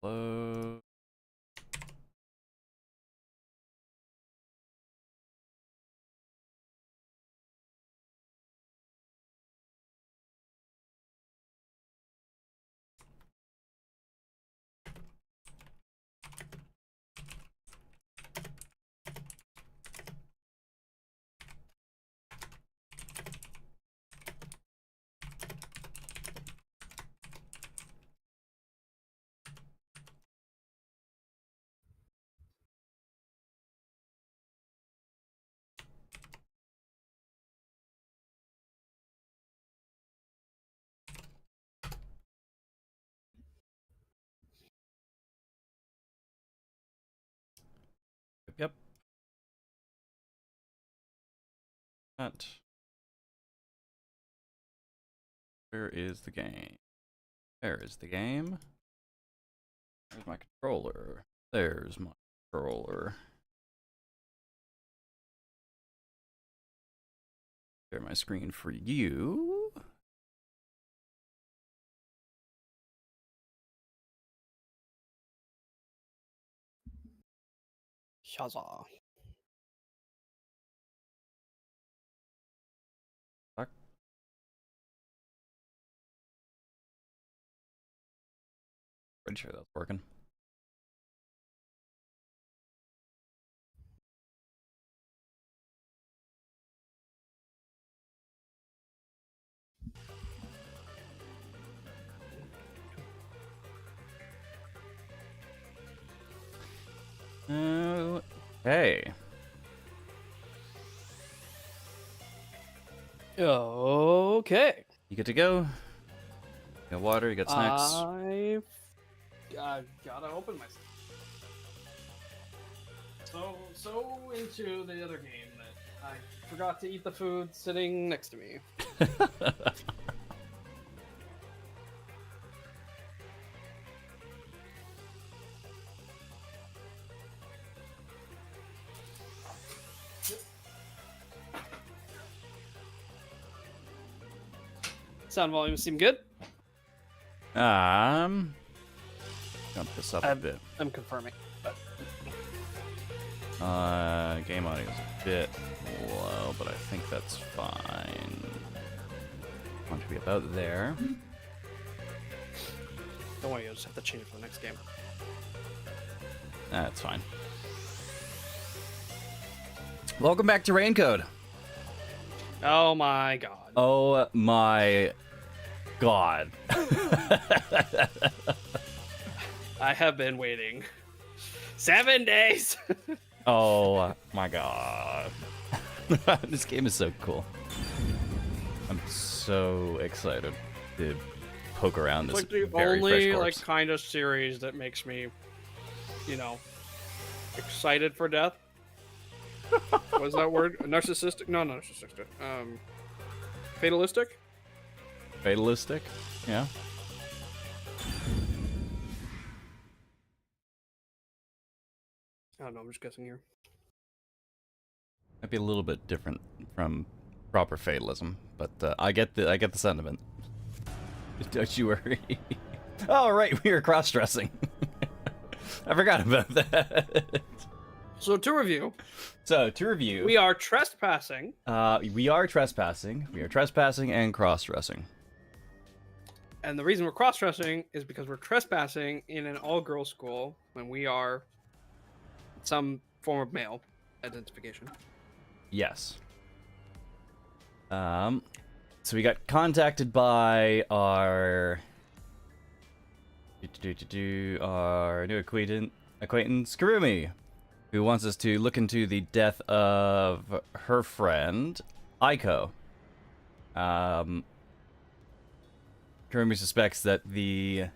Hello. Yep. That. Where is the game? There is the game. There's my controller. There's my controller. Share my screen for you. Shazza. Fuck. Pretty sure that's working. Okay. Okay. You good to go? You got water, you got snacks. I've gotta open myself. So into the other game that I forgot to eat the food sitting next to me. Sound volume seem good? Jump this up a bit. I'm confirming. Game audio is a bit low, but I think that's fine. Want to be about there. Don't worry, you'll just have to change it for the next game. That's fine. Welcome back to Raincode. Oh my god. Oh my god. I have been waiting 7 days. Oh my god. This game is so cool. I'm so excited to poke around this It's like the very only fresh corpse. kind of series that makes me, excited for death. What's that word? Narcissistic? No, not narcissistic. Fatalistic? Fatalistic? Yeah. I don't know. I'm just guessing here. Might be a little bit different from proper fatalism, but I get the sentiment. Don't you worry. Oh right, we were cross-dressing. I forgot about that. So to review, we are trespassing. We are trespassing. We are trespassing and cross-dressing. And the reason we're cross-dressing is because we're trespassing in an all-girls school when we are some form of male identification. Yes. So we got contacted by our new acquaintance Karumi, who wants us to look into the death of her friend Aiko. Karumi suspects that the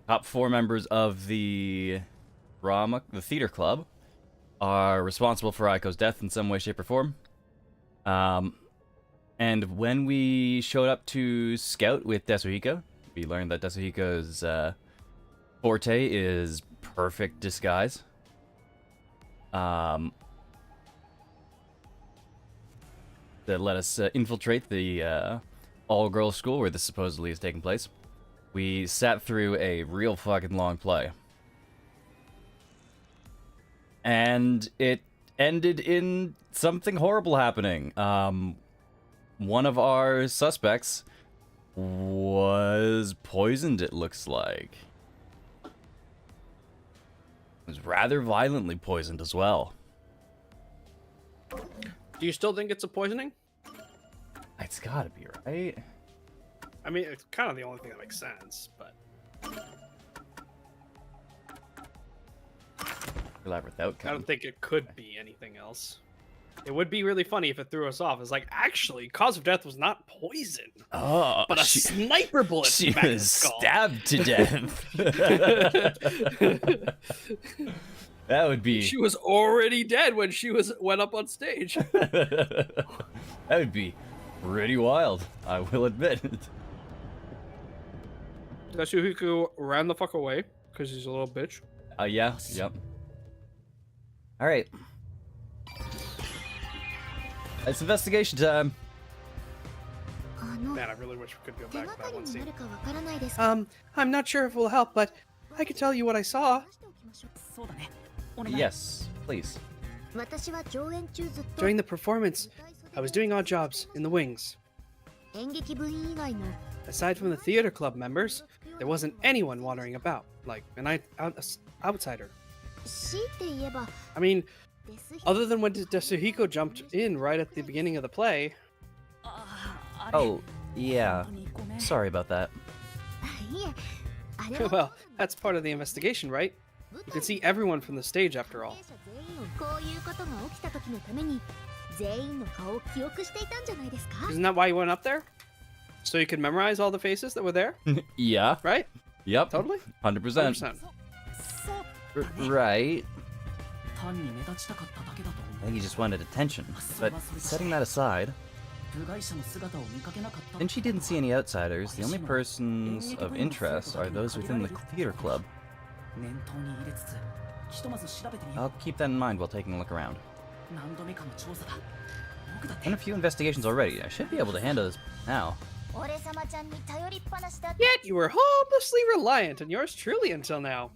top 4 members of the theater club, are responsible for Aiko's death in some way, shape, or form. And when we showed up to scout with Desuhiko, we learned that Desuhiko's forte is perfect disguise. That let us infiltrate the all-girls school where this supposedly is taking place. We sat through a real fucking long play. And it ended in something horrible happening. One of our suspects was poisoned, it looks like. Was rather violently poisoned as well. Do you still think it's a poisoning? It's gotta be, right? I mean, it's kind of the only thing that makes sense, but Elaborate I outcome. don't think it could be anything else. It would be really funny if it threw us off. It's like, actually, cause of death was not poison, Oh, but a sniper bullet. she back in the was skull. stabbed to death. That would be. She was already dead when she went up on stage. That would be pretty wild, I will admit. Tatsuhiko ran the fuck away because he's a little bitch. Yeah, yep. All right. It's investigation time. Man, I really wish we could go back to that one scene. あ I'm not sure if it will help, but I can tell you what I saw. そうだね。お願い。 Yes, please. 私は上演中ずっと During the performance, I was doing odd jobs in the wings. 演劇部員以外の Aside from the theater club members, there wasn't anyone wandering about, like an outsider. 強いて言えば I mean, デスヒ other than when Tatsuhiko jumped in right at the beginning of the play. ああれ Oh, yeah. 本当にごめん Sorry about that. いえあれは Well, that's part of the investigation, right? You can see everyone from the stage after all. 全員をこういうことが起きた時のために全員の顔を記憶していたんじゃないですか Isn't that why you went up there? So you could memorize all the faces that were there, Yeah. right? Yep. Totally? 100%. 100%. そう Right. 単に目立ちたかっただけだと I 思 think he just wanted attention. But setting that aside, う。部外者の姿を見かけなかった since she didn't see any outsiders, the only persons of interest are those within the theater club. 念頭に入れつつひとまず調べてみよ I'll keep that in mind while taking a look around. う。何度目かの調査だ。僕だって Done a few investigations already. I should be able to handle this now. 俺様ちゃんに頼りっぱなしだって Yet you were hopelessly reliant on yours truly until now.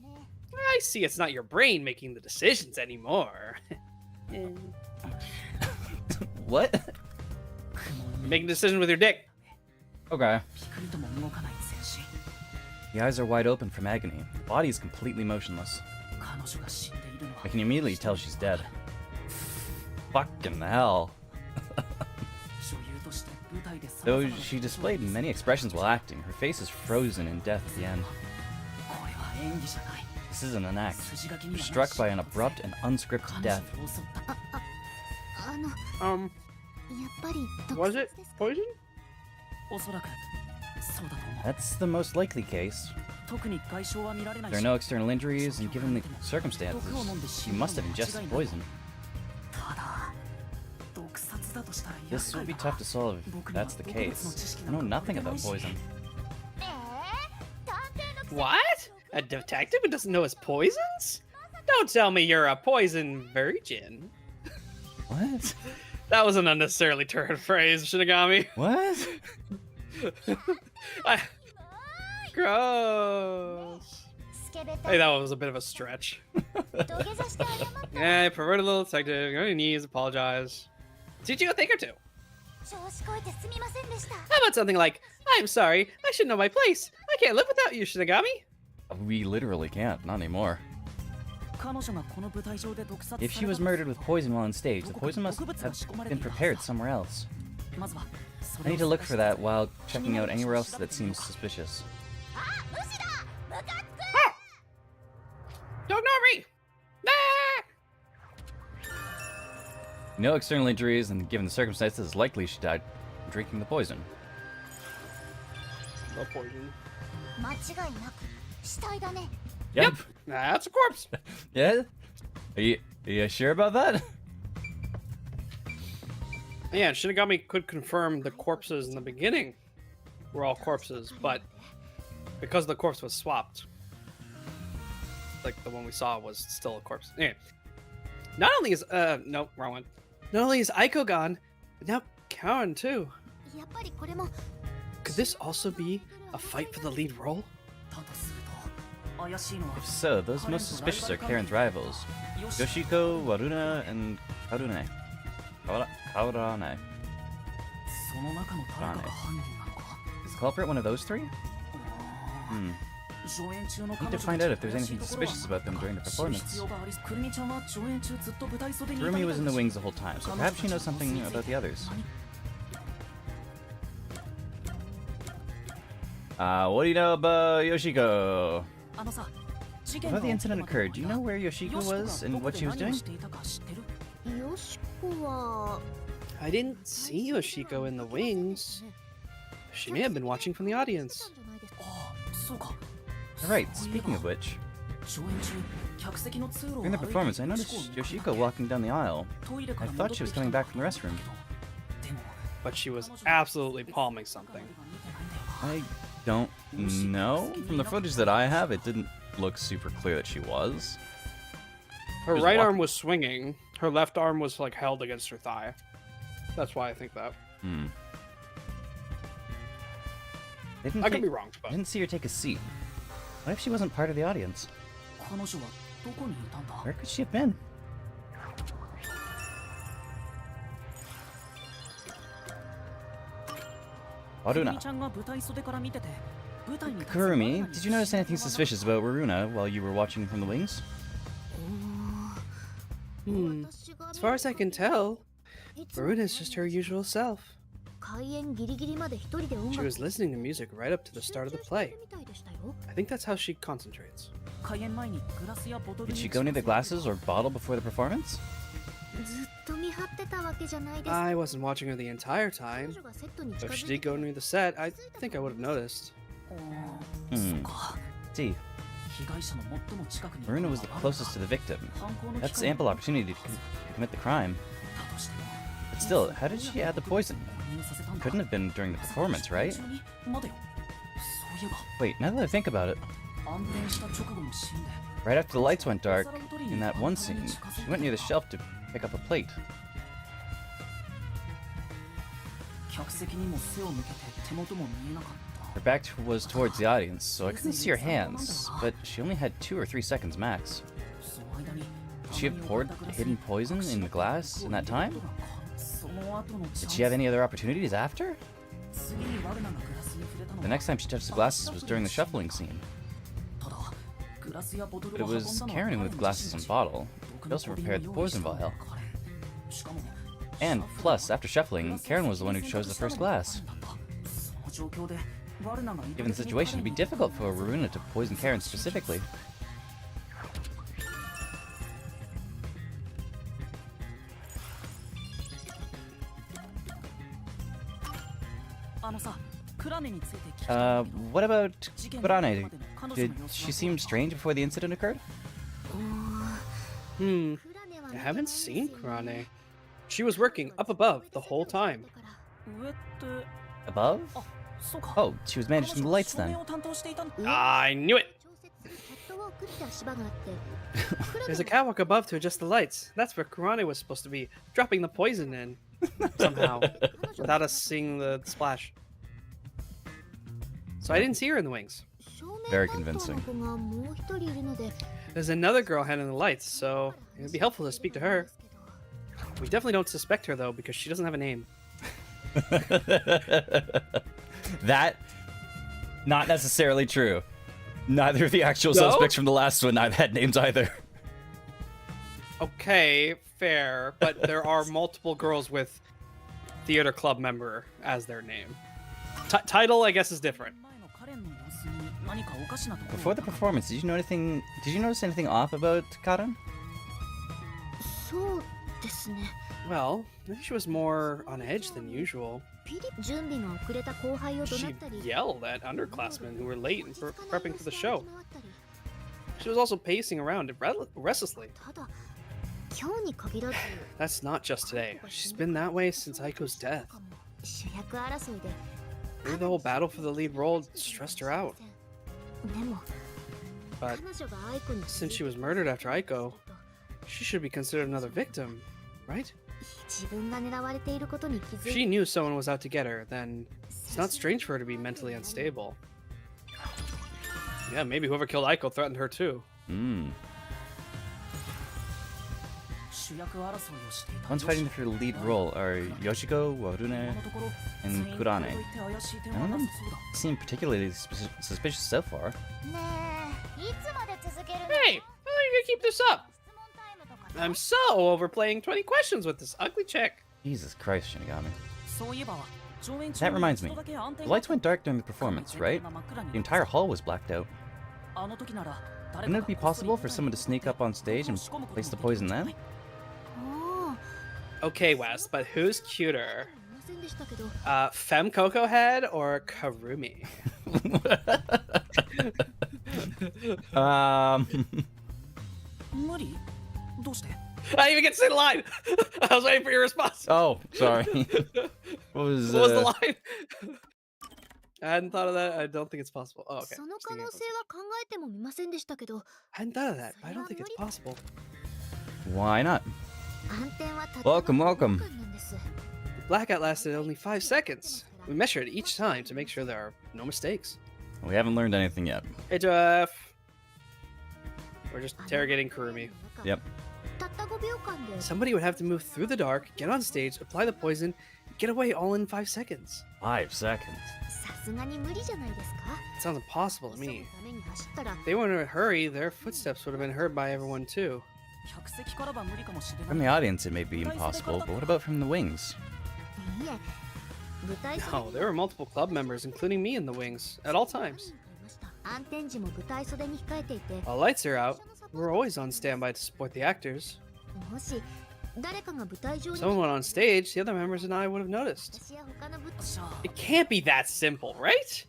I see it's not your brain making the decisions anymore. What? Making decisions with your dick. Okay. ピクリとも動かない全身。 The eyes are wide open from agony. The body is completely motionless. 彼女が死んでいるのは I can immediately tell she's dead. Fucking hell. 女優として舞台で様 Though 々な she displayed many expressions while acting, her face is frozen in death at the end. これは演技じゃない。 This isn't an act. 筋書きに You're は struck by an abrupt and unscripted 彼 death. 女を襲った あの Um, やっぱり was 毒 it 殺ですか poison? おそらくそうだと思う。 That's the most likely case. 特に外傷は見られない There are し no external injuries, and given the circumstances, she must have ingested poison. ただ毒殺だとしたら This will be tough to solve if that's the case. I know nothing about poison. 探偵の What? A detective who doesn't know his poisons? Don't tell me you're a poison virgin. What? That was an unnecessarily turd phrase, Shinigami. What? Gross. スケベタ Hey, that was a bit of a stretch. 土下座して謝った Yeah, perverted little detective. Go on your knees, apologize. Teach you a thing or two. 調子こいてすみませんでした How about something like, I'm sorry, I should know my place. I can't live without you, Shinigami. We literally can't, not anymore. 彼女がこの舞台上で毒殺 If さ she れ was たと murdered with poison while on stage, the poison must have been prepared somewhere else. まずはそ I れ need を to look 探し for て that while checking out anywhere else that seems suspicious. あ無視だムカつく Don't ignore me. Ah! No external injuries, and given the circumstances, it's likely she died drinking the poison. No poison. 間違いなく死体だね Yep. That's a corpse. Yeah? Are you sure about that? Yeah, Shinigami could confirm the corpses in the beginning were all corpses, but because the corpse was swapped, like the one we saw was still a corpse. Anyway, not only is no, wrong one. Not only is Aiko gone, but now Karen too. やっぱりこれも Could this also be a fight for the lead role? だとすると If so, those most suspicious are Karen's rivals, Yoshiko, Waruna, and Karune. Kaurane. Is the culprit one of those three? Need to find out if there's anything suspicious about them during the performance. Kurumi was in the wings the whole time, so perhaps she knows something about the others. What do you know about Yoshiko? Before the incident occurred, do you know where Yoshiko was and what she was doing? I didn't see Yoshiko in the wings. She may have been watching from the audience. Alright, speaking of which, during the performance I noticed Yoshiko walking down the aisle. I thought she was coming back from the restroom. But she was absolutely palming something. I don't know. From the footage that I have, it didn't look super clear that she was. Her Just right walk- arm was swinging. Her left arm was like held against her thigh. That's why I think that. I could be wrong, I but didn't see her take a seat. What if she wasn't part of the audience? Where could she have been? Waruna. Kurumi, did you notice anything suspicious about Waruna while you were watching from the wings? as far as I can tell, Varuna's just her usual self. She was listening to music right up to the start of the play. I think that's how she concentrates. Did she go near the glasses or bottle before the performance? I wasn't watching her the entire time. If she did go near the set, I think I would have noticed. See, Waruna was the closest to the victim. That's ample opportunity to commit the crime. But still, how did she add the poison? Couldn't have been during the performance, right? Wait, now that I think about it, right after the lights went dark, in that one scene, she went near the shelf to pick up a plate. Her back was towards the audience, so I couldn't see her hands, but she only had 2 or 3 seconds max. Could she have poured hidden poison in the glass in that time? Did she have any other opportunities after? The next time she touched the glasses was during the shuffling scene. But it was Karen with glasses and bottle. She also prepared the poison vial. And, plus, after shuffling, Karen was the one who chose the first glass. Given the situation, it'd be difficult for Waruna to poison Karen specifically. What about Kurane? Did she seem strange before the incident occurred? I haven't seen Kurane. She was working up above the whole time. Above? Oh, she was managing the lights then. I knew it! There's a catwalk above to adjust the lights. That's where Kurane was supposed to be, dropping the poison in. Somehow. Without us seeing the splash. So I didn't see her in the wings. Very convincing. There's another girl handling the lights, so it'd be helpful to speak to her. We definitely don't suspect her, though, because she doesn't have a name. That, not necessarily true. Neither of the actual No? suspects from the last one had names either. Okay, fair, but there are multiple girls with theater club member as their name. Title, I guess, is different. Before the performance, did you notice anything off about Karen? Well, maybe she was more on edge than usual. She yelled at underclassmen who were late and prepping for the show. She was also pacing around restlessly. That's not just today. She's been that way since Aiko's death. Maybe the whole battle for the lead role stressed her out. But since she was murdered after Aiko, she should be considered another victim, right? If she knew someone was out to get her, then it's not strange for her to be mentally unstable. Yeah, maybe whoever killed Aiko threatened her too. Hmm. 主役争いをしていた One's fighting for the lead role are Yoshiko, Warune, 今のところ and 全員 Kurane. これといって怪しい点 None は of な them さそうだ seem particularly suspicious so far. ねえいつまで続けるの Hey, how are you gonna keep this up? 質問タイムとかさ I'm so overplaying 20 questions with this ugly chick. Jesus Christ, Shinigami. そういえば上演中 That に reminds 一 me. 度だけ暗転 The が lights went dark during the performance, right? The entire hall was blacked out. あの時なら Wouldn't it be possible for someone to sneak up on stage and place the poison then? あ Okay, Wes, but who's cuter? あいませんでしたけど Fem Coco Head or Karumi? Um. 無理どうして I didn't even get to say the line. I was waiting for your response. Oh, sorry. What was, What was the line? I hadn't thought of that. I don't think it's possible. Oh, okay. その Just 可 thinking 能 of 性は考えてもみませんでしたけど I hadn't thought of that, but I don't think it's possible. Why not? 暗転はたったの Welcome, welcome. 5分なんです Blackout lasted only 5 seconds. We measured each time to make sure there are no mistakes. We haven't learned anything yet. Hey, Jeff. We're just interrogating Kurumi. Yep. たった5秒間で Somebody would have to move through the dark, get on stage, apply the poison, get away all in 5 seconds. 5 seconds. さすがに無理じゃないですか It sounds impossible to 急ぐ me. ために走ったら If they were in a hurry, their footsteps would have been heard by everyone too. 客席からは無理かもしれ From な the い audience, it may be impossible, but what about from the wings? いいえ舞台袖 No, there were multiple club members, including me in the wings, at all times. 暗転時も舞台袖に控えていて While lights are out, we're always on standby to support the actors. もし誰かが舞台上 If に someone went on stage, the other members and I would have noticed. 私や他の舞台じゃあ It can't be that simple, right?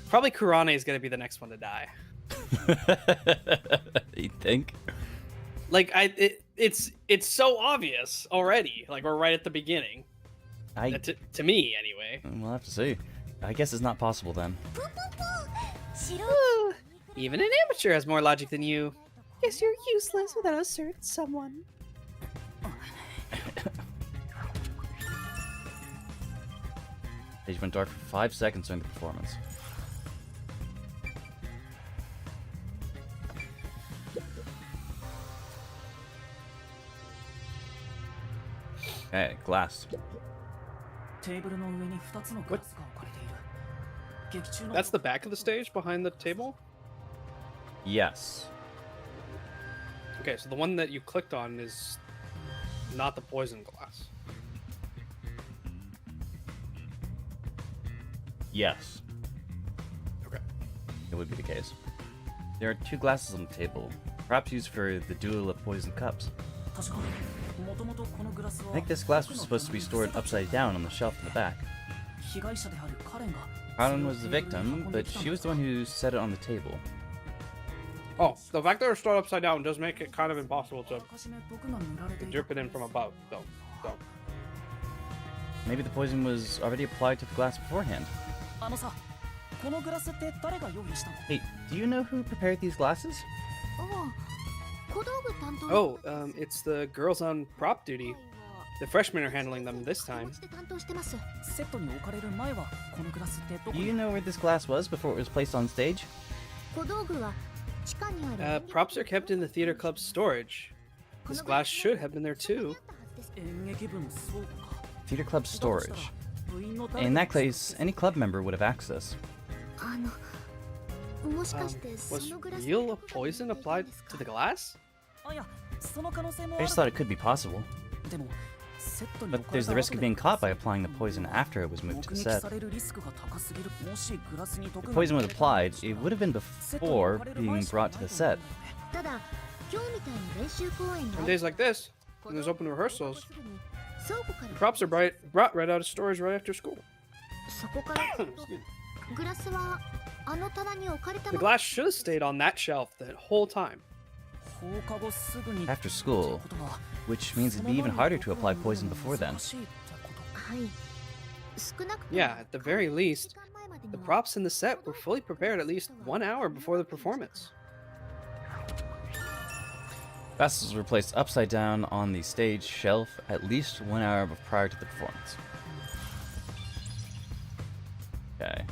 Probably Kurane is gonna be the next one to die. You think? Like it's so obvious already. Like we're right at the beginning. To me, anyway. We'll have to see. I guess it's not possible then. 白い Even an amateur has more logic than you. Guess you're useless without a certain someone. Stage went dark for 5 seconds during the performance. Okay, glass. テーブルの上に2つのグラスが置かれている劇中の That's the back of the stage behind the table? Yes. Okay, so the one that you clicked on is not the poison glass. Yes. Okay. It would be the case. There are 2 glasses on the table, perhaps used for the duel of poison cups. 確かもともとこのグラスは I think this glass was supposed to be stored upside down on the shelf in the back. 被害者であるカレンが Karan was the victim, but she was the one who set it on the table. Oh, the fact that they're stored upside down does make it kind of impossible to あらかじめ僕が塗られていた drip it in from above, though. So, Maybe the poison was already applied to the glass beforehand. あのさこのグラスって誰が用意したの Hey, do you know who prepared these glasses? ああ小道具担当 oh, it's the girls on prop duty. The freshmen are handling them this 気持 time. ちで担当してますセットに置かれる前はこのグラスってどこ Do に you know where this glass was before it was placed on stage? 小道具は地下にある Props are kept in the theater club's storage. This glass should have been there too. 演劇部の倉庫か Theater club だとしたら storage. 部員の誰 In か that が case, any club member would have access. あのもしか Um, してそ was のグラス real poison applied to the glass? あいやその可能性も I あ just thought る it could be possible. でもセットに But 置かれ there's た the risk 後 of で being caught by applying the poison after it was moved 目 to the 撃 set. されるリスクが高すぎるもしグラスに毒 If が poison was 塗られ applied, たとした it ら would have been セットに before 置かれる being 前しかない brought と to the 思うんだ set. よねただ今日みたいに練習公演 On days like this, when there's open rehearsals, 倉庫から props are brought right out of storage right after school. そこからずっとグラスはあの棚に置かれた The まま glass should have stayed on that shelf the whole time. 放課後すぐに After school, ってことは which means it'd be even harder to apply poison before then. 難しいってことはい少なくとも Yeah, at the very least, 時間前までに the は props in the set were fully prepared at least 1 hour before the performance. Glasses were placed upside down on the stage shelf at least 1 hour prior to the performance. Okay.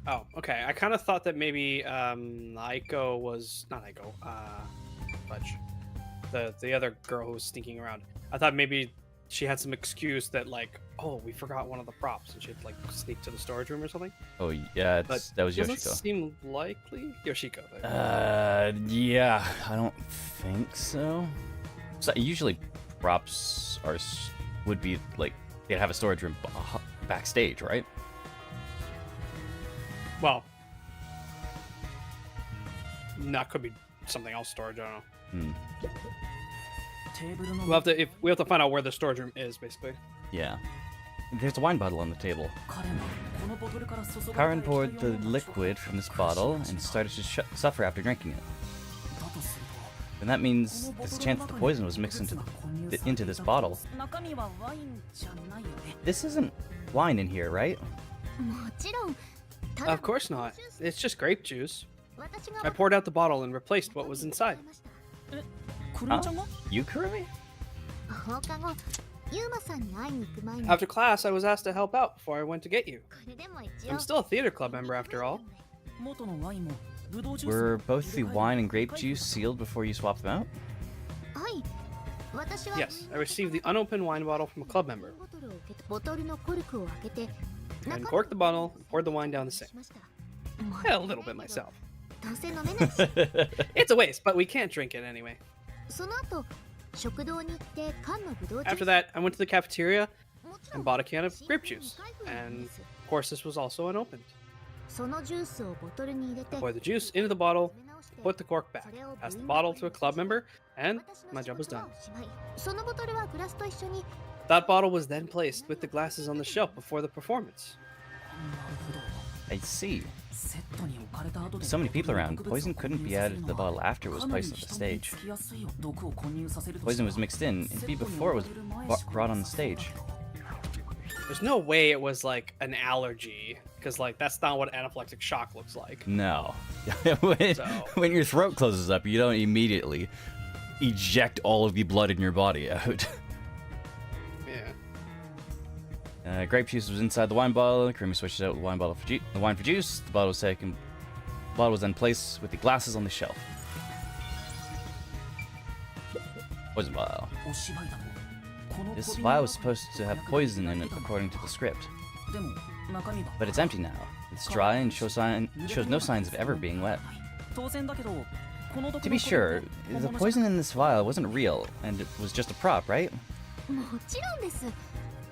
Oh, okay. I kind of thought that maybe Aiko was not Aiko. Fudge. The other girl who was sneaking around. I thought maybe she had some excuse that like, oh, we forgot one of the props, and she'd like sneak to the storage room or something. Oh yeah, But that was doesn't Yoshiko. seem likely. Yoshiko. Yeah, I don't think so. So usually props would be like they'd have a storage room backstage, right? Well, that could be something else. Storage. I don't know. We have to find out where the storage room is, basically. Yeah. There's a wine bottle on the table. Karen poured the liquid from this bottle and started to suffer after drinking it. And that means there's a chance that the poison was mixed into this bottle. This isn't wine in here, right? もちろんた Of course not. It's just grape juice. I poured out the bottle and replaced what was inside. Huh? You, Kurumi? 放課後ユーマさんに会いに行く前に After class, I was asked to help out before I went to get you. これでも一応 I'm still a theater club member after all. Were both the wine and grape juice sealed before you swapped them out? はい私は Yes, I received the unopened wine bottle from a club member. ボトルのコルクを開けて I uncorked the bottle and poured the wine down the sink. しました Yeah, a little bit myself. どうせ飲めないし It's a waste, but we can't drink it anyway. その後食堂に行って缶のブドウジュース After that, I went to the cafeteria もちろん and bought a can of 新 grape 品に juice. 開封なん And です of course, this was also unopened. そのジュースをボトルに入れて I poured the juice into the bottle, 詰め直して put the cork back, それを passed the 部員 bottle の to a club member, and 私の my 仕 job was 事は done. おしまいそのボトルはグラスと一緒に That bottle was then placed with the glasses on the shelf before the performance. I see. So many people around, poison couldn't be added to the bottle after it was placed on the stage. Poison was mixed in, and be before it was brought on the stage. There's no way it was like an allergy, because like that's not what anaphylactic shock looks like. No. when, So- when your throat closes up, you don't immediately eject all of the blood in your body out. Yeah. Grape juice was inside the wine bottle. Kurumi switched it out with the wine for juice. The bottle was taken. The bottle was then placed with the glasses on the shelf. Poison vial. This vial was supposed to have poison in it according to the script, but it's empty now. It's dry and shows no signs of ever being wet. To be sure, the poison in this vial wasn't real, and it was just a prop, right? もちろんです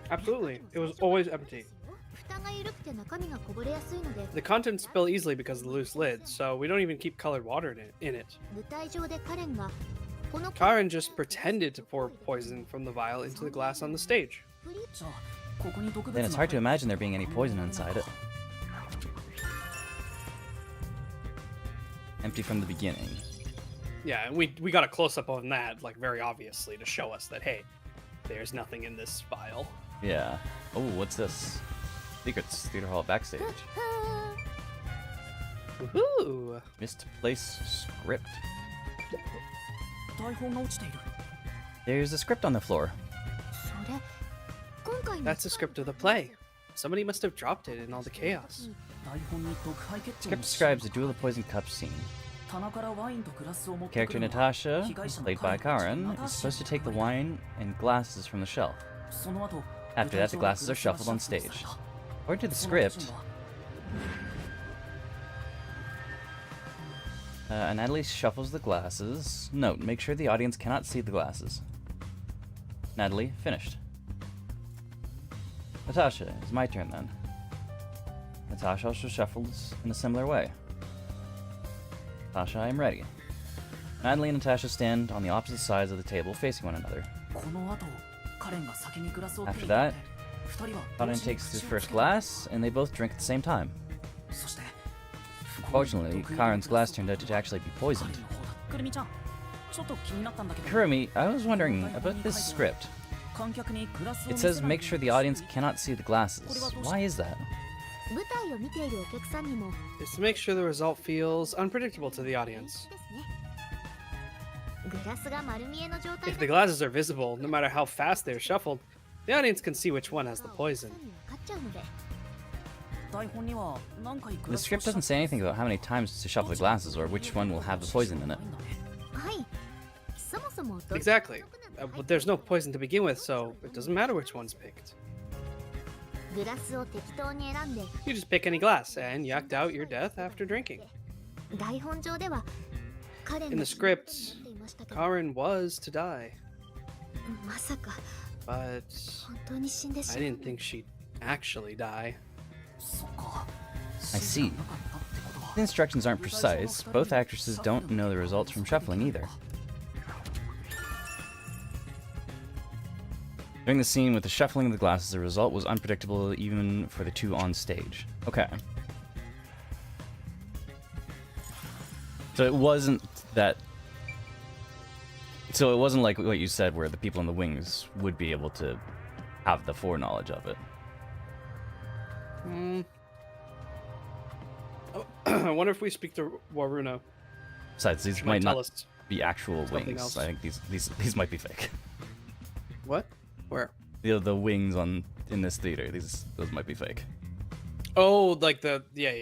Absolutely. It was always empty. 蓋が緩くて中身がこぼれやすいので The contents spill easily because of the loose lid, so we don't even keep colored water in it. 舞台上でカレンがこの Karen just pretended to pour poison from the vial into the glass on the stage. Then it's hard to imagine there being any poison inside it. Empty from the beginning. Yeah, and we got a close up on that, like very obviously, to show us that hey, there's nothing in this vial. Yeah. Oh, what's this? Secrets Theater Hall backstage. Woohoo! Misplaced script. There's a script on the floor. それ今回の That's the script of the play. Somebody must have dropped it in all the chaos. Script describes the Duel of Poison Cup scene. Character Natasha, played by Karen, is supposed to take the wine and glasses from the shelf. After that, the glasses are shuffled on stage. According to the script, Natalie shuffles the glasses. Note, make sure the audience cannot see the glasses. Natalie, finished. Natasha, it's my turn then. Natasha also shuffles in a similar way. Natasha, I am ready. Natalie and Natasha stand on the opposite sides of the table facing one another. After that, Karen takes his first glass, and they both drink at the same time. Fortunately, Karen's glass turned out to actually be poisoned. Kurumi, I was wondering about this script. It says make sure the audience cannot see the glasses. Why is that? 舞台を見ているお客さんにも It's to make sure the result feels unpredictable to the audience. グラスが丸見えの状態 If the glasses are visible, no matter how fast they're shuffled, the audience can see which one has the poison. 分かっちゃうので The script doesn't say anything about how many times to shuffle the glasses or which one will have the poison in it. はい。そもそもどっちも Exactly. 良くない But there's no poison to begin with, so it doesn't matter which one's picked. グラスを適当に選んで You just pick any glass and you act out your death after drinking. 台本上では彼 In の the 死ぬこと script, になっていましたけど Karen was to die, まさか but 本当に死んでし I まう didn't think she'd actually die. I see. The instructions aren't precise. Both actresses don't know the results from shuffling either. During the scene with the shuffling of the glasses, the result was unpredictable even for the two on stage. Okay. So it wasn't that... So it wasn't like what you said where the people in the wings would be able to have the foreknowledge of it. I wonder if we speak to Waruna. Besides, these She might tell not us be actual something wings. else. I think these might be fake. what? Where? The wings in this theater, those might be fake. Oh, like yeah.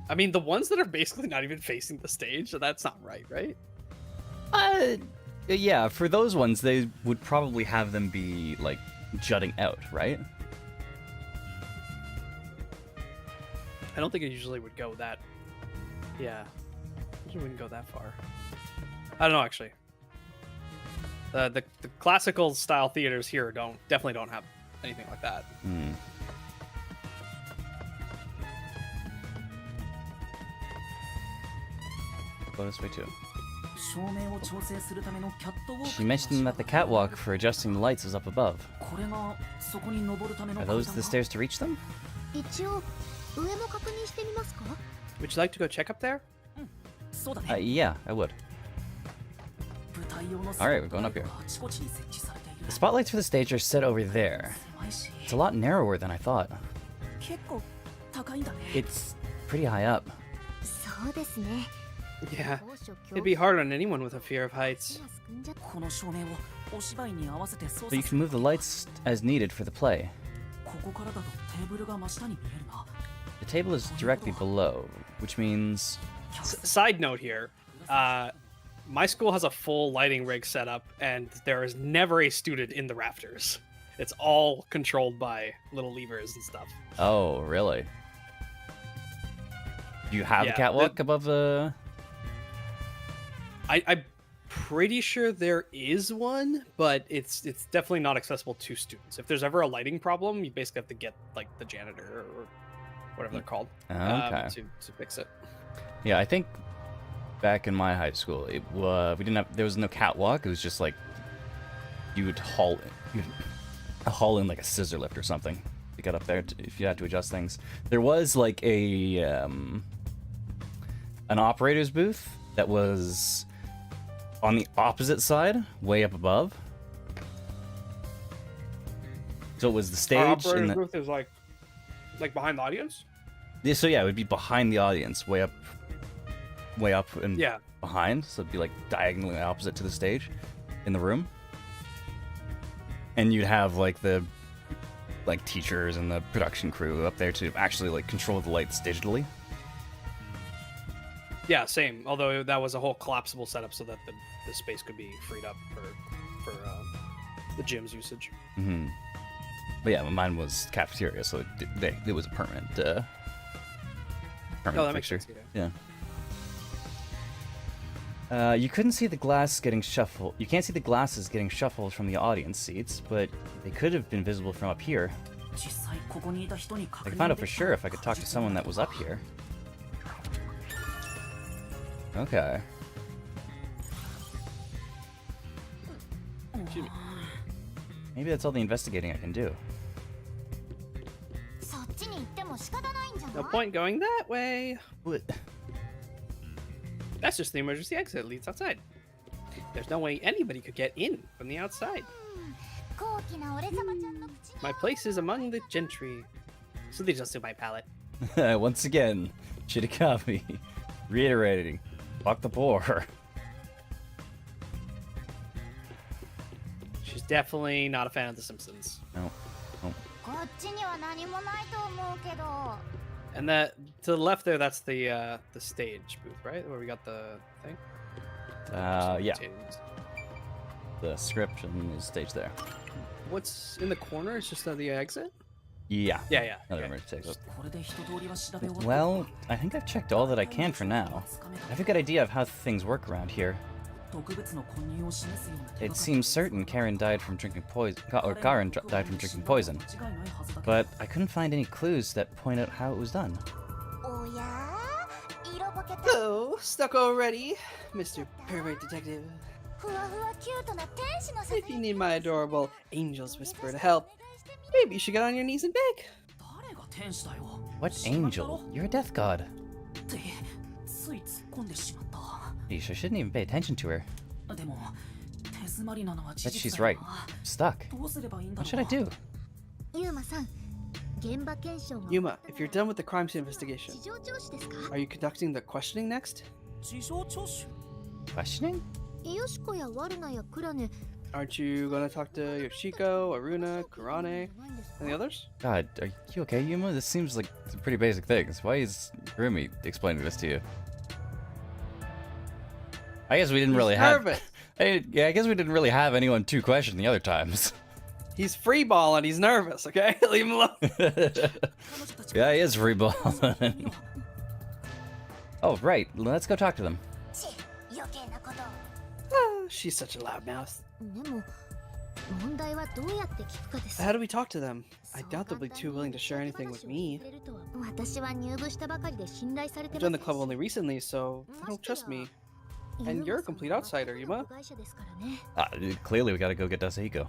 I mean, the ones that are basically not even facing the stage, so that's not right, right? Yeah, for those ones, they would probably have them be, like, jutting out, right? I don't think it usually would go that. Yeah, usually wouldn't go that far. I don't know actually. The classical style theaters here definitely don't have anything like that. Hmm. Go this way too. She mentioned that the catwalk for adjusting the lights is up above. Are those the stairs to reach them? 一応上も確認してみますか Would you like to go check up there? Yeah, I would. Alright, we're going up here. The spotlights for the stage are set over there. It's a lot narrower than I thought. It's pretty high up. そうですね Yeah, 高所 it'd be hard on anyone with a fear of heights. 恐怖心がすくんじゃ So you can move the lights as needed for the play. The table is directly below, which means... Side note here, my school has a full lighting rig set up, and there is never a student in the rafters. It's all controlled by little levers and stuff. Oh, really? Do you have a Yeah, catwalk above the... I'm pretty sure there is one, but it's definitely not accessible to students. If there's ever a lighting problem, you basically have to get like the janitor or whatever they're called Okay. to fix it. Yeah, I think back in my high school, there was no catwalk. It was just like you'd haul in like a scissor lift or something to get up there if you had to adjust things. There was like an operator's booth that was on the opposite side, way up above. So it was the stage. Our and operator's booth is like behind the audience. Yeah, so yeah, it would be behind the audience, way up and Yeah. behind. So it'd be like diagonally opposite to the stage in the room. And you'd have like the teachers and the production crew up there to actually like control the lights digitally. Yeah, same. Although that was a whole collapsible setup so that the space could be freed up for the gym's usage. Hmm. But yeah, mine was cafeteria, so it was a permanent. Permanent Oh, that makes fixture. sense. Yeah. You couldn't see the glass getting shuffled. You can't see the glasses getting shuffled from the audience seats, but they could have been visible from up here. I could find out for sure if I could talk to someone that was up here. Okay. Excuse me. Maybe that's all the investigating I can do. そっちに行っても仕方ないんじゃない No point going that way. What? That's just the emergency exit that leads outside. There's no way anybody could get in from the outside. 高貴な俺様ちゃんの口に My place is among the gentry. So they just do my palate. Once again, Shitakami, reiterating, lock the door. She's definitely not a fan of The Simpsons. No. 高っちには何もないと思うけど。 And that to the left there, that's the stage booth, right? Where we got the thing. Yeah. Tables. The script and is stage there. What's in the corner? It's just the exit. Yeah. Yeah. Another Okay. emergency exit. これで一通りは調べ終わった。 Well, I think I've checked all that I can for now. I have a good idea of how things work around here. 特別の混入を示すような手 It がかり seems certain Karen died from drinking poison, or Karen died from drinking poison, 間違いないはずだけど but I couldn't find any clues that point out how it was done. おや色ぼけた Hello, stuck already, Mr. Pervert Detective. ふわふわキュートな天使のさ If you need my adorable angel's whisper to help, maybe you should get on your knees and beg. 誰が天使だよ What 知らんだろ angel? You're a death god. ってつい突っ込んでしまった Yeesh, I shouldn't even pay attention to her. でも手詰まりなのは事 But 実 she's だよ right. な Stuck. どうすればいいんだ What ろ should I う do? ユーマさん現場検証が Yuma, if you're done with the crime scene investigation, 事情聴取ですか are you conducting the questioning next? 事情聴取 Questioning? ヨシコやワルナやクラネ Aren't you gonna talk to Yoshiko, Aruna, Kurane, and the others? God, are you okay, Yuma? This seems like some pretty basic things. Why is Rumi explaining this to you? I guess we didn't really have. Nervous. Hey, yeah, I guess we didn't really have anyone to question the other times. He's freeballing. He's nervous. Okay, leave him alone. Yeah, he is free ball. Oh, right. Let's go talk to them. ち余計なこと Ah, she's such a loudmouth. でも問題はどうやって聞くかです How do we talk to them? I doubt they'll be too willing to share anything with me. 私は入部したばかりで信頼されて I've ま joined せ the ん club only recently, so they don't trust me. And you're a complete outsider, Yuma. 会社ですからね Clearly, we gotta go get Dasahiko.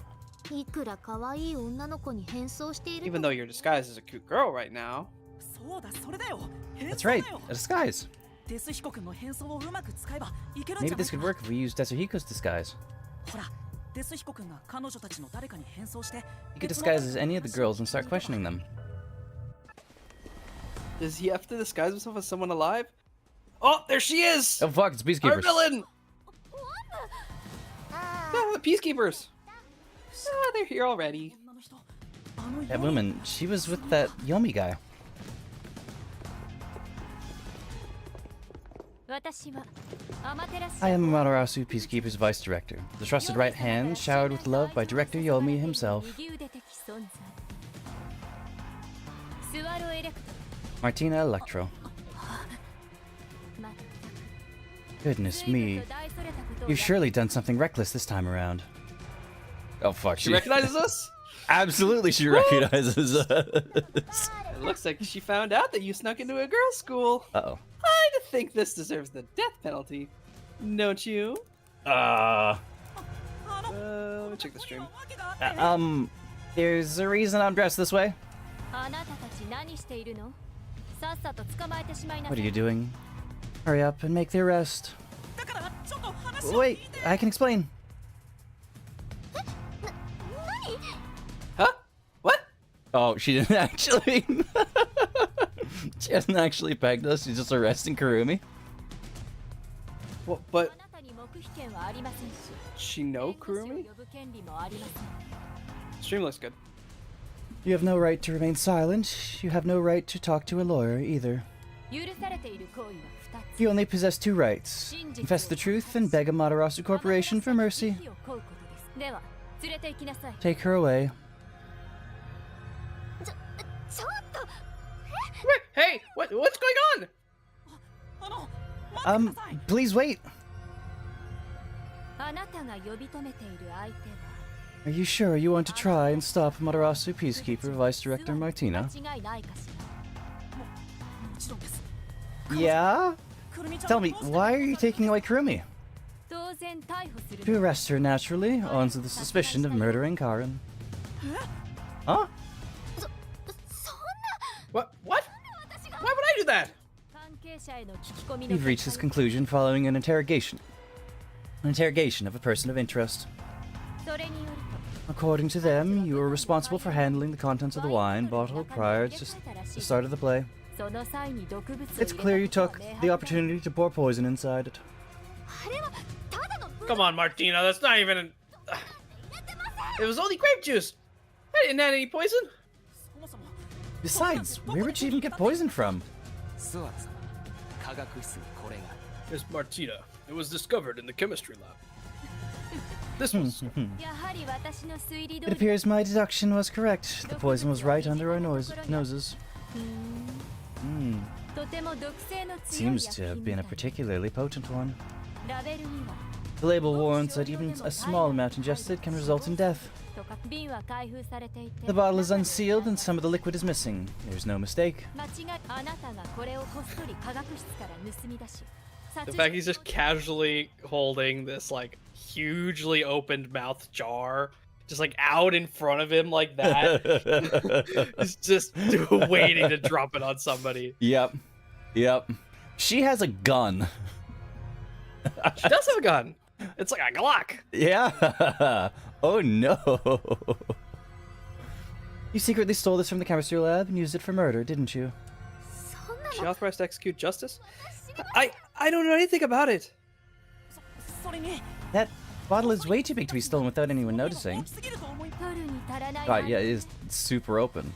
いくら可愛い女の子に変装している Even though you're disguised as a cute girl right now. そうだそれだよ変 That's 装だ right. よ A disguise. デスヒコ君の変装をうまく使えばいけるんじ Maybe ゃない this か could な work if we use Dasahiko's disguise. ほらデスヒコ君が彼女たちの誰かに変装して He could disguise as any of the girls and start questioning them. Does he have to disguise himself as someone alive? Oh, there she is! Oh fuck, it's Our Peacekeepers. villain! Ah, the Peacekeepers! Ah, they're here already. 女の人あの That woman, she was with that Yomi guy. 私はアマテラス I am Amaterasu, Peacekeeper's Vice Director. The trusted right hand, showered with love by Director Yomi himself. 右腕的存在スワロエレクト Martina Electro. ま Goodness me. You've surely done something reckless this time around. Oh fuck, She recognizes us? Absolutely she recognizes us. It looks like she found out that you snuck into a girls' school. Uh-oh. I think this deserves the death penalty. Don't you? Let me check the stream. There's a reason I'm dressed this way. あなたたち何しているのさっさと捕まえてしまいな What さ are い you doing? Hurry up and make the arrest. だからちょっと話を Wait, I can explain. Huh? What? Oh, she didn't actually. She hasn't actually pegged us. She's just arresting Kurumi. What? But あなたに黙秘権はありませんし she know 弁護士を Kurumi? 呼ぶ権利もありません Stream looks good. You have no right to remain silent. You have no right to talk to a lawyer either. 許されている行為は2つ You only possess two rights. Confess the truth and beg Amaterasu Corporation for mercy. 火を請うことですでは連れて行きなさい Take her away. ちょっと Wait, hey, what's going on? あの待ってください Please wait. あなたが呼び止めている相手は Are you sure you want to try and stop Amaterasu Peacekeeper Vice Director Martina? 間違いないかしらもちろんです Yeah? くるみちゃん Tell を me, どうして why are you taking away Kurumi? 当然逮捕する To arrest her naturally, on the suspicion of murdering Karen. Huh? そんな What? What? 私が Why would I do that? 関係者への聞き込みの You've reached this 結果 conclusion following an interrogation. An interrogation of a person of interest. それによる According to them, you were responsible for handling the contents of the wine bottle prior to the start of the play. とその際に毒物を It's 入 clear れ you たこと took は明 the 白だ opportunity to pour poison inside it. あれはただのブ Come on, Martina. That's not even. It was only grape juice. I didn't add any poison. Besides, where would she even get poisoned from? スワル様科学室にこれが Miss Martina. It was discovered in the chemistry lab. This was. やはり私の推理通 It り appears my deduction was correct. The poison was right under our noses. とても毒性の強い Seems 薬 to have 品 been み a たい particularly potent one. ラベルには The label warns that even a small amount ingested can result in death. とか瓶は開封されていて The bottle is unsealed and some of the liquid is missing. There's no mistake. 間違いあなたがこれをこっそり科学室から盗み出し The fact he's just casually holding this like hugely opened mouth jar, just like out in front of him like that. He's just waiting to drop it on somebody. Yep. She has a gun. She does have a gun. It's like a Glock. Yeah. Oh no. You secretly stole this from the chemistry lab and used it for murder, didn't you? そんな She の authorized to execute justice? I don't know anything about it. それに That bottle is way too big to be stolen without anyone noticing. 大きすぎると思い取るに足らない Right, yeah, it is super open.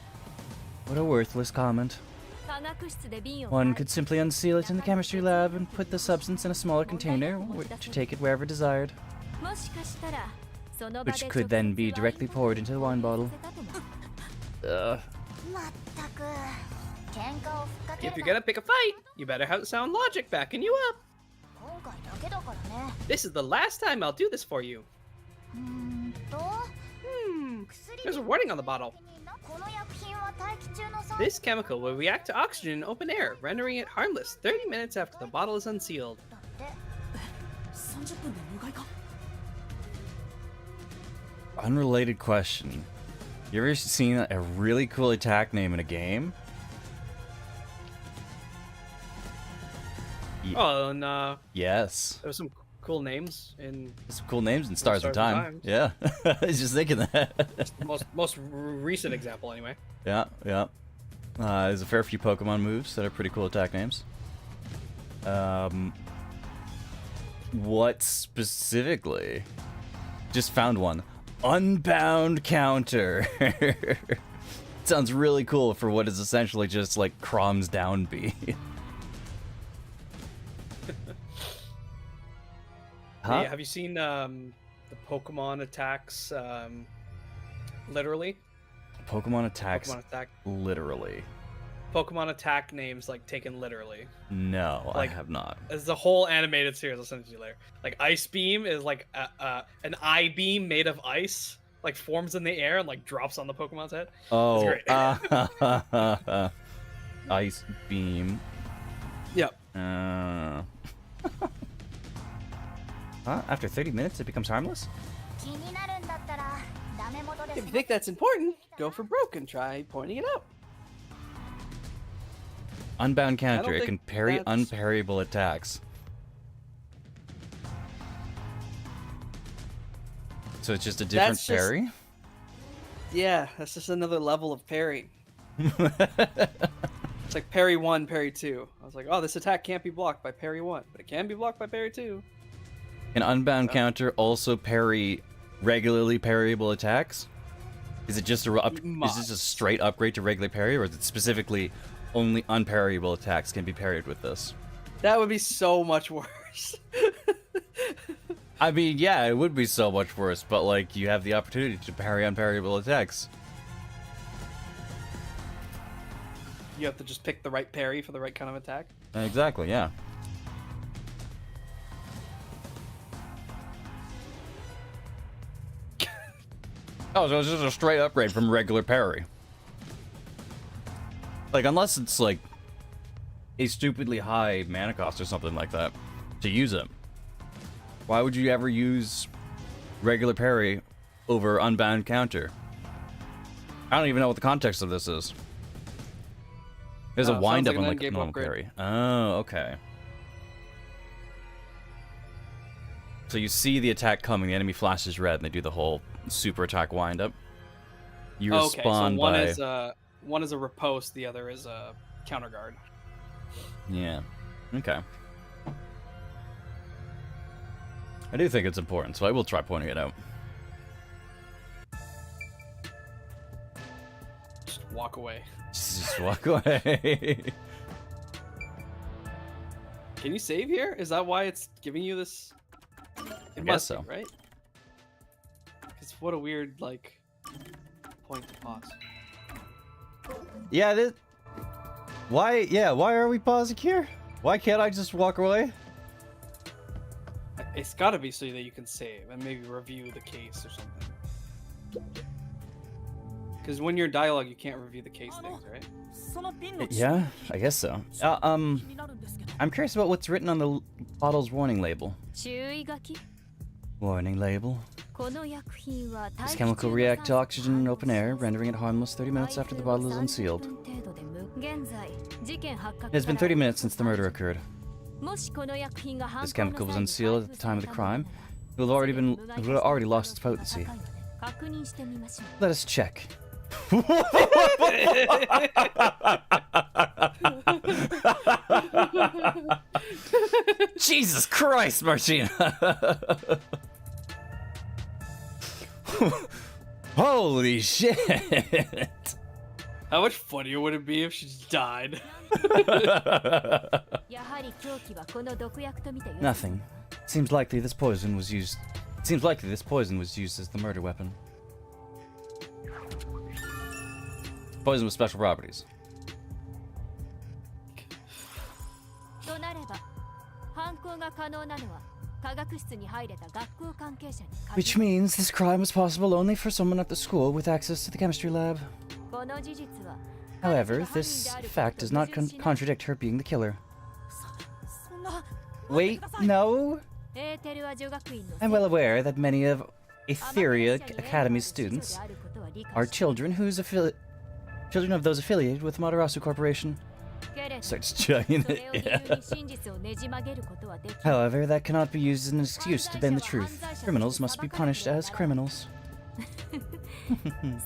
What a worthless comment. 科学室で瓶を One could simply unseal it in the chemistry lab and put the substance in a smaller container to take it wherever desired, もしかしたらその場で which could then be directly poured into the wine bottle. まったく喧嘩をふっかけ If る you're な gonna pick a fight, you better have sound logic backing you up. 今回だけだからね This is the last time I'll do this for you. と There's a warning on the bottle. この薬品は大気中の酸 This chemical will react to oxygen in open air, rendering it harmless 30 minutes after the bottle is unsealed. だって30分で無害か Unrelated question. You ever seen a really cool attack name in a game? Oh, and Yes. there was some cool names in Some cool names and Stars of Stars of Time. Time. Yeah. I was just thinking that. the most recent example, anyway. Yeah. There's a fair few Pokemon moves that are pretty cool attack names. What specifically? Just found one. Unbound Counter. Sounds really cool for what is essentially just like Crom's down B. Huh? Hey, have you seen the Pokemon attacks? Literally, Pokemon attacks Pokemon attack. literally. Pokemon attack names like taken literally. No, Like- I have not. It's the whole animated series. I'll send it to you later. Like Ice Beam is like an I beam made of ice, like forms in the air and like drops on the Pokemon's head. Oh, great. Ice Beam. Yep. Huh? After 30 minutes, it becomes harmless? 気になるんだったらダメ元で If you think that's important, go for broke and try pointing it out. Unbound counter. It think can parry that's- unparryable attacks. So it's just a different That's just- parry? Yeah, that's just another level of parry. It's like parry 1, parry 2. I was like, oh, this attack can't be blocked by parry 1, but it can be blocked by parry 2. Can unbound counter also parry regularly parryable attacks? Is it just is this a straight upgrade to regular parry, or is it specifically only unparryable attacks can be parried with this? That would be so much worse. I mean, yeah, it would be so much worse, but like you have the opportunity to parry unparryable attacks. You have to just pick the right parry for the right kind of attack. Exactly, yeah. Oh, so it's just a straight upgrade from regular parry. Like, unless it's like a stupidly high mana cost or something like that to use it. Why would you ever use regular parry over unbound counter? I don't even know what the context of this is. There's a sounds wind up like on an like in-game normal upgrade. parry. Oh, okay. So you see the attack coming, the enemy flashes red, and they do the whole super attack wind up. You Okay, so respond one by is a riposte, the other is a counter guard. yeah. Okay. I do think it's important, so I will try pointing it out. walk away. Just walk away. Can you save here? Is that why it's giving you this? It guess must be, so. right? Because what a weird, like, point to pause. Yeah, why are we pausing here? Why can't I just walk away? It's gotta be so that you can save and maybe review the case or something. Because when you're in dialogue, you can't review the case things, right? Yeah, I guess so. I'm curious about what's written on the bottle's warning label. 注意書き Warning label. この薬品は This chemical react to oxygen in open air, rendering it harmless 30 minutes after the bottle is unsealed. 現在事件発覚 It has been 30 minutes since the murder occurred. もしこの薬品が This chemical was unsealed at the time of the crime. It would have already lost its potency. 確認してみましょう Let us check. Jesus Christ, Martina! Holy shit! How much funnier would it be if she just died? やはり凶器はこの毒薬と見てよし Nothing. Seems likely this poison was used. Seems likely this poison was used as the murder weapon. Poison with special properties. となれば犯行が可能なのは科学室に入れた学校関係者に限 Which means this crime was possible only for someone at the school with access to the chemistry lab. この事実は However, this fact does not contradict her being the killer. Wait, no? エーテルは女学院の I'm well aware that many of Etheria Academy's students あることは理解 are し children children of those affiliated with Matarasu Corporation. けれど Starts chugging そ it. れを理 Yeah. 由に真実をねじ曲げることはできない However, that cannot be used as an excuse to bend the truth. Criminals must be punished as criminals.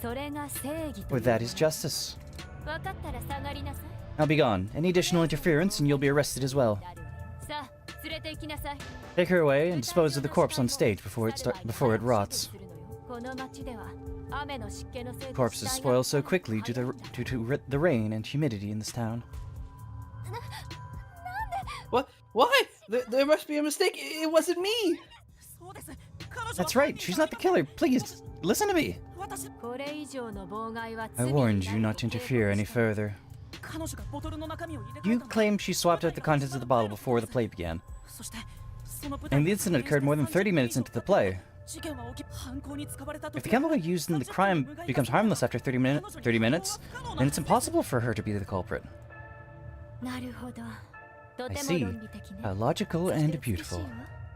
それが正義と Or that is justice. 分かったら下がりなさい Now be gone. Any additional interference and you'll be arrested as well. さあ連れて行きなさい Take her away and dispose of the corpse on stage before it rots. この町では雨の湿気のせいで Corpses spoil so quickly due to the rain and humidity in this town. What? Why? There must be a mistake. It wasn't me. That's right, she's not the killer. Please, listen to me. これ以上の妨害は I 罪に warned な you る not to と警 interfere 告 any した further. 彼女がボトルの中身を入れ替え You たんだ claim she swapped out the contents of the bottle before the play began. そしてその舞台 And the incident occurred more than 30 minutes into the play. 事件は起き犯行に使われた If the chemical used in the crime becomes harmless after 30 minutes, then it's impossible for her to be the culprit. なるほどと I ても see. 論理的ね How logical そして and 美しい beautiful. わ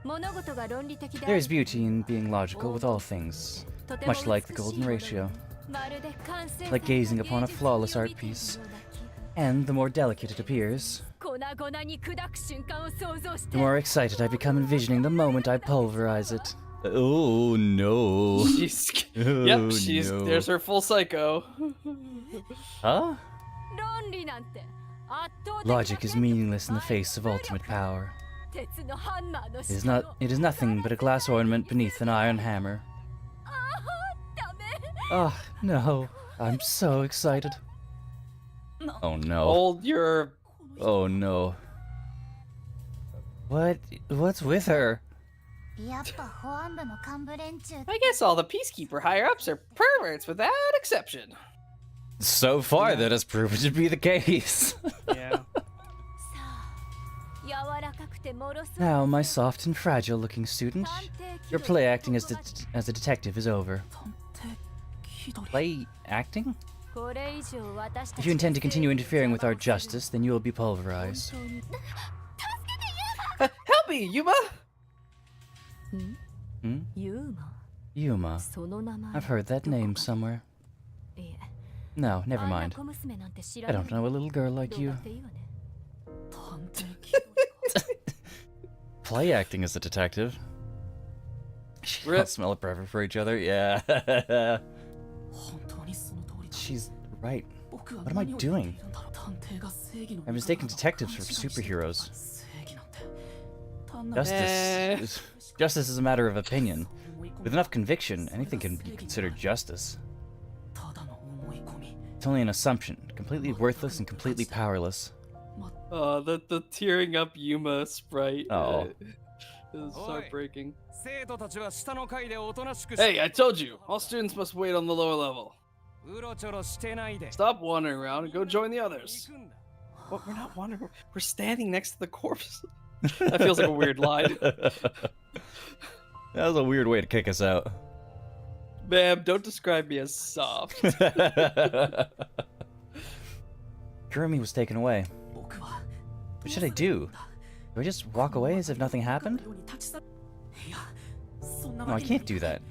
物事が論理的であ There る is beauty in being logical with all things, とても much like the 美しい golden もの ratio. まるで完成 Like gazing upon a flawless art piece. And the more delicate it appears, 粉々に砕く瞬間を想像し the て more excited I become envisioning the moment I pulverize it. Oh no. She's. Yep. She's. no. There's her full psycho. Huh? 論理なんて圧倒的な Logic is meaningless in the face of ultimate power. 鉄のハンマーの It is nothing but a glass ornament beneath an iron hammer. ダメ Oh, no. I'm so excited. Oh no. Hold your. Oh no. What's with her? やっぱ保安部の幹部連中 I guess all the peacekeeper higher ups are perverts without exception. So far, that has proven to be the case. Yeah. 柔らかくてもろそう Now, my soft and fragile looking student, your play acting as a detective is over. 探偵気取り Play acting? これ以上私た If ち you intend to continue interfering with our justice, then you will be pulverized. 本当に Help me, Yuma. Hmm? ユーマ Yuma. その名前 I've heard that name somewhere. いえ No, never あんな mind. 小娘なんて知 I らない don't know a little girl like どうだ you. っていいわね探偵気取り Play acting as a detective. She Rip. can't smell a forever for each other. Yeah. 本当にその通りだ She's right. 僕は What am I 何を言って doing? いるんだろう探偵が正義の I've mistaken detectives for superheroes. 正義なんて単なる Justice is a matter of opinion. With enough conviction, anything can be considered justice. ただの思い込み It's only an assumption. Completely worthless and completely powerless. The tearing up Yuma sprite. Oh. Is heartbreaking. 生徒たちは下の階でおとなしく Hey, I told you, all students must wait on the lower level. うろちょろしてないで Stop wandering around and go join the others. 行くんだ What? We're not wandering. We're standing next to the corpse. That feels like a weird line. That was a weird way to kick us out. Ma'am, don't describe me as soft. Kurumi was taken away. 僕は What should I do? Do I just walk away as if nothing happened? いやそんな No, わ I けに can't do that.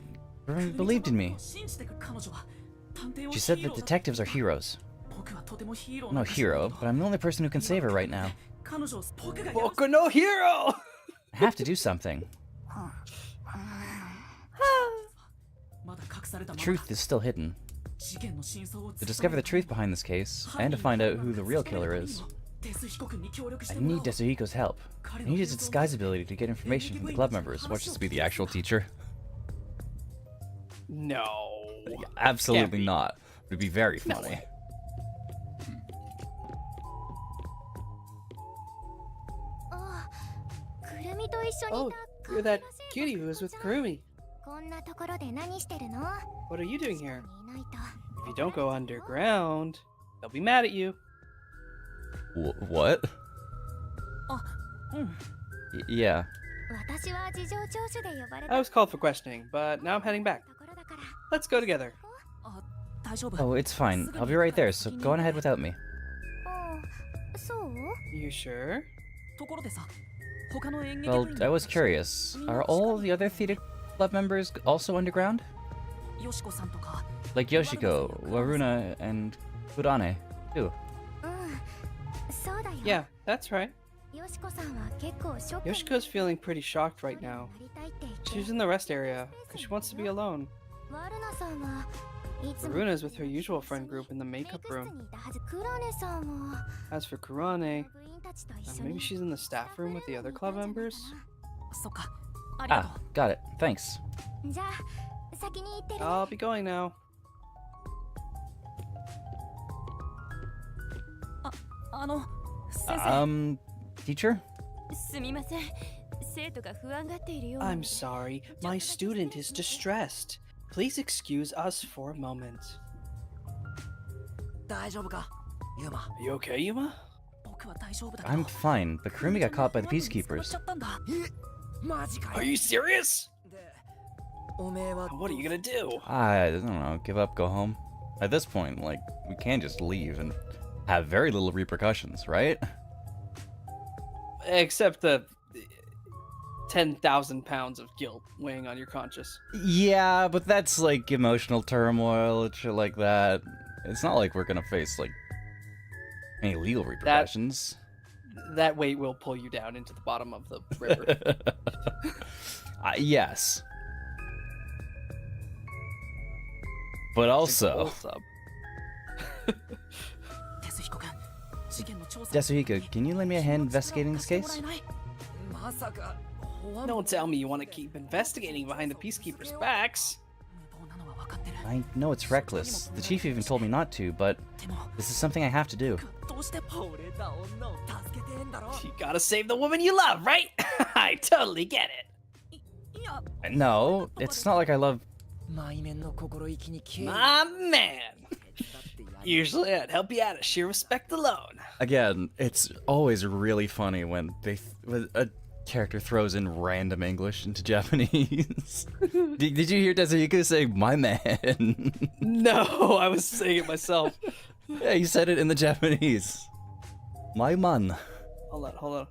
Kurumi believed in me. 信じてく彼女は探偵を She said ヒー that ローだ detectives are heroes. 僕はとてもヒーロー I'm no なんだけど hero, but I'm the only person who can save her right now. 彼女を僕が Boku no hero! I have to do something. まだ隠された The まま truth is still hidden. 事件の真相を To discover the truth behind this case, and to find out who the real killer is, デス被告に協力し I てもらお need う Desuhiko's help. I need his disguise ability to get information from the club members. Watch this be the actual teacher. No. Absolutely be. not. It would be very No funny. way. Oh, you're that cutie who was with Kurumi. こんなところで何してるの？ What are you doing here? いないと。 If you don't go underground, they'll be mad at you. What? うん Yeah. 私は事情聴取で呼ばれた I was called for questioning, but now I'm heading back. ところだから。 Let's go together. あ大丈夫 Oh, it's fine. I'll be right there, so go on ahead without me. うん、そう？ You sure? ところでさ他の演劇 Well, 部員 I was curious. Are all the other theater club members also underground? よしこさんとか Like Yoshiko, Waruna, and Kurane, too. うん、そうだよ。 Yeah, that's right. よしこさんは結構ショック。 Yoshiko's feeling pretty shocked right now. なりたいって言って She's in the rest area because she wants to be alone. ワルナさんはいつも Varuna's with her usual friend group in the メイク makeup 室 room. にいたはず。クラネさんは As for Kurane, 部員たちと一緒に maybe she's in the staff room with the other club members? そっかありがと Ah, got it. Thanks. じゃあ先に行ってるね。 I'll be going now. あの先生 Teacher? すみません。生徒が不安がっているよう I'm sorry, my student is distressed. Please excuse us for a moment. 大丈夫かユーマ Are you okay, Yuma? 僕は大丈夫だけど I'm fine, but Kurumi got caught by the 捕まっ peacekeepers. ちゃったんだマジか Are you serious? でおめえは What are you gonna do? I don't know, give up, go home. At this point, like, we can't just leave and have very little repercussions, right? Except the 10,000 pounds of guilt weighing on your conscience. Yeah, but that's like emotional turmoil and shit like that. It's not like we're gonna face like any legal repercussions. That weight will pull you down into the bottom of the river. Yes. But also, Sub. デスヒコ君事件の調査 Desuhiko, can you lend me a hand investigating this 貸して case? もらえないまさか保安 Don't tell me you want to keep investigating behind the peacekeepers' backs. 無謀なのは分かってる I know it's reckless. The chief even told me not to, but でも this is something I have to do. どうして俺だ女を助けてんだろ You gotta save the woman you love, right? I totally get it. いや No, it's not like I love. 内面の心意気に消え My man. 手伝ってやる Usually I'd help you out of sheer respect alone. Again, it's always really funny when when a character throws in random English into Japanese. did you hear Desuhiko say "my man"? No, I was saying it myself. Yeah, he said it in the Japanese. My man. Hold on.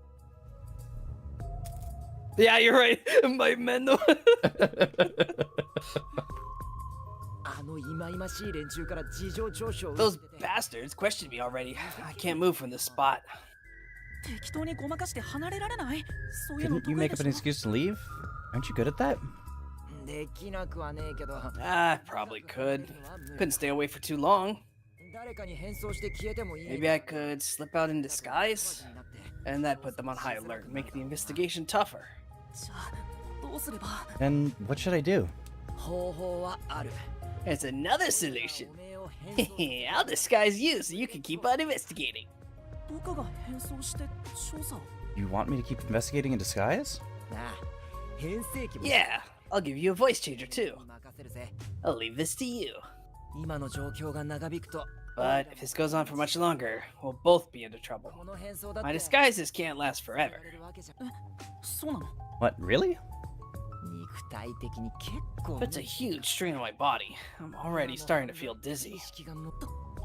Yeah, you're right. My men. あの忌々しい連中から事情聴取を受 Those けて bastards questioned me already. I can't move from this spot. 適当にごまかして離れられないそういうの Couldn't you 得意 make で up し an ょ excuse to leave? Aren't you good at that? できなくはねえけど I probably could. Couldn't stay away for too long. 誰かに変装して消えてもいい Maybe I could slip out in disguise, になって and that put them on high alert, make the investigation tougher. じゃあどうすれば Then what should I do? 方法はある It's another solution. I'll disguise you so you can keep on investigating. 僕が変装して調査を You want me to keep investigating in disguise? なあ変声機も Yeah, I'll give you a voice changer too. 任せるぜ I'll leave this to you. 今の状況が長引くと But if this goes on for much longer, we'll both be into trouble. この変装だって My disguises can't last や forever. られるわけじゃそうなの What, really? 肉体的に結構 That's a huge strain on my body. I'm already starting to feel 意 dizzy. 識が乗っ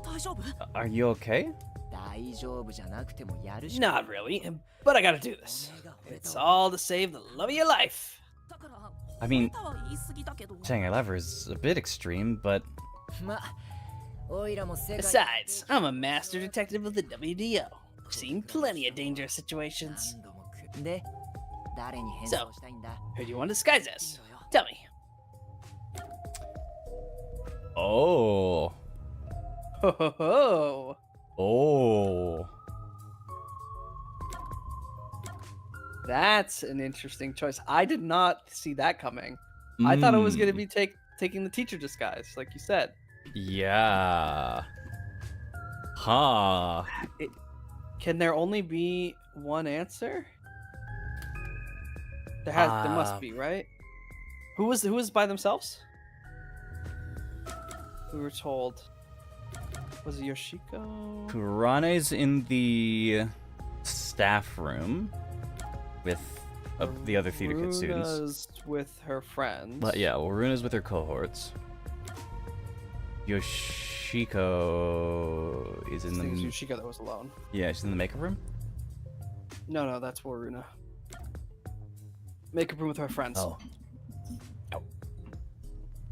大丈夫 Are you okay? 大丈夫じゃなくてもやるし Not really, but I gotta do this. It's all to save the love of your life. だから I mean, 褒めたは言い過ぎだけど saying I love her is a bit extreme, but まおいらも世界 Besides, I'm a master detective of the WDO. I've seen plenty of dangerous situations. 何度もで誰に変装したいんだ Who do you want to disguise as? Tell me. oh, Ho ho ho! oh. That's an interesting choice. I did not see that coming. I thought it was going to Mm, be taking the teacher disguise, like you said. Yeah. Huh. Can there only be one answer? There must be, right? Who was by themselves? We were told. Was it Yoshiko? Kurane's in the staff room with the other theater kid students. Runa's with her friends. But yeah, well, Runa's with her cohorts. Yoshiko is I in think the it's Yoshiko that was alone. yeah, she's in the makeup room. No, that's Waruna. Makeup room with her friends. Oh.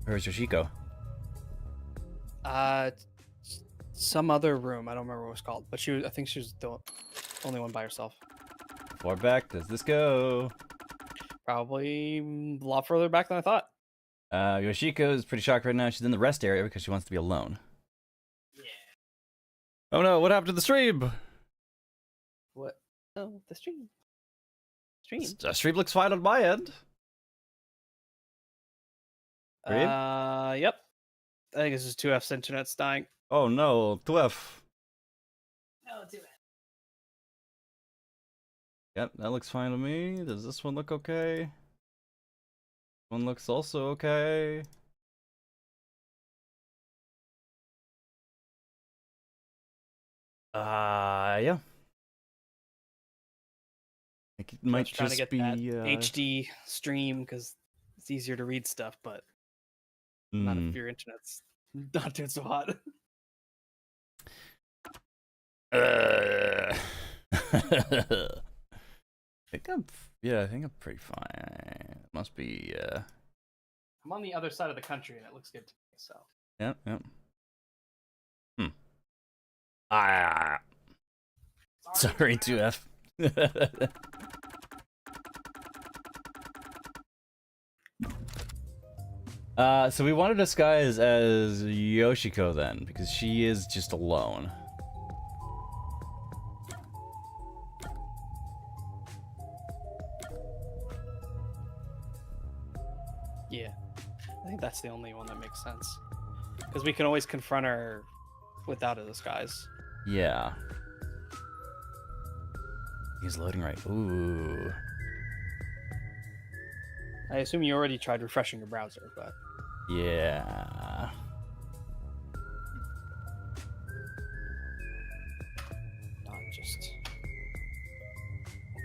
Where's Yoshiko? Some other room. I don't remember what it was called, but I think she was the only one by herself. How far back does this go? Probably a lot further back than I thought. Yoshiko is pretty shocked right now. She's in the rest area because she wants to be alone. Yeah. Oh no, what happened to the stream? What? Oh, the stream. Stream. The stream looks fine on my end. Stream? Yep. I think this is 2F's internet's dying. Oh no, 2F. No, 2F. Yep, that looks fine to me. Does this one look okay? One looks also okay. Yeah. It might Trying to just get be that HD stream because it's easier to read stuff, but not if your internet's not doing so hot. I think I'm pretty fine. It must be I'm on the other side of the country and it looks good to me, so. Yep. Sorry, 2F. So we want to disguise as Yoshiko then, because she is just alone. Yeah. I think that's the only one that makes sense. Because we can always confront her without a disguise. Yeah. He's loading right. Ooh. I assume you already tried refreshing your browser, but Yeah. not just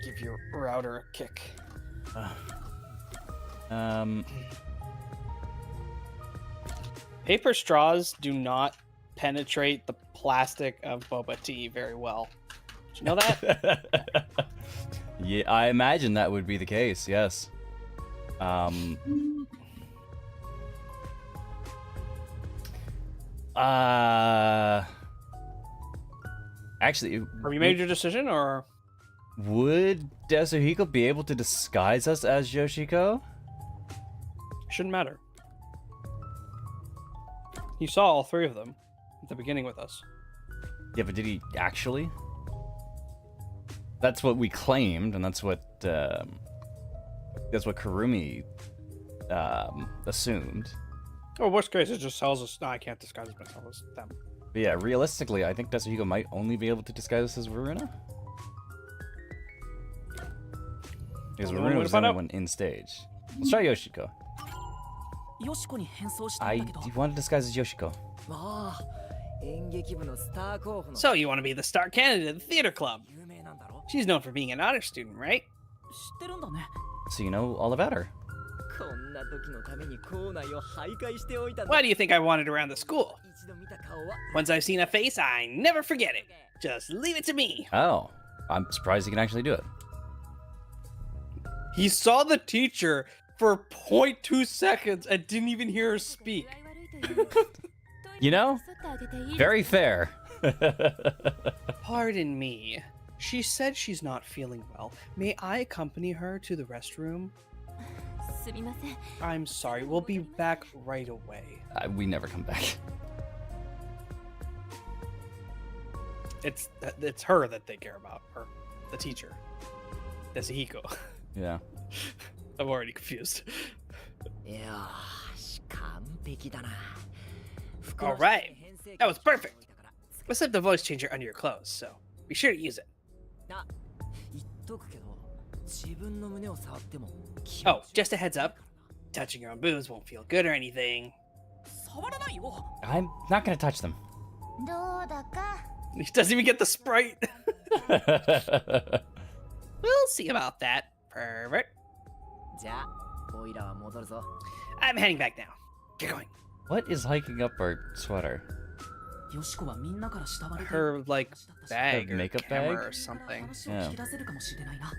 give your router a kick. Paper straws do not penetrate the plastic of boba tea very well. Did you know that? Yeah, I imagine that would be the case. Yes. Actually, Have you made your decision, or would Desuhiko be able to disguise us as Yoshiko? shouldn't matter? You saw all three of them at the beginning with us. Yeah, but did he actually? That's what we claimed, and that's what Kurumi assumed. Or worst case, it just tells us. No, I can't disguise myself as them. But yeah, realistically, I think Tetsuhiko might only be able to disguise as Varuna. Because Only one Varuna way was to the find only out. one in stage. Let's try Yoshiko. よしこに変装したん I だけど want to disguise as Yoshiko. ああ、演劇部のスター候補の So you want to be the star candidate at the theater club? 有名なんだろ。 She's known for being an honor student, right? 知ってるんだね So you know all about her. こんな時のために校内を徘徊しておいたんだ。 Why do you think I wanted around the school? 一度見た顔は Once I've seen a face, I never forget it. Just leave it to me. Oh, I'm surprised he can actually do it. He saw the teacher for 0.2 seconds and didn't even hear her speak. You know, very fair. Pardon me. She said she's not feeling well. May I accompany her to the restroom? すみません I'm sorry. We'll be back right away. We never come back. It's her that they care about, or the teacher. Tetsuhiko. Yeah. I'm already confused. よーし、完璧だな。 All right. That was perfect. Let's have the voice changer under your clothes, so be sure to use it. な、言っとくけど、自分の胸を触っても気 Oh, 持ち just a heads up. Touching your own boobs won't feel good or anything. 触らないよ I'm not gonna touch them. どうだか He doesn't even get the sprite. We'll see about that. Pervert. じゃあ、オイラは戻るぞ。 I'm heading back now. Get going. What is hiking up our sweater? よしこはみんなから慕われて Her, like, bag or makeup camera bag? or から something. 話を聞き出せるかもしれないな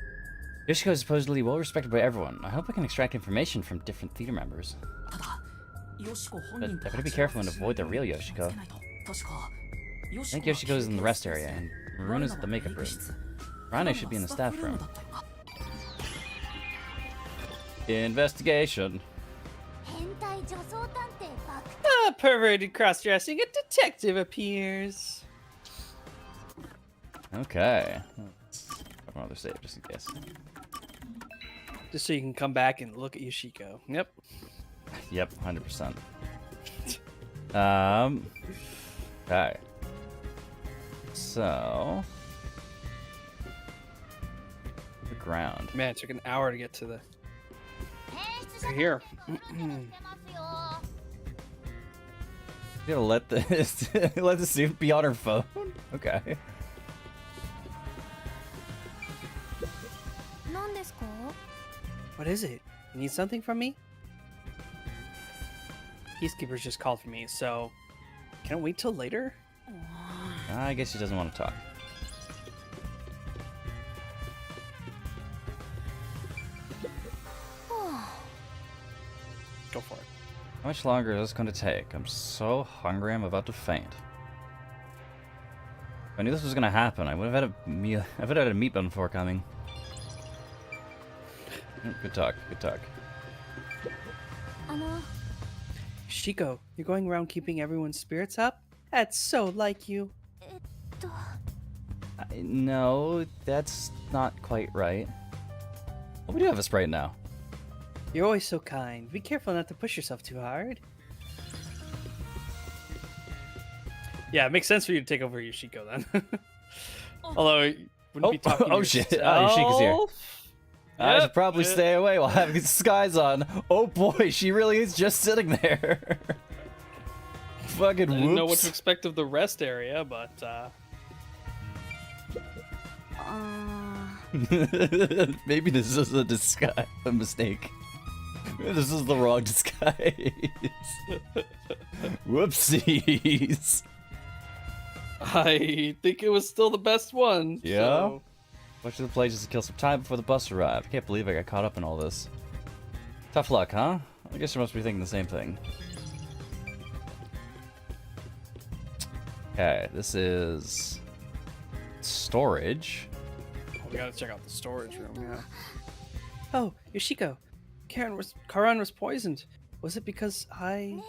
Yoshiko is supposedly well respected by everyone. I hope I can extract information from different theater members. ただよしこ本 But 人と I better be careful and avoid the real Yoshiko. 確か I think Yoshiko is in the rest area, and Maruna's at the makeup room. Rane should be in the staff room. Investigation. 変態女装探偵バク A perverted cross-dressing a detective appears. Okay. Let's another save just in case. Just so you can come back and look at Yoshiko. Yep. Yep, 100%. Okay. So. The ground. Man, it took an hour to get to the. 変質者 Right here. してますよ You gotta let the let the student be on her phone. Okay. 何ですか What is it? You need something from me? Peacekeepers just called for me, so can I wait till later? I guess she doesn't want to talk. Go for it. How much longer is this going to take? I'm so hungry, I'm about to faint. If I knew this was going to happen, I would have had a meal. I would have had a meat bun before coming. Good talk. Good talk. あの Shiko, you're going around keeping everyone's spirits up? That's so like you. と No, that's not quite right. Well, we do have a sprite now. You're always so kind. Be careful not to push yourself too hard. Yeah, it makes sense for you to take over Yoshiko then. Although you wouldn't be talking to oh shit! Oh, Yoshiko's here. I should probably stay away while having disguise on. Oh boy, she really is just sitting there. Fucking I whoops. didn't know what to expect of the rest area, but あ Maybe this is a disguise, a mistake. This is the wrong disguise. Whoopsies. I think it was still the best one. Yeah? so- Went to the play just to kill some time before the bus arrived. Can't believe I got caught up in all this. Tough luck, huh? I guess you must be thinking the same thing. Okay, this is storage. Oh, we gotta check out the storage room, yeah. Oh, Yoshiko. Karan was poisoned. Was it because I...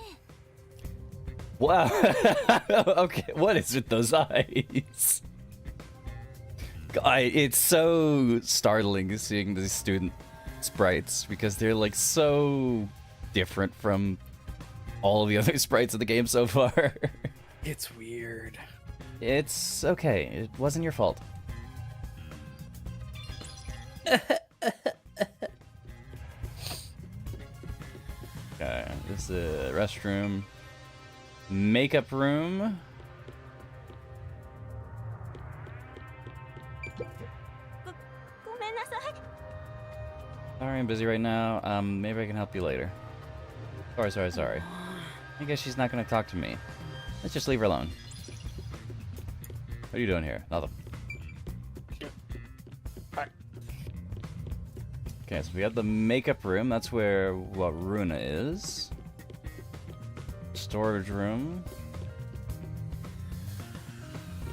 Wow. Okay, what is with those eyes? It's so startling seeing these student sprites because they're like so different from all of the other sprites of the game so far. It's weird. It's okay. It wasn't your fault. Okay, this is a restroom. Makeup room. Sorry, I'm busy right now. Maybe I can help you later. Sorry. I guess she's not gonna talk to me. Let's just leave her alone. What are you doing here? Nothing. Okay, so we have the makeup room. That's where Runa is. Storage room.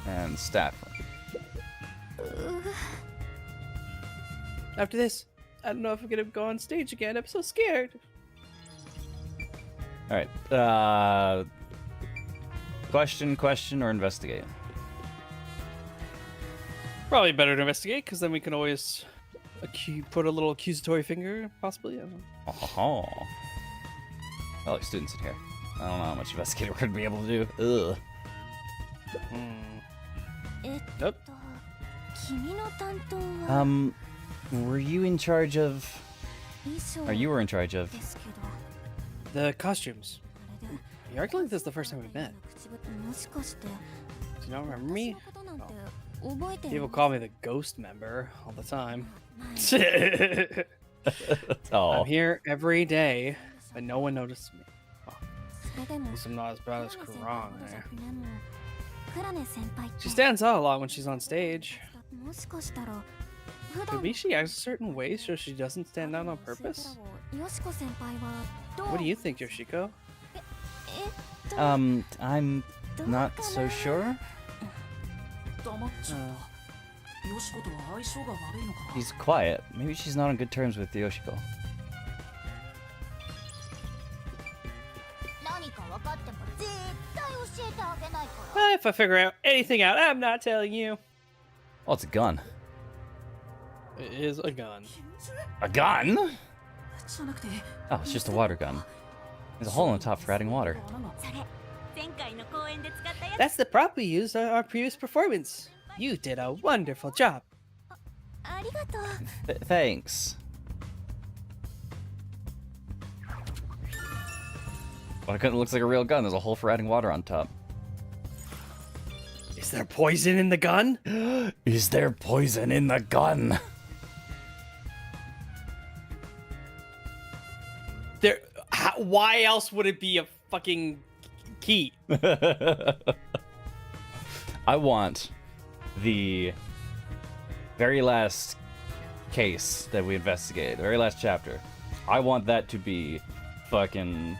And staff room. After this, I don't know if I'm gonna go on stage again. I'm so scared. Alright. Question, or investigate? Probably better to investigate, because then we can always put a little accusatory finger, possibly. I don't know. Oh. Oh, like students in here. I don't know how much investigating we're gonna be able to do. Ugh. Nope. Were you in charge of... Or you were in charge of... The costumes. You're acting like this is the first time we met. Do you not remember me? Oh. People call me the ghost member all the time. Oh. I'm here every day, but no one notices me. Oh. At least I'm not as bad as Kurang there. She stands out a lot when she's on stage. Maybe she acts a certain way so she doesn't stand out on purpose? What do you think, Yoshiko? I'm not so sure. She's quiet. Maybe she's not on good terms with Yoshiko. If I figure out anything out, I'm not telling you. Oh, it's a gun. It is a gun. A gun? Oh, it's just a water gun. There's a hole in the top for adding water. That's the prop we used on our previous performance. You did a wonderful job. Thanks. But it looks like a real gun. There's a hole for adding water on top. Is there poison in the gun? Is there poison in the gun? Why else would it be a fucking key? I want the very last case that we investigated, the very last chapter. I want that to be fucking...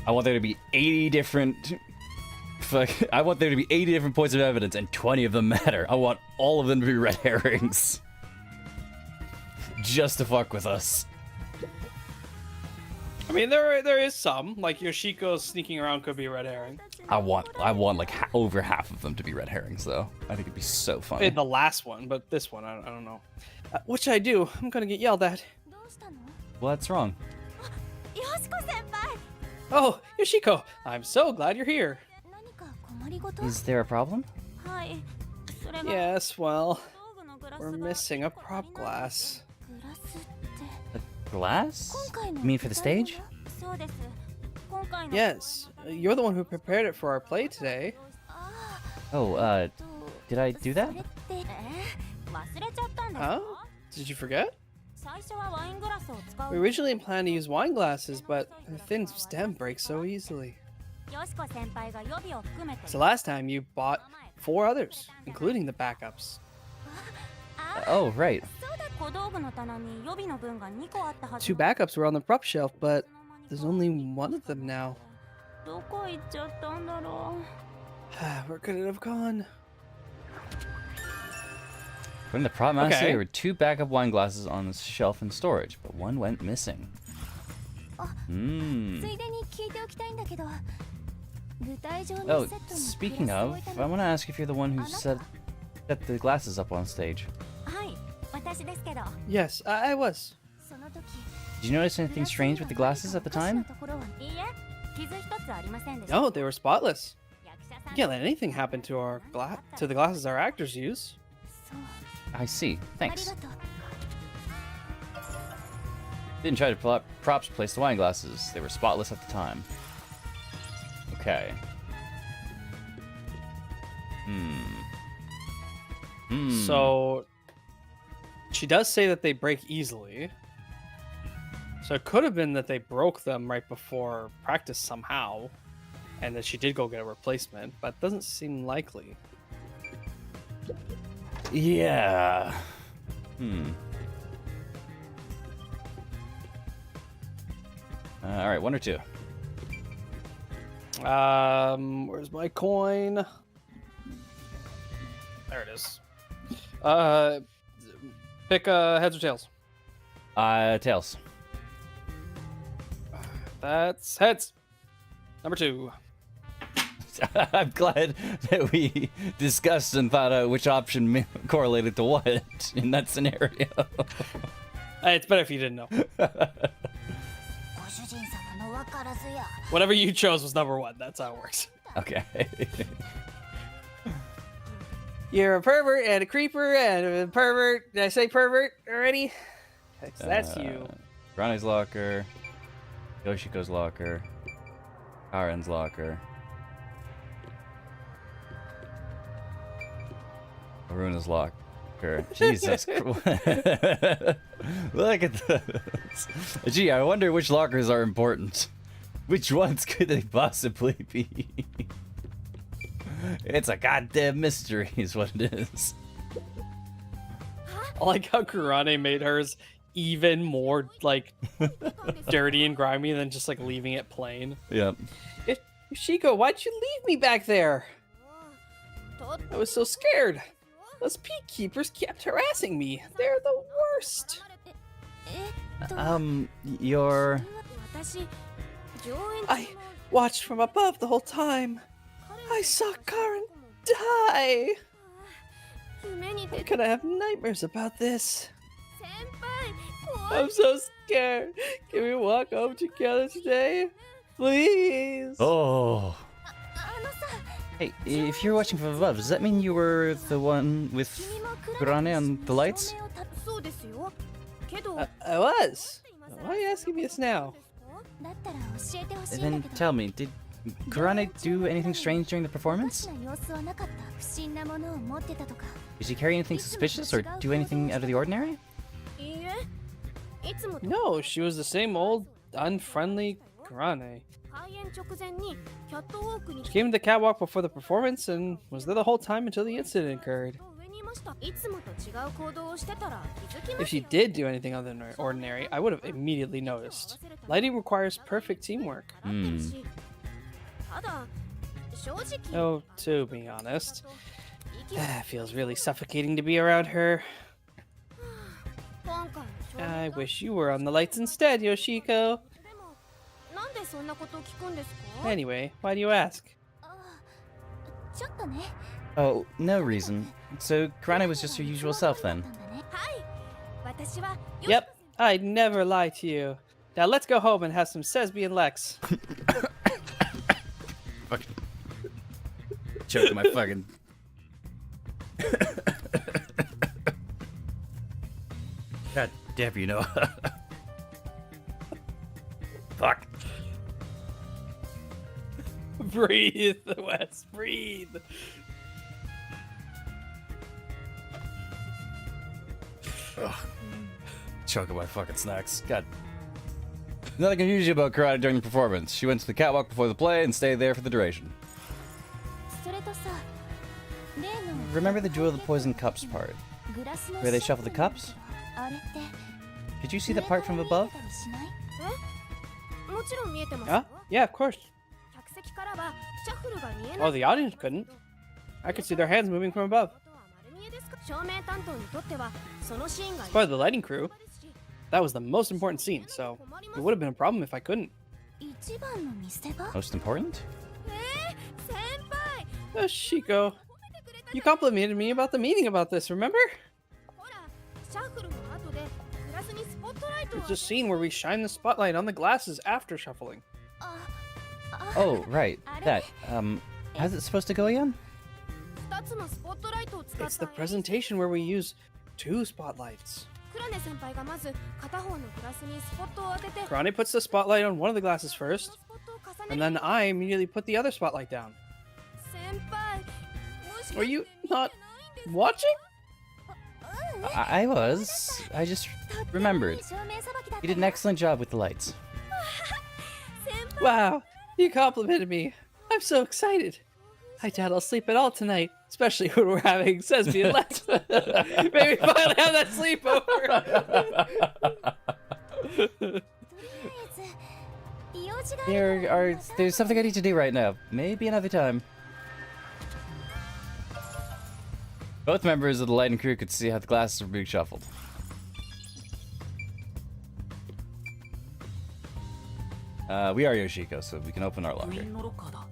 I want there to be 80 different... I want there to be 80 different points of evidence and 20 of them matter. I want all of them to be red herrings. Just to fuck with us. I mean, there is some, like Yoshiko sneaking around could be a red herring. I want like over half of them to be red herrings, though. I think it'd be so funny. In the last one, but this one, I don't know. What should I do? I'm gonna get yelled at. What's wrong? Oh, Yoshiko, I'm so glad you're here. Is there a problem? Yes, well, we're missing a prop glass. Glass? You mean for the stage? Yes, you're the one who prepared it for our play today. Oh, did I do that? Huh? Did you forget? We originally planned to use wine glasses, but the thin stem breaks so easily. So last time you bought 4 others, including the backups. Oh, right. 2 backups were on the prop shelf, but there's only 1 of them now. Where could it have gone? From the prop master, Okay. there were 2 backup wine glasses on the shelf in storage, but 1 went missing. Oh, speaking of, I want to ask if you're the one who set the glasses up on stage. Yes, I was. Did you notice anything strange with the glasses at the time? No, they were spotless. You can't let anything happen to our to the glasses our actors use. I see. Thanks. Didn't try to props place the wine glasses. They were spotless at the time. Okay. So she does say that they break easily. So it could have been that they broke them right before practice somehow, and that she did go get a replacement, but it doesn't seem likely. Yeah. All right, 1 or 2. Where's my coin? There it is. Pick heads or tails. Tails. That's heads. Number 2. I'm glad that we discussed and thought out which option correlated to what in that scenario. It's better if you didn't know. Whatever you chose was number 1. That's how it works. Okay. You're a pervert and a creeper and a pervert. Did I say pervert already? That's you. Ronnie's locker. Yoshiko's locker. Karen's locker. Aruna's locker. Jesus Christ. Look at this. Gee, I wonder which lockers are important. Which ones could they possibly be? It's a goddamn mystery is what it is. I like how Kurane made hers even more, like, dirty and grimy than just, like, leaving it plain. Yep. Yoshiko, why'd you leave me back there? I was so scared. Those peacekeepers kept harassing me. They're the worst. You're... I watched from above the whole time. I saw Karen die. How could I have nightmares about this? I'm so scared. Can we walk home together today? Please. Oh. Hey, if you're watching from above, does that mean you were the one with Kurane on the lights? I was. Why are you asking me this now? Then tell me, did Kurane do anything strange during the performance? Did she carry anything suspicious or do anything out of the ordinary? No, she was the same old, unfriendly Kurane. She came to the catwalk before the performance and was there the whole time until the incident occurred. If she did do anything other than ordinary, I would have immediately noticed. Lighting requires perfect teamwork. Oh, to be honest, it feels really suffocating to be around her. I wish you were on the lights instead, Yoshiko. Anyway, why do you ask? Oh, no reason. So Kurane was just her usual self then? Yep, I'd never lie to you. Now let's go home and have some Sesbi and Lex. Fucking choking my fucking... God damn you, Noah. Fuck. Breathe, Wes, breathe. Ugh. Choking my fucking snacks. God. Nothing unusual about Kurane during the performance. She went to the catwalk before the play and stayed there for the duration. Remember the Jewel of the Poison Cups part? Where they shuffle the cups? Could you see the part from above? Huh? Yeah, of course. Oh, the audience couldn't. I could see their hands moving from above. As part of the lighting crew, that was the most important scene, so it would have been a problem if I couldn't. Most important? Shiko, you complimented me about the meeting about this, remember? It's a scene where we shine the spotlight on the glasses after shuffling. Oh, right. That. How's it supposed to go again? 2つのスポットライトを使った It's the presentation where we use 2 spotlights. クラネ先輩がまず片方のグラスにスポットを当てて Kurane puts the spotlight on one of the glasses first, スポットを重ね and then I immediately put the other spotlight down. 先輩もしか Were して you 見てない not んですか watching? I was. I just remembered. 照明さばきだった You did an excellent job with the lights. 先輩 Wow, you complimented me. I'm so excited. I doubt I'll sleep at all tonight, especially when we're having Sesame Let's. Maybe finally have that sleepover. とりあえず用事がある There's something I need to do right now. Maybe another time. Both members of the lighting crew could see how the glasses were being shuffled. We are Yoshiko, so we can open our 部 locker. 員のロッカーだ。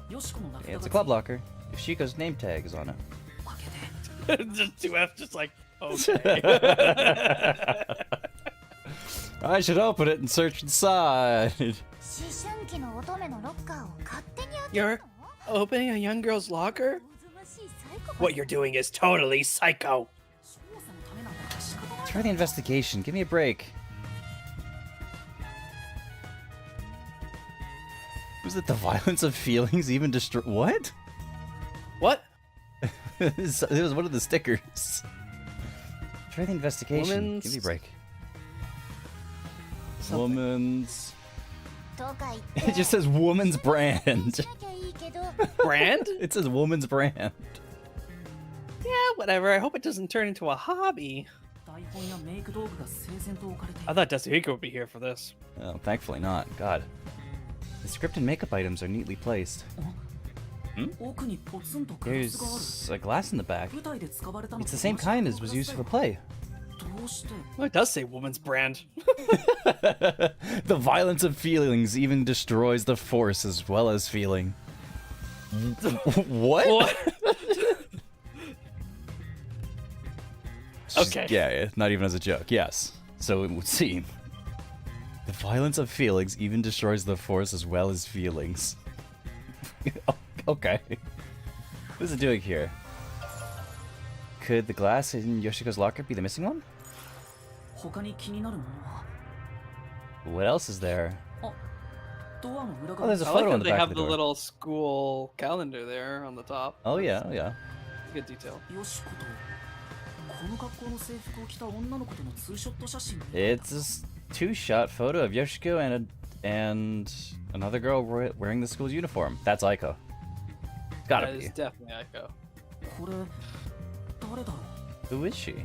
よしこの名札 It's が a club locker. Yoshiko's name tag is on it. 開けて。 Just 2F, just like, okay. I should open it and search inside. 思春期の乙女のロッカーを勝手に開け You're るの opening a young girl's locker? おぞましいサイコパス What you're doing is totally psycho. 調査のためなんだから仕方ない。 Try the investigation. Give me a break. Was it the violence of feelings even destroy? What? What? It was one of the stickers. Try the investigation. Give me a Woman's- break. Something. Woman's. とか言っ It て just says woman's brand. しなきゃいいけど Brand? It says woman's brand. Yeah, whatever. I hope it doesn't turn into a hobby. 台本やメイク道具が整然と置かれてい I る。 thought Dasuhiko would be here for this. Oh, thankfully not. God. The script and makeup items are neatly placed. 奥にポツンとガラスがある。 There's a glass in the back. 舞台で使われたの It's と the same 同じ kind as was used for the play. どうして Well, it does say woman's brand. The violence of feelings even destroys the force as well as feeling. What? What? Okay. Yeah, not even as a joke. Yes. So it would seem. The violence of feelings even destroys the force as well as feelings. Okay. What is it doing here? Could the glass in Yoshiko's locker be the missing one? 他に気になるものは What else is there? ドアの裏 Oh, there's a I like photo on that the they back of have the the door. little school calendar there on the top. Oh yeah, oh yeah. Good detail. よしことこの学校の制服を着た女の子とのツーショット写真 It's a two-shot photo of Yoshiko and another girl wearing the school's uniform. That's Aiko. It's gotta That be. is definitely Aiko. これ誰だろう Who is she?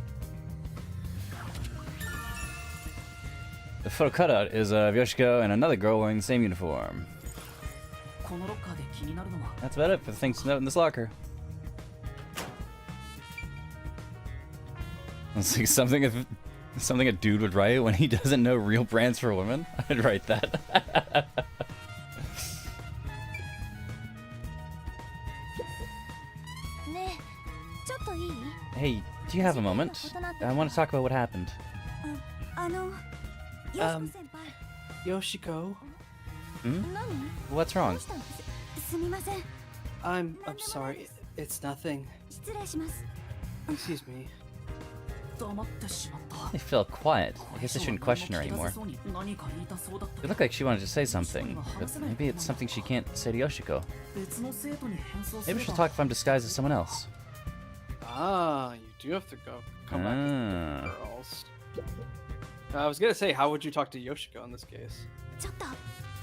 The photo cutout is of Yoshiko and another girl wearing the same uniform. このロッカーで気になるのは That's about it for the things to note in this locker. It's like something a dude would write when he doesn't know real brands for women. I'd write that.ねえちょっといい Hey, do you have a moment? I want to talk about what happened. あのよしこ先輩 Yoshiko, Hmm? 何 What's ど wrong? うしたのすみません I'm sorry. It's nothing. 失礼します Excuse me. 黙ってしまった I felt quiet. こ I れ guess 以 I 上 shouldn't は question her 何も anymore. 気がせそうに何か言いたそうだった It looked like she wanted to say something, but maybe it's something she can't say to Yoshiko. 別の生徒に変装す Maybe れ she'll ば talk if I'm disguised as someone else. Ah, you do have to come back Ah. with the girls. I was gonna say, how would you talk to Yoshiko in this case? ちょっと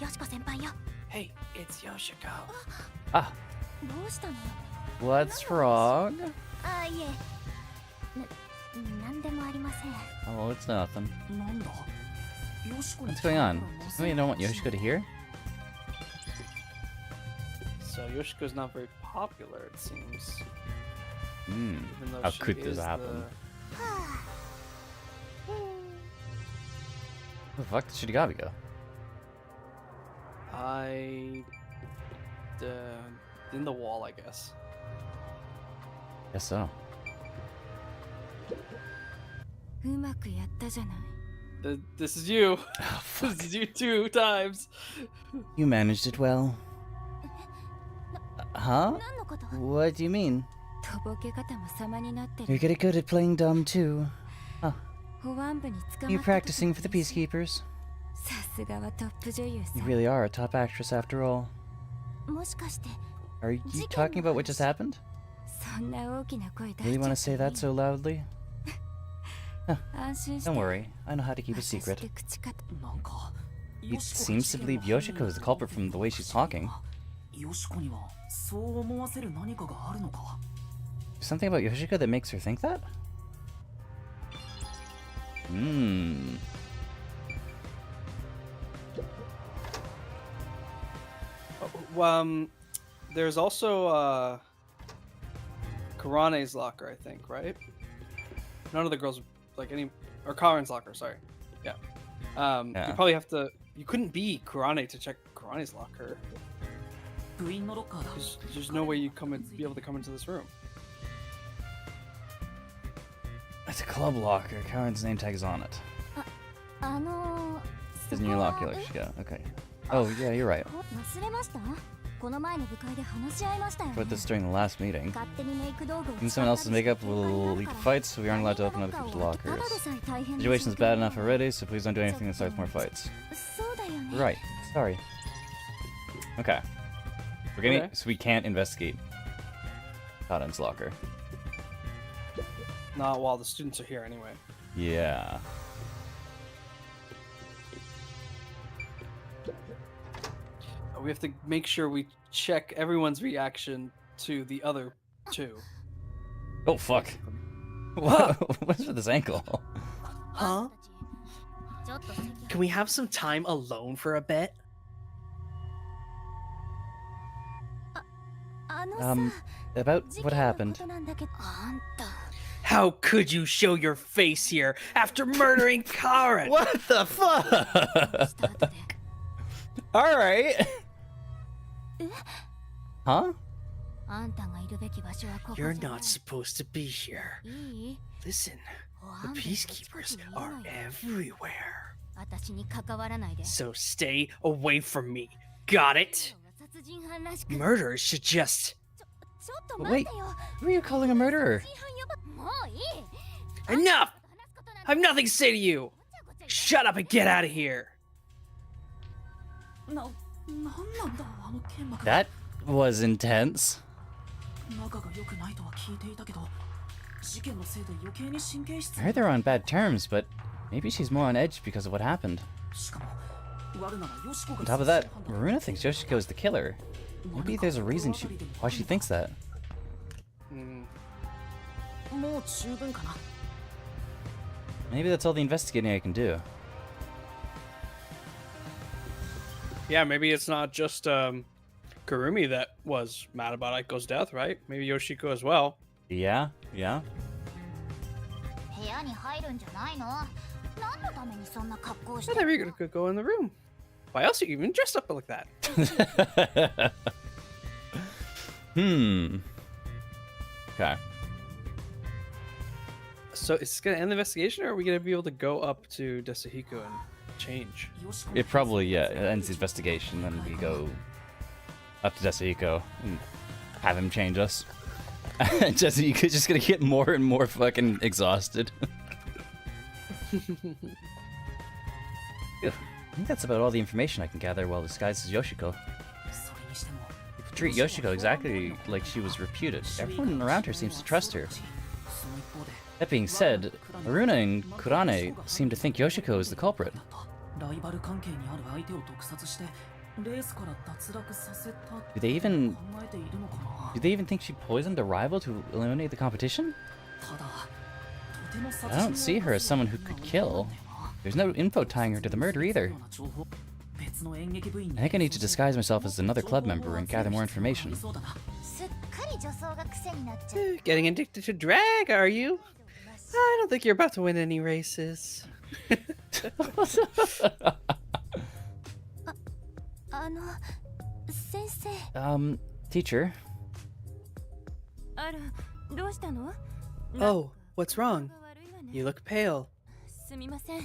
よしこ先輩よ Hey, it's Yoshiko. Ah, どうしたの what's wrong? あいえなんでもありません Oh, it's nothing. なんだよしこに What's going on? Something you don't want Yoshiko to hear? So Yoshiko's not very popular, it seems. Hmm. Even though How she could is this happen? Hmm. Where the fuck did Shinigami go? In the wall, I guess. Guess so. うまくやったじゃない This is you. Oh, This is you 2 times. You managed it well. Huh? 何のこと？ What do you mean? とぼけ方も様になってる。 You're getting good at playing dumb too. 保安部に捕ま You った時 practicing for the peacekeepers? さすがはトップ女優さ You ん。 really are a top actress after all. もしかして Are you talking about what just happened? そんな大きな声出 Really しち want ゃ to っ say ていい that so loudly? 安心して。 Don't worry, I know how to keep a 私 secret. って口方。なんか He seems to believe Yoshiko is the culprit from the way she's talking. ヨシコにはそう思わせる何かがあるのか。 Something about Yoshiko that makes her think that? Hmm. There's also Karane's locker, I think, right? None of the girls like any or Karen's locker. Sorry. Yeah. Yeah. You probably have to. You couldn't be Karane to check Karane's locker. 部員のロッカーだ。 There's no way you be able to come into this room. It's a club locker. Karen's name tag is on it. あの Isn't your locker, Yoshiko? Okay. Oh, yeah, you're right. 忘れました？この前の部会で話し合いましたよね。 Put this during the last meeting. 勝手にメイク道具を Using someone else's makeup will lead to fights, so we aren't allowed to open other people's lockers. The situation's bad enough already, so please don't do anything that starts more fights. そうだよね。 Right. Sorry. Okay. We're getting Okay. so we can't investigate Karen's locker. Not while the students are here, anyway. Yeah. We have to make sure we check everyone's reaction to the other two. Oh fuck. What's with this ankle? Huh? ちょっと席 Can we have some time alone for a bit? あのさ、 About 事 what 件のこ happened. となんだけど、あんた How could you show your face here after murdering Karen? What the fuck? した後で Alright. Huh? あんたがいるべき場所はここじゃ You're ない not supposed to be here. いい？ Listen, 保 the 安部の peacekeepers 近くにいる are のよ。 everywhere. 私に関わらないで。 So stay away from me. Got it? 殺人犯らしく。 Murderers should just... ちょっと待ってよ。 Who are you calling a murderer? 殺人犯呼ばもういい。 Enough! 話すことなん I have nothing to say to you. ごちゃごちゃ Shut up and get out of here. なんなんだあの剣幕。 That was intense. 仲が良くないとは聞いていたけど、事件のせいで余計に神経質 I heard they're on bad terms, but maybe she's more on edge because of what happened. しかも、我ならヨシコ On が top of that, Maruna thinks Yoshiko is the killer. Maybe there's a reason why she thinks that. Mm. もう十分かな。 Maybe that's all the investigating I can do. Yeah, maybe it's not just Kurumi that was mad about Aiko's death, right? Maybe Yoshiko as well. Yeah, yeah. 部屋に入るんじゃないの？何のためにそんな格好をし I て thought る you were gonna go in the room. Why else are you even dressed up like that? Okay. So is this gonna end the investigation, or are we gonna be able to go up to Desahiko and change? It probably, yeah, it ends the investigation, then we go up to Desahiko and have him change us. And Desahiko's just gonna get more and more fucking exhausted. I think that's about all the information I can gather while disguised as Yoshiko. それにしても、 Treat Yoshiko exactly like she was reputed. Everyone around her seems to trust her. その一方で、 That being said, Maruna and Kurane seem to think Yoshiko is the culprit. ライバル関係にある相手を毒殺して、レースから脱落させた Do they even 考えているのかな。 do they even think she poisoned a rival to eliminate the competition? ただ、とても殺 I 人 don't see her as someone who could kill. There's no info tying her to the murder either. 別の演劇部員に I think I need to disguise myself as another club member and gather more information. そうだな。すっかり女装が癖になっちゃう。 Getting addicted to drag, are you? I don't think you're about to win any races. あの先生。 Teacher, あら、どうしたの？ Oh, what's wrong? 悪いわね。 You look pale. すみません。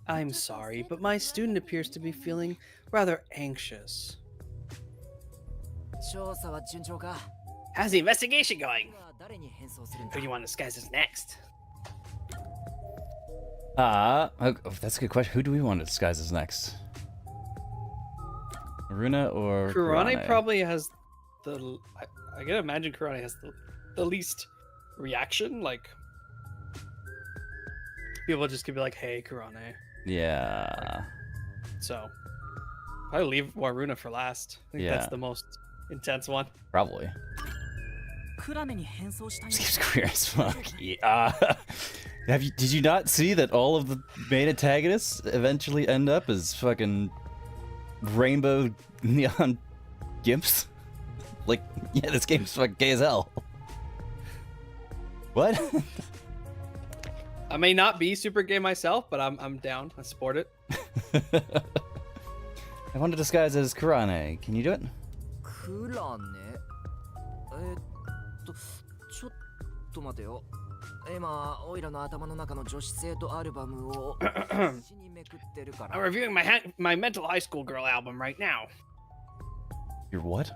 I'm sorry, but my student appears to be feeling rather anxious. 調査は順調か？ How's the investigation going? は誰に変装するん Who だ？ do you want to disguise as next? That's a good question. Who do we want to disguise as next? Runa or Kurane probably has the. I gotta imagine Kurane has the least reaction. Like, people just could be like, "Hey, Kurane." Yeah. So, probably leave Waruna for last. I think Yeah. that's the most intense one. Probably. クラネに変装したいんだ。 Seems queer as fuck. Yeah. Did you not see that all of the main antagonists eventually end up as fucking rainbow neon gimps? Like, yeah, this game's fucking gay as hell. What? I may not be super gay myself, but I'm down. I support it. I want to disguise as Kurane. Can you do it? クラネ？ちょっと待てよ。今、オイラの頭の中の女子生徒アルバムを必死にめくってるか I'm ら。 reviewing my mental high school girl album right now. You're what?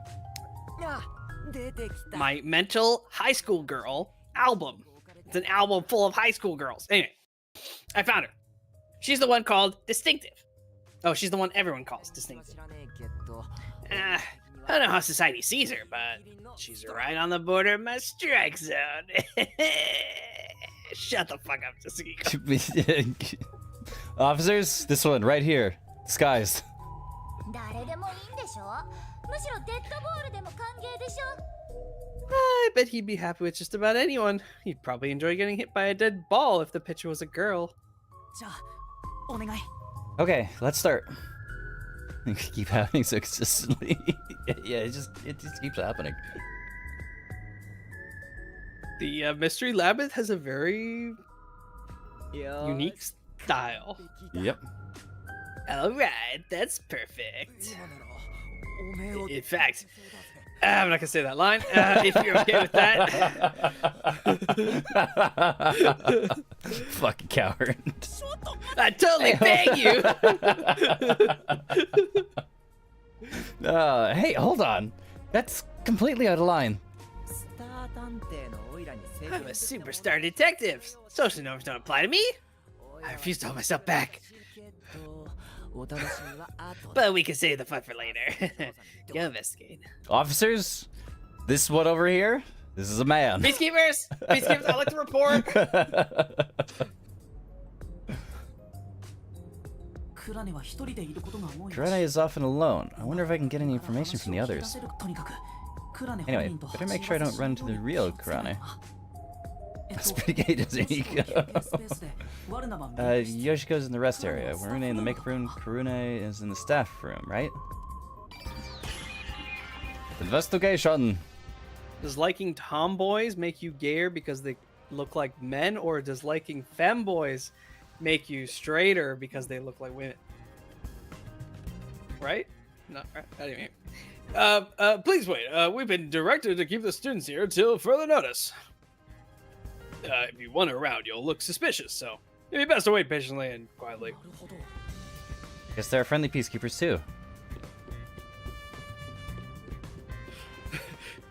あ、出てきた。 My mental high school girl album. It's an album full of high school girls. Anyway, I found her. She's the one called Distinctive. Oh, she's the one everyone calls 知 Distinctive. らねえけど。 I don't know how society sees her, but she's right on the border of my strike zone. Shut the fuck up, Jessica. Officers, this one right here. Disguised. 誰でもいいんでしょ。むしろデッドボールでも歓迎でしょ。 I bet he'd be happy with just about anyone. He'd probably enjoy getting hit by a dead ball if the pitcher was a girl. じゃあお願い。 Okay, let's start. Keep happening so consistently. Yeah, it just keeps happening. The mystery labyrinth has a very unique style. Yep. All right, that's perfect. 今ならおめえを In fact, I'm not gonna say that line. If you're okay with that. Fucking coward. I totally beg you. Hey, hold on. That's completely out of line. スター探偵のオイラに制 I'm a superstar detective. Social norms don't apply to me. I refuse to hold myself back. お楽しみは後 But we can save the fun for later. Go investigate. Officers, this one over here, this is a man. Peacekeepers! Peacekeepers, I'd like to report. クラネは一人でいることが多い。 Kurane is often alone. I wonder if I can get any information from the others. とにかくクラネ Anyway, 本人と better make sure I don't run into the real Kurane. えっ That's と pretty gay, doesn't he? スペースでワルナは Yoshiko's in the rest area. Warune in the makeup room. Kurune is in the staff room, right? Investigation. Does liking tomboys make you gayer because they look like men, or does liking femboys make you straighter because they look like women? Right? No, right. Anyway. Please wait. We've been directed to keep the students here till further notice. If you wander around, you'll look suspicious, so it'd be best to wait patiently and quietly. Guess there are friendly peacekeepers too.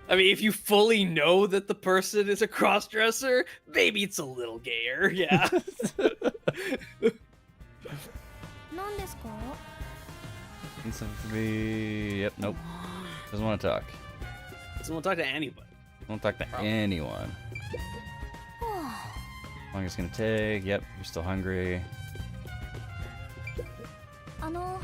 I mean, if you fully know that the person is a crossdresser, maybe it's a little gayer, yeah. 何ですか。 Needs something to be. Yep, nope. Doesn't want to talk. Doesn't want to talk to anybody. Won't talk to anyone. How long it's gonna take? Yep, you're still hungry. あの。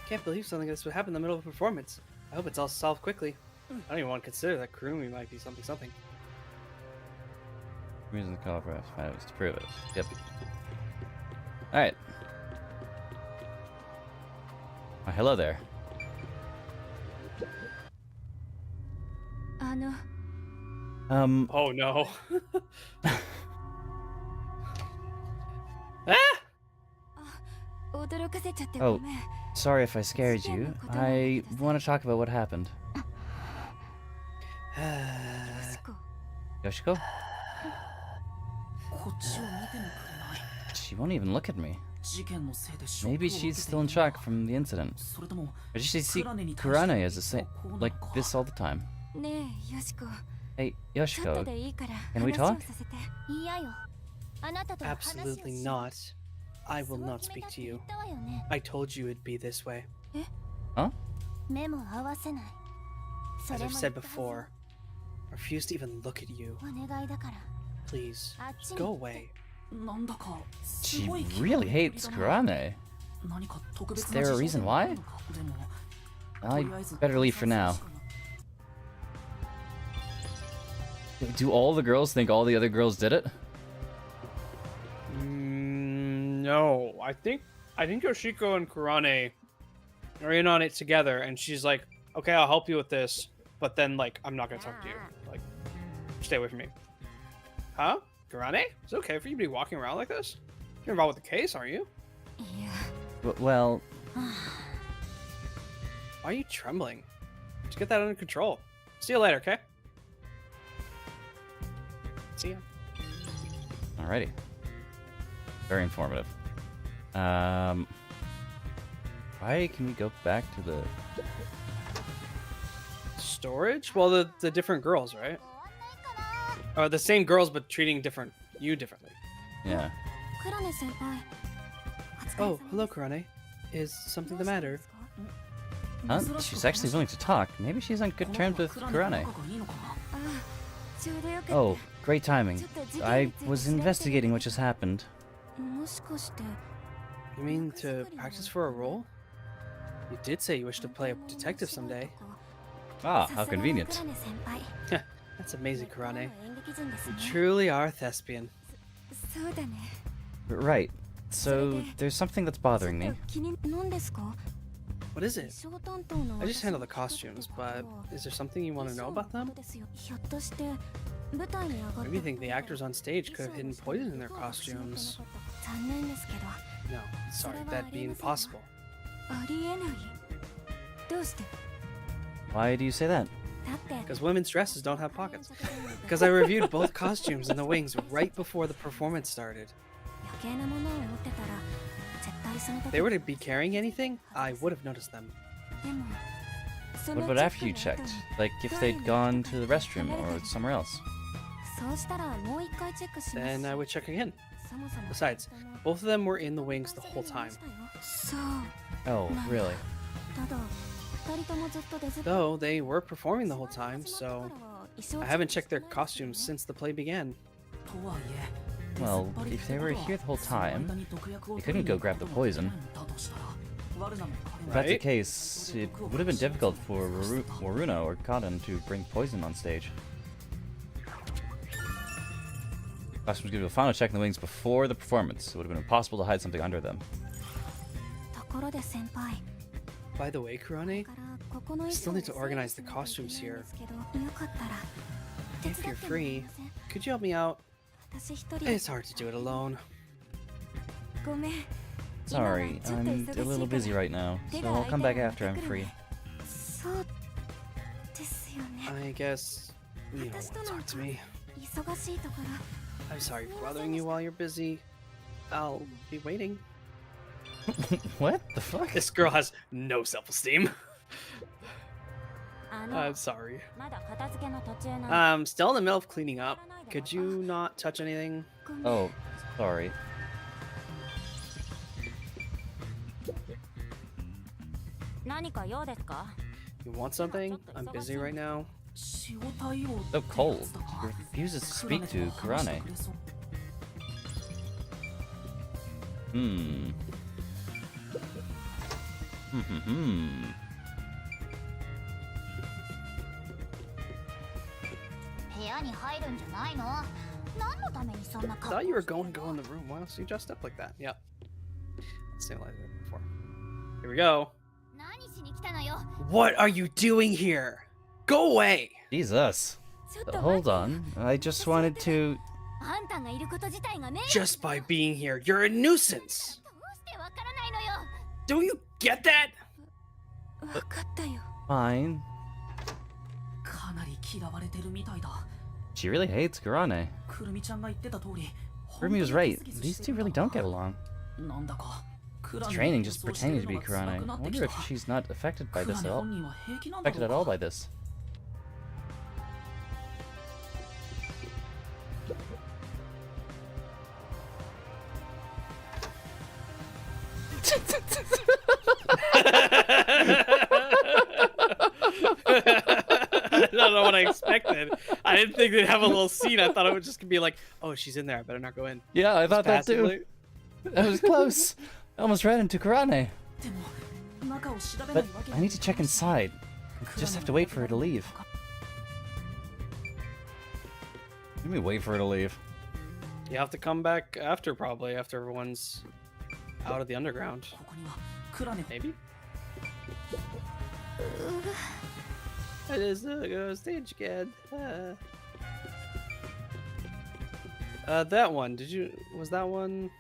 Can't believe something like this would happen in the middle of a performance. I hope it's all solved quickly. I don't even want to consider that Kurumi might be something something. Reason to call for us. Find out to prove it. Yep. Alright. Oh, hello there. あの。 Oh no. Ah! 驚かせちゃって Oh, ごめん。 sorry if I scared you. I want to talk about what happened. よしこ。 Yoshiko? こっちを見てもくれない。 She won't even look at me. Maybe she's still in shock from the incident. Or did she see Kurane as a saint like this all the time? ねえよしこ Hey, ちょっと Yoshiko, でいいから can we 話を talk? させていやよあなたとは話をしよう Absolutely not. I will そう not 決め speak たって to 言 you. ったわよね I told you it'd be this way. Huh? 目も合わせないそ As れ I've も said 言ったはず before, refuse to even look at you. お願いだから Please, あっち just に go away. なんだか She really hates Kurane. 何か特別 Is な there a 事情 reason でもあ why? るのかでも I better leave for now. Do all the girls think all the other girls did it? No, I think Yoshiko and Kurane are in on it together, and she's like, "Okay, I'll help you with this," but then like, "I'm not gonna talk to you. Like, stay away from me." Huh? Kurane? Is it okay for you to be walking around like this? You're involved with the case, aren't you? いや Well, Why are you trembling? Just get that under control. See you later, okay? See ya. alrighty. Very informative. Why can we go back to the... Storage? Well, the different girls, right? Or the same girls, but treating you differently. Yeah. クラネ先輩お疲れ様 Oh, です hello, Kurane. Is something the どうしたん matter? ですか Huh? She's actually willing to talk. Maybe she's on good terms with Kurane. ああちょうどよかった Oh, great timing. I was investigating what just happened. もしかして You mean to practice for a role? You did say you wish to play a detective someday. Ah, さ how すがの convenient. クラネ先輩 That's amazing, Kurane. 演劇人です You ね truly are a thespian. そうだね Right. So, there's something that's bothering ちょ me. っと気に何ですか What is it? 衣装担当の I just 私 handle に the 聞かせ costumes, て but けど is there something you want to know 衣装 about の them? ことですよひょっとして舞台に上がった Maybe you think the actors on stage could have hidden poison in their ことは私持ってな costumes. かった残念ですけど No, sorry, that'd be impossible. ありえないどうして Why do you say that? だって Because women's dresses don't have pockets. Because I reviewed both costumes in the wings right before the performance started. 余計なものを持ってたら絶対その If 時 they were to be carrying anything, I would have noticed them. でもそ What の about チェ after ッ you クの後 checked? に Like if they'd gone to the restroom or somewhere else? そうしたらもう一回チェックします Then I would check again. そもそも Besides, both of them were in the wings the whole time. そう Oh, really? ただ二人ともずっと出ずっ Though they were performing the whole time, so I haven't checked their costumes since the play began. とはいえ Well, if they were here the whole time, they couldn't go grab the poison. If that's the Right? case, it would have been difficult for Waruna or Kaden to bring poison on stage. Costumes give you a final check in the wings before the performance. It would have been impossible to hide something under them. ところで先輩 By the way, Kurane, からここの衣 still 装 need to organize the を整理しないとい costumes けないん here. ですけどよかったら手 If 伝 you're ってもらえ free, ません could you help me out? 私一人で It's hard to do it alone. ごめん Sorry, I'm a little busy right now, so I'll come back after I'm free. そうですよね I guess you don't want to talk to me. 忙しいところ I'm sorry for bothering you while you're busy. I'll be waiting. What the fuck? This girl has no self-esteem. あの I'm sorry. まだ片付けの途中なの I'm still in the middle of cleaning up. Could you not touch anything? ごめん Oh, sorry. 何か用ですか You want something? I'm busy right now. 仕事対応 So cold. He refuses to speak to Kurane. Hmm. Hmm. 部屋に入るんじゃないの何のためにそんな I 格好 thought you were going to go in the room. Why else are you dressed up like that? Yep. Same like that before. Here we go. 何しに来たのよ What are you doing here? Go away! Jesus. ちょっと待 Hold って on. I just wanted to. あんたがいること自体がね Just by being here, you're a nuisance! どうしてわからないのよ Don't you get that? わかったよ Fine. かなり嫌われてるみたいだ She really hates Kurane. くるみちゃんが言ってた通り Rumi was right. These two really don't get along. なんだか It's training, just pretending to be Kurane. I wonder if she's not affected by this at all. Affected at all by this. I don't know what I expected. I didn't think they'd have a little scene. I thought it would just be like, oh, she's in there. I better not go in. Yeah, I thought that Passively. too. That was close. I almost ran into Kurane. でも中を調べな But いわけ I need to check inside. Just have to wait for her to leave. Let me wait for her to leave. You have to come back after, probably, after everyone's out of the underground. ここにはクラネ Maybe? It is a stage again. That one. Was that one?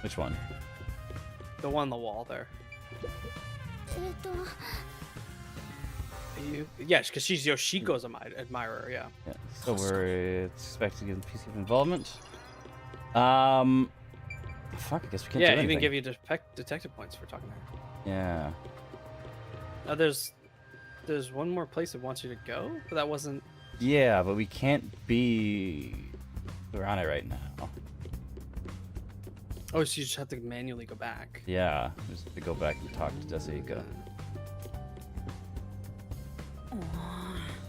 Which one? The one on the wall there. Yes, because she's Yoshiko's admirer, yeah. Yeah, so we're expecting to get a piece of involvement. Fuck, I guess we can't Yeah, do anything. even give you detective points for talking to her. Yeah. There's one more place it wants you to go, but that wasn't. Yeah, but we can't be Kurane right now. Oh, so you just have to manually go back. Yeah, just have to go back and talk to Desika.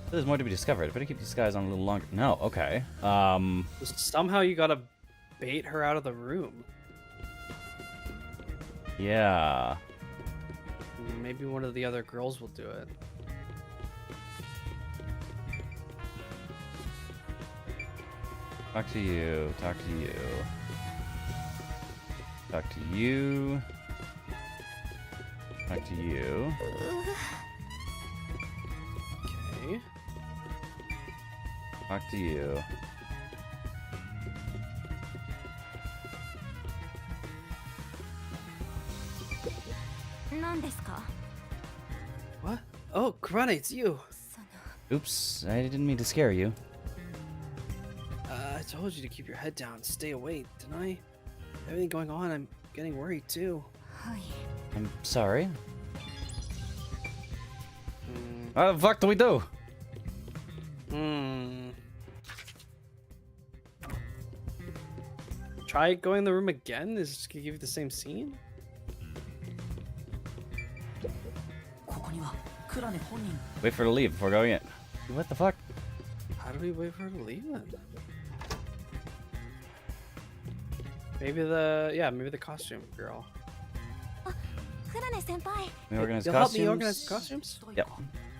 There's more to be discovered. I better keep these guys on a little longer. No, okay. Somehow you gotta bait her out of the room. Yeah. Maybe one of the other girls will do it. Talk to you. Talk to you. Talk to you. Talk to you. Okay. Talk to you. What? Oh, Kurane, it's you. Oops, I didn't mean to scare you. I told you to keep your head down, stay awake, didn't I? Everything going on, I'm getting worried too. I'm sorry. What the fuck do we do? Try going in the room again? Is it just gonna give you the same scene? ここにはクラネ本人 Wait for her to leave before going in. What the fuck? How do we wait for her to leave then? Maybe the costume girl. We organize You'll help costumes. me organize the costumes? Yep.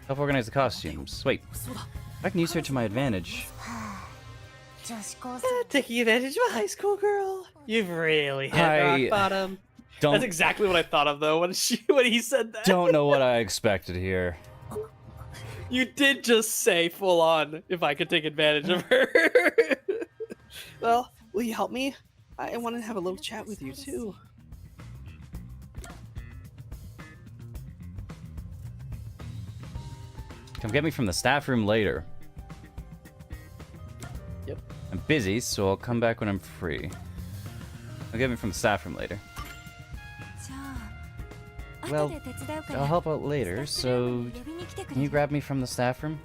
Help organize the costumes. Wait, そうだ I can use her to my advantage. Taking advantage of a high school girl. You've really hit I rock bottom. Don't That's exactly what I thought of though when he said that. don't know what I expected here. You did just say full on if I could take advantage of her. Well, will you help me? I want to have a little chat with you too. Come get me from the staff room later. Yep. I'm busy, so I'll come back when I'm free. I'll get me from the staff room later. Well, I'll help out later, so can you grab me from the staff room?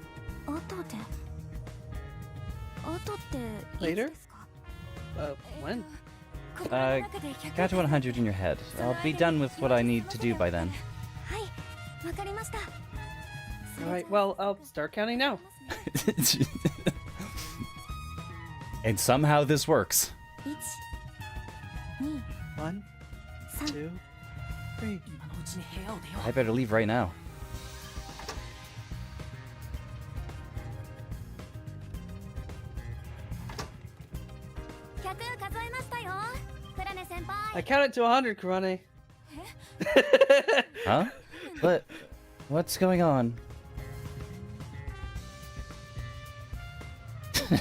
Later? When? Got to 100 in your head. I'll be done with what I need to do by then. Alright, well, I'll start counting now. And somehow this works. 1, 2, 3. 今のうちに部屋を出よ I better leave right now. I counted to 100, Kurane. Huh? What's going on? う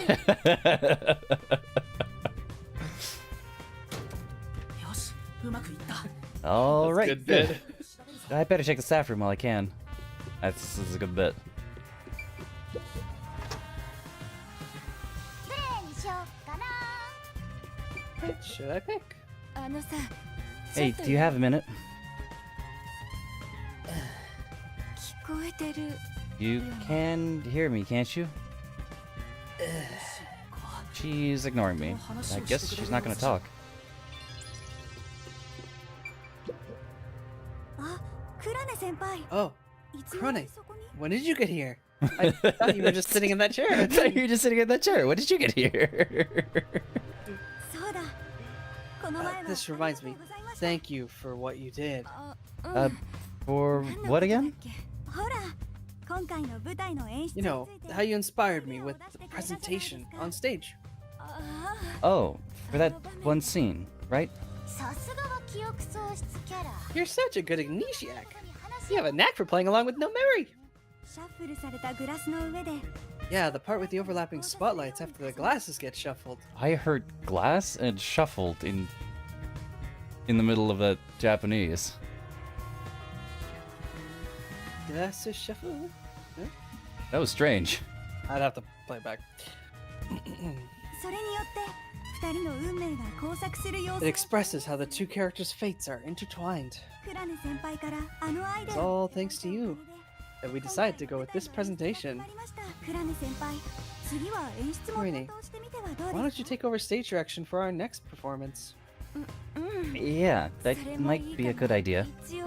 よしうまくいった All right. Good bit. I better check the staff room while I can. This is a good bit. should I pick? あのさ Hey, do you have a minute? 聞こえてる You can hear me, can't you? She's ignoring me. I guess she's not gonna talk. あクラネ先輩 Oh, いつの間に Krone. そこに when did you get here? I thought you were just sitting in that chair. I thought you were just sitting in that chair. When did you get here? そうだこの前は This あり reminds がとう me. ございました Thank you for what you did. あうん For 何の what ことだっ again? けほら今回の舞台の演出 You に know, ついて how you inspired me アイデアを with 出して the くれたじゃないですか presentation on stage. あ Oh, for that one scene, right? さすがは記憶喪失キャラ You're such a good amnesiac. You have a knack for playing along with no memory. シャッフルされたグラスの上で Yeah, the part with the overlapping spotlights after the glasses get shuffled. I heard glass and shuffled in the middle of that Japanese. Glasses shuffled? That was strange. I'd have to play it back. それによって二人の運命が交錯する様 It 子 expresses how the two characters' fates are intertwined. クラネ先輩からあのアイデ It's ア all thanks to you that we decided to go with this presentation. クラネ先輩次は演出も担当してみてはどう Why で don't す you take over stage direction for our next performance? うん Yeah, that それもい might い be a か good な idea. 一応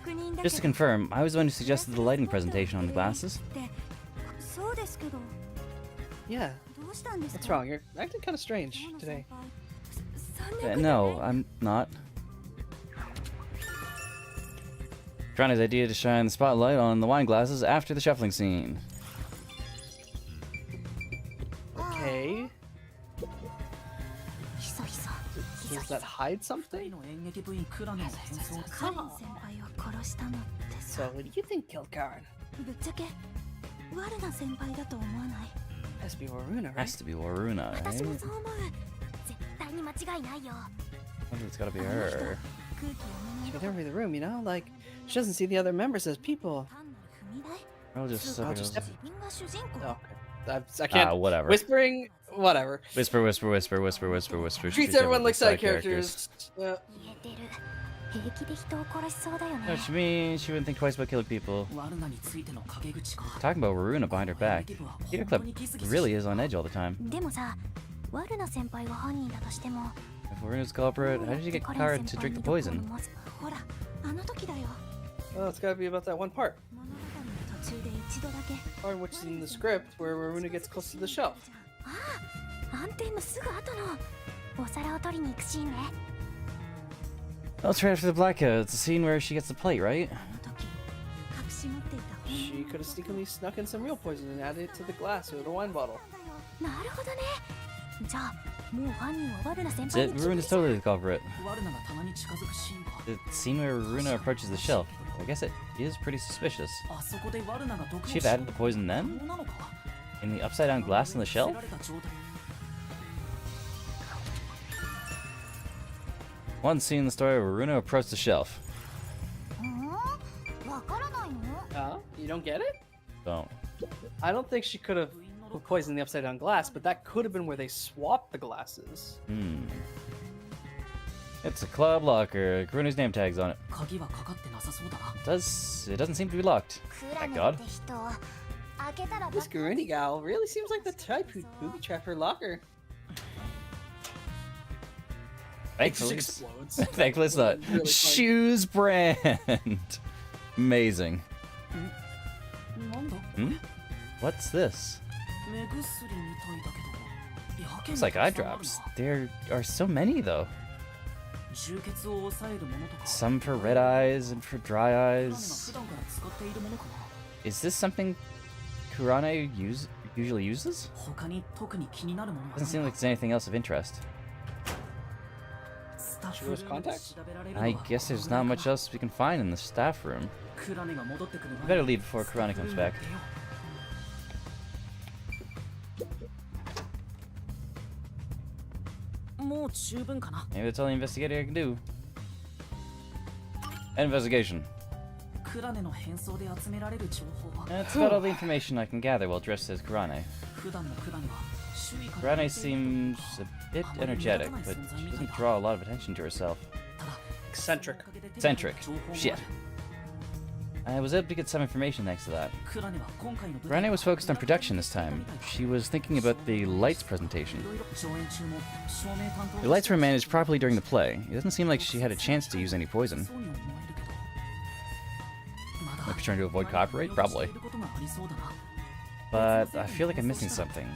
確認だ Just to けど confirm, I was the one who suggested the lighting presentation on the glasses. ってそうですけど Yeah, どうしたんですか what's wrong? You're acting kind of strange 河野 today. 先輩そんなこと No, ない I'm not. Crowny's idea to shine the spotlight on the wine glasses after the shuffling scene. Okay. ひそひそ Does that hide something? の演劇部員クラネの変装カレン先輩を殺したのってさ So, what do you think killed Karen? ぶっちゃけワルナ先輩だと思わない Has to be Waruna, right? Has to be Waruna, 私 right? もそう思う絶対に間違いないよ I wonder if it's gotta be あの人 her. 空気読めない She と could never read the room, you know? Like, she doesn't see the other members as people. 単なる踏み台 I'll just そう I'll just step- 自分が主人公 Oh, okay. I can't. whatever. Whispering, whatever. Whisper, whisper, whisper, whisper, whisper, whisper. Treats everyone like side characters. Yeah. 言えてる平気で人を殺しそうだよね What you mean? She wouldn't think twice about killing people. ワルナについての陰口か Talking about Waruna behind her back. Peter Clip really is on edge all the time. でもさワルナ先輩が犯人だとしても If Waruna's the culprit, how did you get Kara to drink the poison? ほらあの時だよ Well, it's gotta be about that one part. 物語の途中で一度だけ Part which is in the script where Waruna gets close to the shelf. ああ暗転のすぐ後のお皿を取りに行くシーンね Oh, it's right after the blackout. It's the scene where she gets the plate, right? あの時隠し持っていた本 She 物 could have sneakily snuck in some real poison and added it to the glass or the wine bottle. なるほどねじゃあもう犯人はワルナ先 That's 輩 it. に決まり Waruna's totally the culprit. ワルナが棚に近づくシーンか The scene where Waruna approaches the shelf. I guess it is pretty suspicious. あそこでワルナが毒を She'd added the poison 可 then? 能なのか In the upside down glass on the 捨て shelf? られた状態 One scene in the story where Waruna approached the shelf. わからないの You don't get it? Don't. I don't think she could have put poison in the upside down glass, but that could have been where they swapped the glasses. It's a club locker. Waruna's name tag's on it. 鍵はかかってなさそうだな It doesn't seem to be locked. クラ Thank ネ God. って人開けたら This Guruni gal really seems like the type who'd booby trap her locker. It just Thankfully, explodes. thankfully it's not. Really funny. Shoes brand. Amazing. なんだ What's this? 目薬みたいだけどやけに Looks like た eye くさんある drops. な There are so many though. 充血を抑えるものとか Some for red eyes and for dry クラネが eyes. 普段から使っているものかな Is this something Kurane usually uses? 他に特に気になるものは Doesn't seem like there's anything else of interest. スタッ She フ wears ルームで contacts? 調べられるのは I guess there's not much else we can find in the staff room. クラネが戻ってくる We better leave before Kurane comes back. もう十分かな Maybe that's all the investigator can do. Investigation. クラネの変装で集められる情報は That's about all the information I can gather while dressed as Kurane. 普段のクラネは Kurane seems a bit energetic, but she doesn't draw a lot of attention to herself. Eccentric. Eccentric. Shit. I was able to get some information thanks to that. Kurane was focused on production this time. She was thinking about the lights presentation. The lights were managed properly during the play. It doesn't seem like she had a chance to use any poison. Maybe trying to avoid copyright? Probably. But I feel like I'm missing something.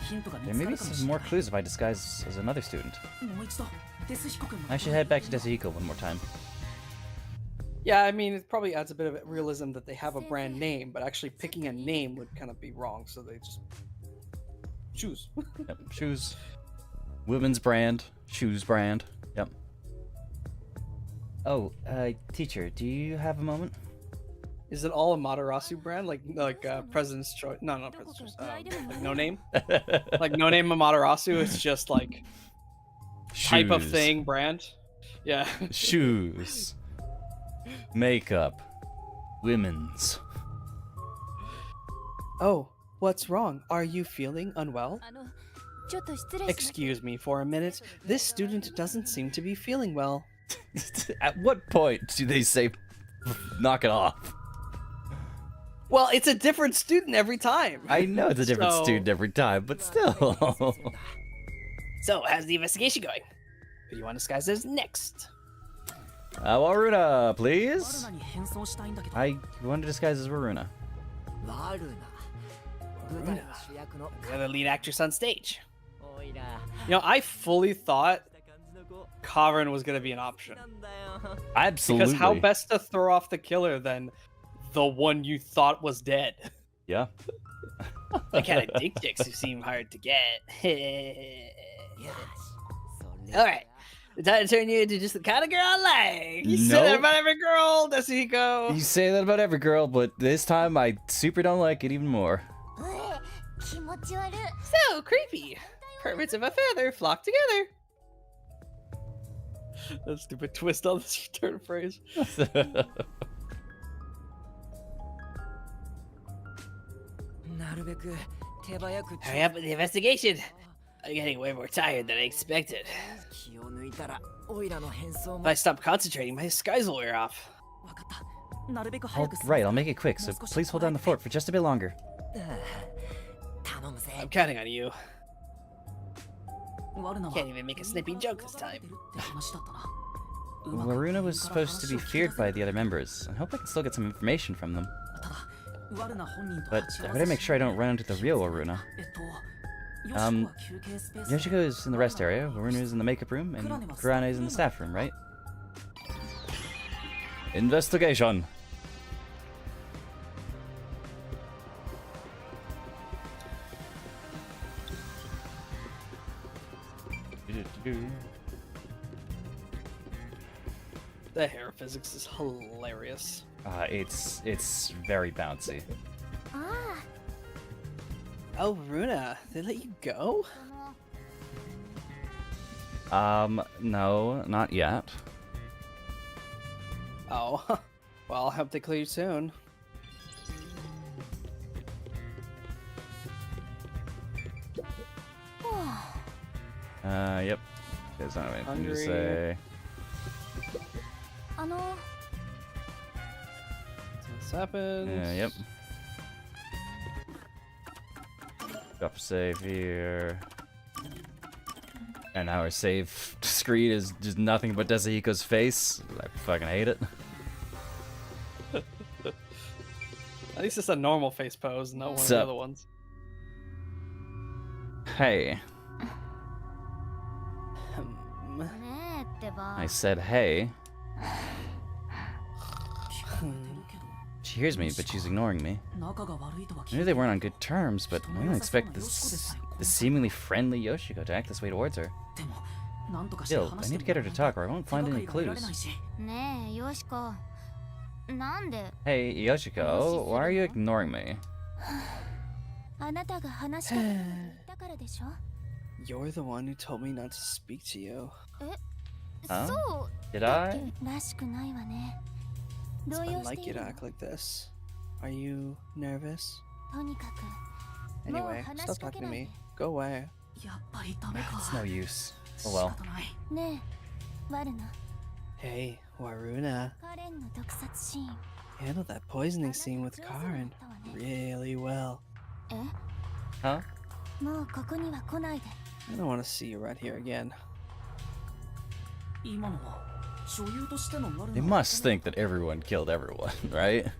There may be some more clues if I disguise as another student. I should head back to Desahiko one more time. Yeah, I mean, it probably adds a bit of realism that they have a brand name, but actually picking a name would kind of be wrong, so they just choose. Yep, shoes. Women's brand. Shoes brand. Yep. Oh, teacher, do you have a moment? Is it all a Matarasu brand? Like President's Choice? No, not President's Choice. Like No Name? Like No Name Matarasu is just like type of Shoes. thing brand? Yeah. Shoes. Makeup. Women's. Oh, what's wrong? Are you feeling unwell? ちょっと失礼します。 Excuse me for a minute. This student doesn't seem to be feeling well. At what point do they say, knock it off? Well, it's a different student every time. I know it's a different So- student every time, but still. So, how's the investigation going? Who do you want to disguise as next? Waruna, please. I want to disguise as Waruna. ワルナ舞台の主役の You're the lead actress on stage. おいら You know, I fully thought 感じの子 Karin was going to be an option. なんだよ Absolutely. Because how best to throw off the killer than the one you thought was dead? Yeah. The kind of dick chicks who seem hard to get. よしそれ Alright. The time to turn you into just the kind of girl I like. You say that Nope. about every girl, Desahiko. You say that about every girl, but this time I super don't like it even more. 気持ち悪い。 So creepy. Perverts of a feather flock together. That stupid twist on this turn phrase. なるべく手早く Hurry up with the investigation. I'm getting way more tired than I expected. 気を抜いたらオイラの変装 If も I stop concentrating, my disguise will wear off. わかったなるべく I'll, 早く right, I'll make it quick, so please hold down the fort for just a bit longer. 頼むぜ I'm counting on you. ワルナは Can't even make a snippy joke this 怒られ time. てるって話だったなうまく Waruna was ここから supposed to be 話を聞 feared け by the other members. I hope I can still get some information from them. ただワルナ本人と But 鉢合 I わ gotta せ make sure I don't run into the real Waruna. ヨシコは休憩スペースで Yoshiko is in the rest area, Waruna is in the makeup room, and Kurane is in the staff room, right? Investigation! The hair physics is hilarious. It's very bouncy. あ Oh, Runa, they let you go? あ、No, not yet. Oh, well, I hope they clear you soon. Yep. There's not anything to Hungry. say. あの、 This happens. Yep. Drop save here. And now our save screen is just nothing but Desahiko's face. I fucking hate it. At least it's a normal face pose, not one of So- the other ones. Hey. Hmm. ねえってば。 I said hey. 聞こえてるけど She hears me, but she's ignoring me. 仲が悪いとは I knew they weren't on good terms, but I didn't expect this seemingly friendly Yoshiko to act this way towards her. でもなんとかして Still, 話 I して need to get her to talk or I won't 手 find がか any りが得られ clues. ないしねえ、よしこ。なんで Hey, Yoshiko, why are you ignoring me? あなたが話したいって言ったからでしょ You're the one who told me not to speak to you. あそう Did だっ I? けらしくないわね。 It's 動揺 unlike して you いる to の act like this. Are you nervous? とにかく。もう Anyway, 話 stop しかけ talking な to いで me. Go away. やっぱりダメか。 It's no use. Oh well. 仕方ない。ねえワルナ Hey, Waruna, カレンの毒殺シーン handled that poisoning scene with Karen really well. え Huh? もうここには来ないで I don't want to see you right here again. 今のは所有としてのワルナ They must think that everyone killed everyone, right?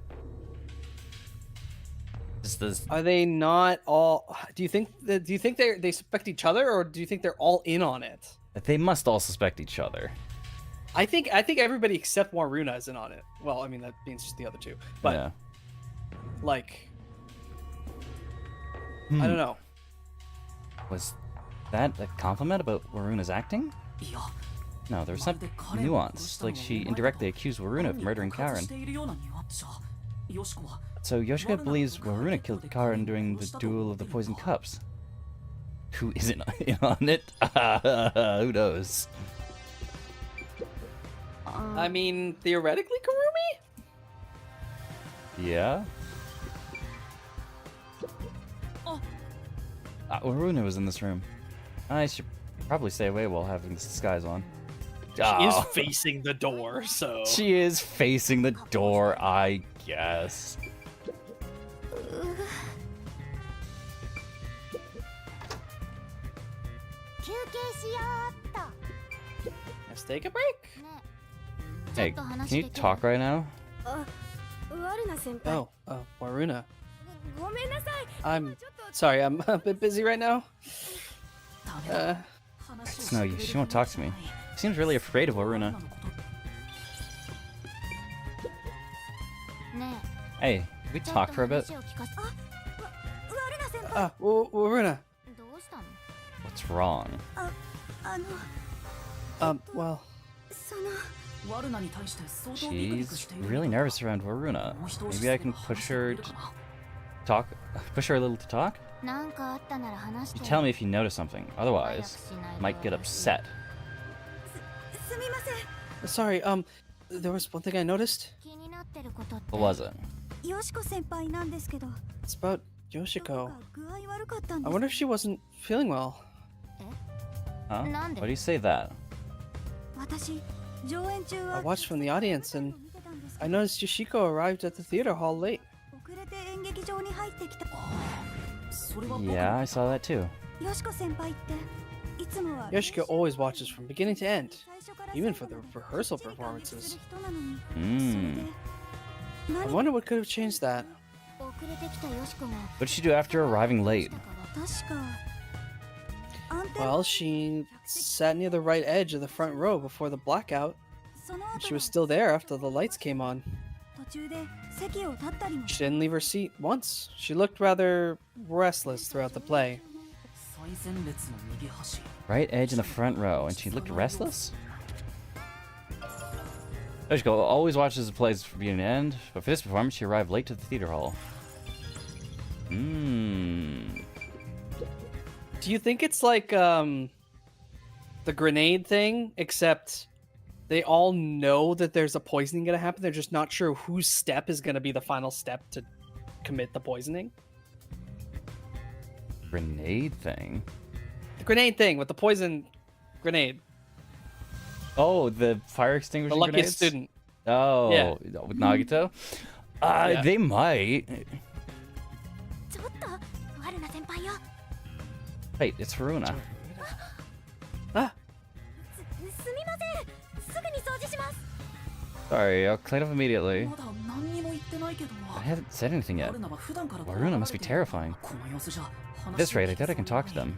Is this Are they not all? Do you think they suspect each other, or do you think they're all in on it? they must all suspect each other. I think everybody except Waruna is in on it. Well, I mean that means just the other two, but Yeah. like, I don't know. Was that a compliment about Waruna's acting? いや No, there was some nuance. Like she indirectly accused Waruna of murdering 隠 Karen. しているようなニュアンスじゃよしこは So Yoshika believes Waruna killed Karen during the duel of the poison cups. Who isn't in on it? Who knows? I mean, theoretically, Karumi. Yeah. Waruna was in this room. I should probably stay away while having this disguise on. She is Oh. facing the door, so She is facing the door, I guess. let's take a break. Hey, can you talk right now? ワルナ先輩 Oh, Waruna. ごめんなさい I'm sorry, I'm a bit busy right now. ダメだ It's no use. She won't talk to me. She seems really afraid of Waruna. ね Hey, can we え talk for a bit? ちょっと話を聞かせワルナ先輩 Waruna. どうしたの What's wrong? あの Well, その ワルナに対して相当ビクビク She's している really nervous around Waruna. Maybe I can push her to talk. Push her a little to talk? なんかあったなら話して You tell me if you notice something. Otherwise, I might get upset. すみません sorry. There was one thing I noticed. 気になってることって What was it? よしこ先輩なんですけど It's about どっ Yoshiko. か具合悪かったん I です wonder if she wasn't feeling well. Huh? Nande. Why do you say that? 私上演中 I は watched from the audience and I noticed Yoshiko arrived at the theater hall late. 遅れて演劇場に入ってきたそれは僕 Yeah, I saw that too. よしこ先輩っていつもは Yoshiko always watches from beginning to end, 最初から even for the 最後まで rehearsal きっちり完結す performances. る人なのに Hmm. それで I 何 wonder what could have changed that. 遅れてきたよしこが What did she do after arriving late? 確か暗転 Well, she sat near the right edge of the front row before the blackout. その And 後 she was still there after the lights came on. 途中で席を立ったりも She didn't leave her seat once. She looked rather restless throughout the play. 最前列の右端 Right edge in the front row, and she looked restless? Yoshiko always watches the plays from beginning to end, but for this performance, she arrived late to the theater hall. Hmm. Do you think it's like the grenade thing, except they all know that there's a poisoning gonna happen, they're just not sure whose step is gonna be the final step to commit the poisoning? Grenade thing? The grenade thing with the poison grenade. Oh, the fire extinguisher The luckiest grenades? student. Oh, Yeah. with Nagito? Yeah. They might. ちょっとワルナ先輩よ Wait, it's Haruna. あすみませんすぐに掃除します Sorry, I'll clean up immediately. まだ何にも言ってないけど I haven't said anything ワ yet. ルナは普段から Waruna must be terrifying. この様子じゃ At this rate, I doubt I can talk to them.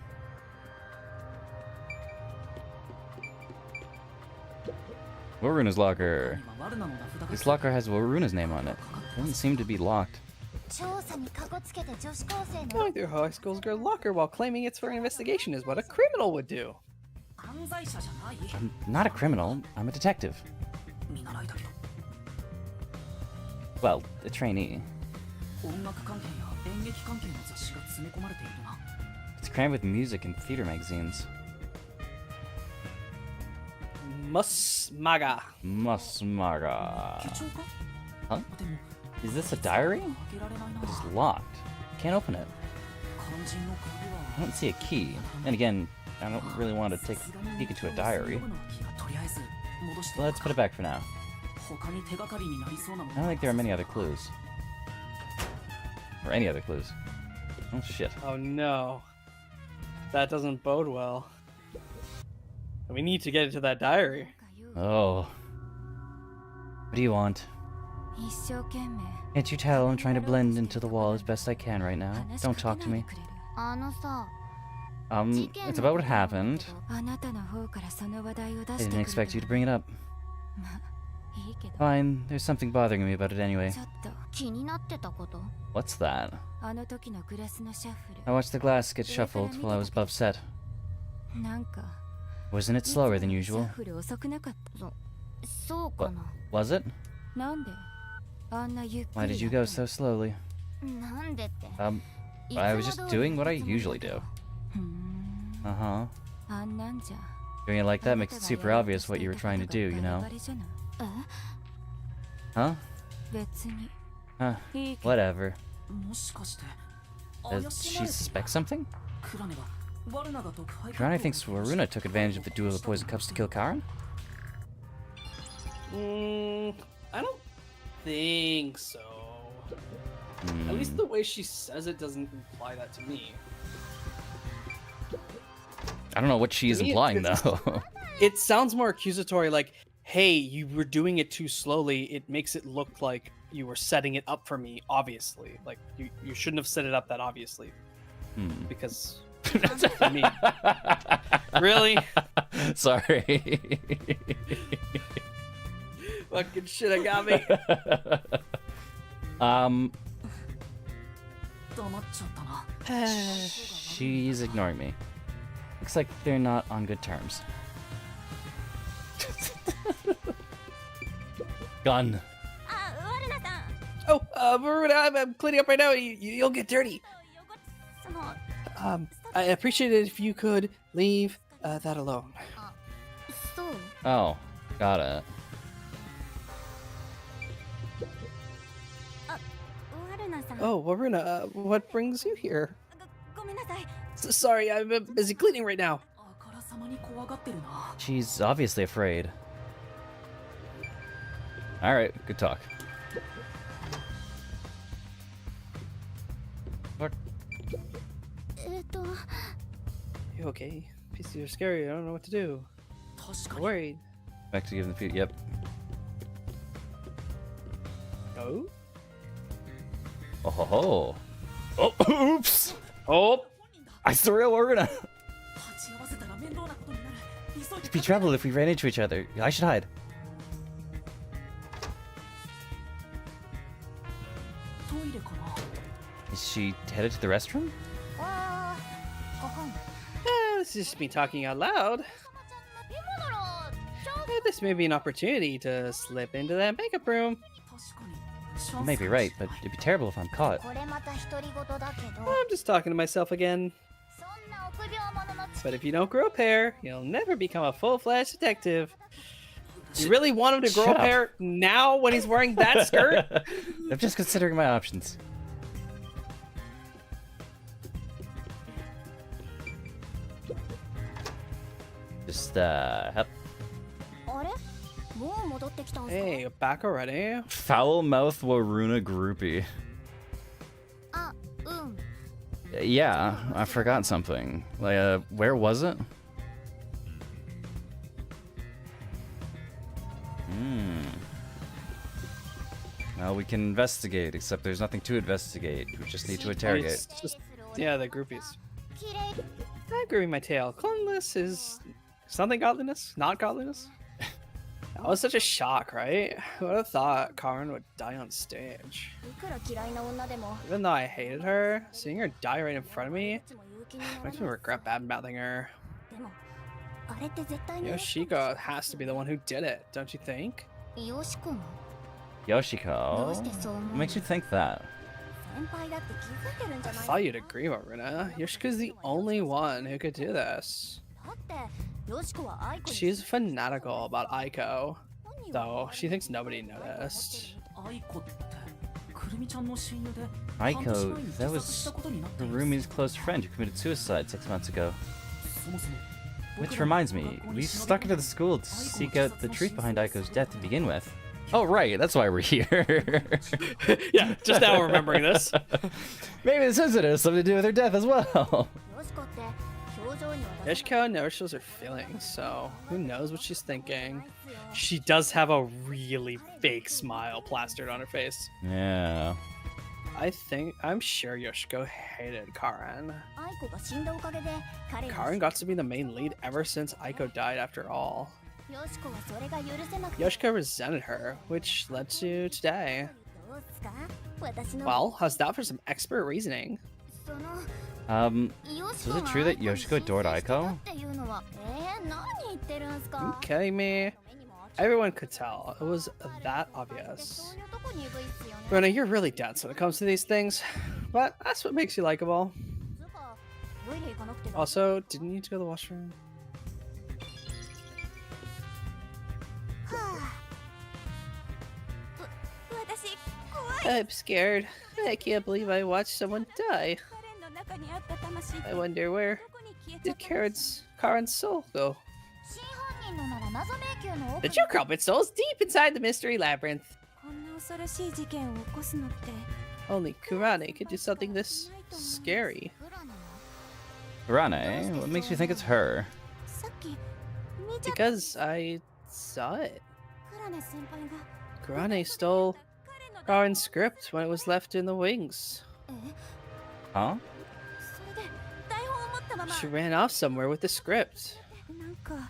Waruna's locker. This locker has Waruna's name on it. It doesn't seem to be locked. 調査にかこつけて女子高生の Going through high school's girl locker while claiming it's for an investigation is what a criminal would do. 犯罪者じゃない I'm not a criminal. I'm a detective. 見習いだけど Well, a trainee. 音楽関係や演劇関係の雑誌が詰め込まれているな It's crammed with music and theater magazines. Musmaga. Musmaga. 手帳か Huh? でも Is this a diary? 開けられないな It is locked. Can't open it. I don't see a key. And again, I don't really want to take a peek into a diary. Well, let's put it back for now. I don't think there are many other clues. Or any other clues. Oh shit. Oh no. That doesn't bode well. We need to get into that diary. Oh. What do you want? Can't you tell I'm trying to blend into the wall as best I can right now? Don't talk to me. It's about what happened. I didn't expect you to bring it up. Fine, there's something bothering me about it anyway. What's that? I watched the glass get shuffled while I was above set. Wasn't it slower than usual? What? Was it? Why did you go so slowly? I was just doing what I usually do. Uh-huh. Doing it like that makes it super obvious what you were trying to do, you know? Huh? Huh. Whatever. Does she suspect something? Kirana thinks Waruna took advantage of the duel of the poison cups to kill Karin? I don't think so. At least the way she says it doesn't imply that to me. I don't know what she is implying, though. It sounds more accusatory, like, hey, you were doing it too slowly. It makes it look like you were setting it up for me, obviously. Like, you shouldn't have set it up that obviously. Because, for me. Really? Sorry. Fucking shit, I got me. She's ignoring me. Looks like they're not on good terms. Gun. Oh, I'm cleaning up right now. You'll get dirty. I appreciate it if you could leave that alone. Oh, got it. Oh, Waruna, what brings you here? Sorry, I'm busy cleaning right now. She's obviously afraid. Alright, good talk. What? You okay? Pieces are scary. I don't know what to do. I'm worried. Back to giving the feet. Yep. Oh? Oh ho ho. Oh, oops! Oh! I surreal Waruna! It'd be trouble if we ran into each other. I should hide. Is she headed to the restroom? This is just me talking out loud. This may be an opportunity to slip into that makeup room. You may be right, but it'd be terrible if I'm caught. I'm just talking to myself again. But if you don't grow up hair, you'll never become a full-fledged detective. You really want him to grow Shut up up. hair now when he's wearing that skirt? I'm just considering my options. Just, hep. Hey, you're back already? Foul mouth Waruna groupie. Yeah, I forgot something. Like, where was it? Well, we can investigate, except there's nothing to investigate. We just need to interrogate. It's just, yeah, the groupies. I agree with my tail. Cleanliness is something godliness, not godliness. That was such a shock, right? Who would have thought Karin would die on stage? Even though I hated her, seeing her die right in front of me makes me regret bad-mouthing her. Yoshiko has to be the one who did it, don't you think? Yoshiko? What makes you think that? I thought you'd agree, Marina. Yoshiko's the only one who could do this. She's fanatical about Aiko, though she thinks nobody noticed. Aiko, that was Harumi's close friend who committed suicide 6 months ago. Which reminds me, we stuck into the school to seek out the truth behind Aiko's death to begin with. Oh right, that's why we're here. Yeah, just now remembering this. Maybe this has something to do with her death as well. よしこって表情には出さ Yoshiko never shows her feelings, so who knows what she's thinking. She does have a really fake smile plastered on her face. Yeah. I'm sure Yoshiko hated Karen. アイコが死んだおかげで彼が Karen got to be the main lead ever since Aiko died after all. よしこはそれが許せなくて Yoshiko resented her, which led to today. どうっすか私の Well, how's that for some expert reasoning? その Is it true that Yoshiko adored Aiko? っていうのは何言ってるんす Are you か kidding me? 目にも Everyone could tell. It was that obvious. そういうとこ鈍いっすよね Rona, you're really dense when it comes to these things, but that's what makes you likable. つうかトイレ行かなくて Also, didn't you need to go to the washroom? 私怖い I'm scared. I can't believe I watched someone die. カレンの中にあった魂って I wonder where どこに消えちゃ did ったんです Karen's soul go? 真犯人のなら謎迷宮の奥 The に true culprit soul's deep inside the mystery labyrinth. こんな恐ろしい事件を起こすのって Only Kurane could do something this scary. プラなの Rane, what makes you think it's her? さっき見ちゃった Because I saw it. クラネ先輩が Kurane stole Karen's script when it was left in the wings. え Huh? それで台本を持ったまま She ran off somewhere with the script. なんか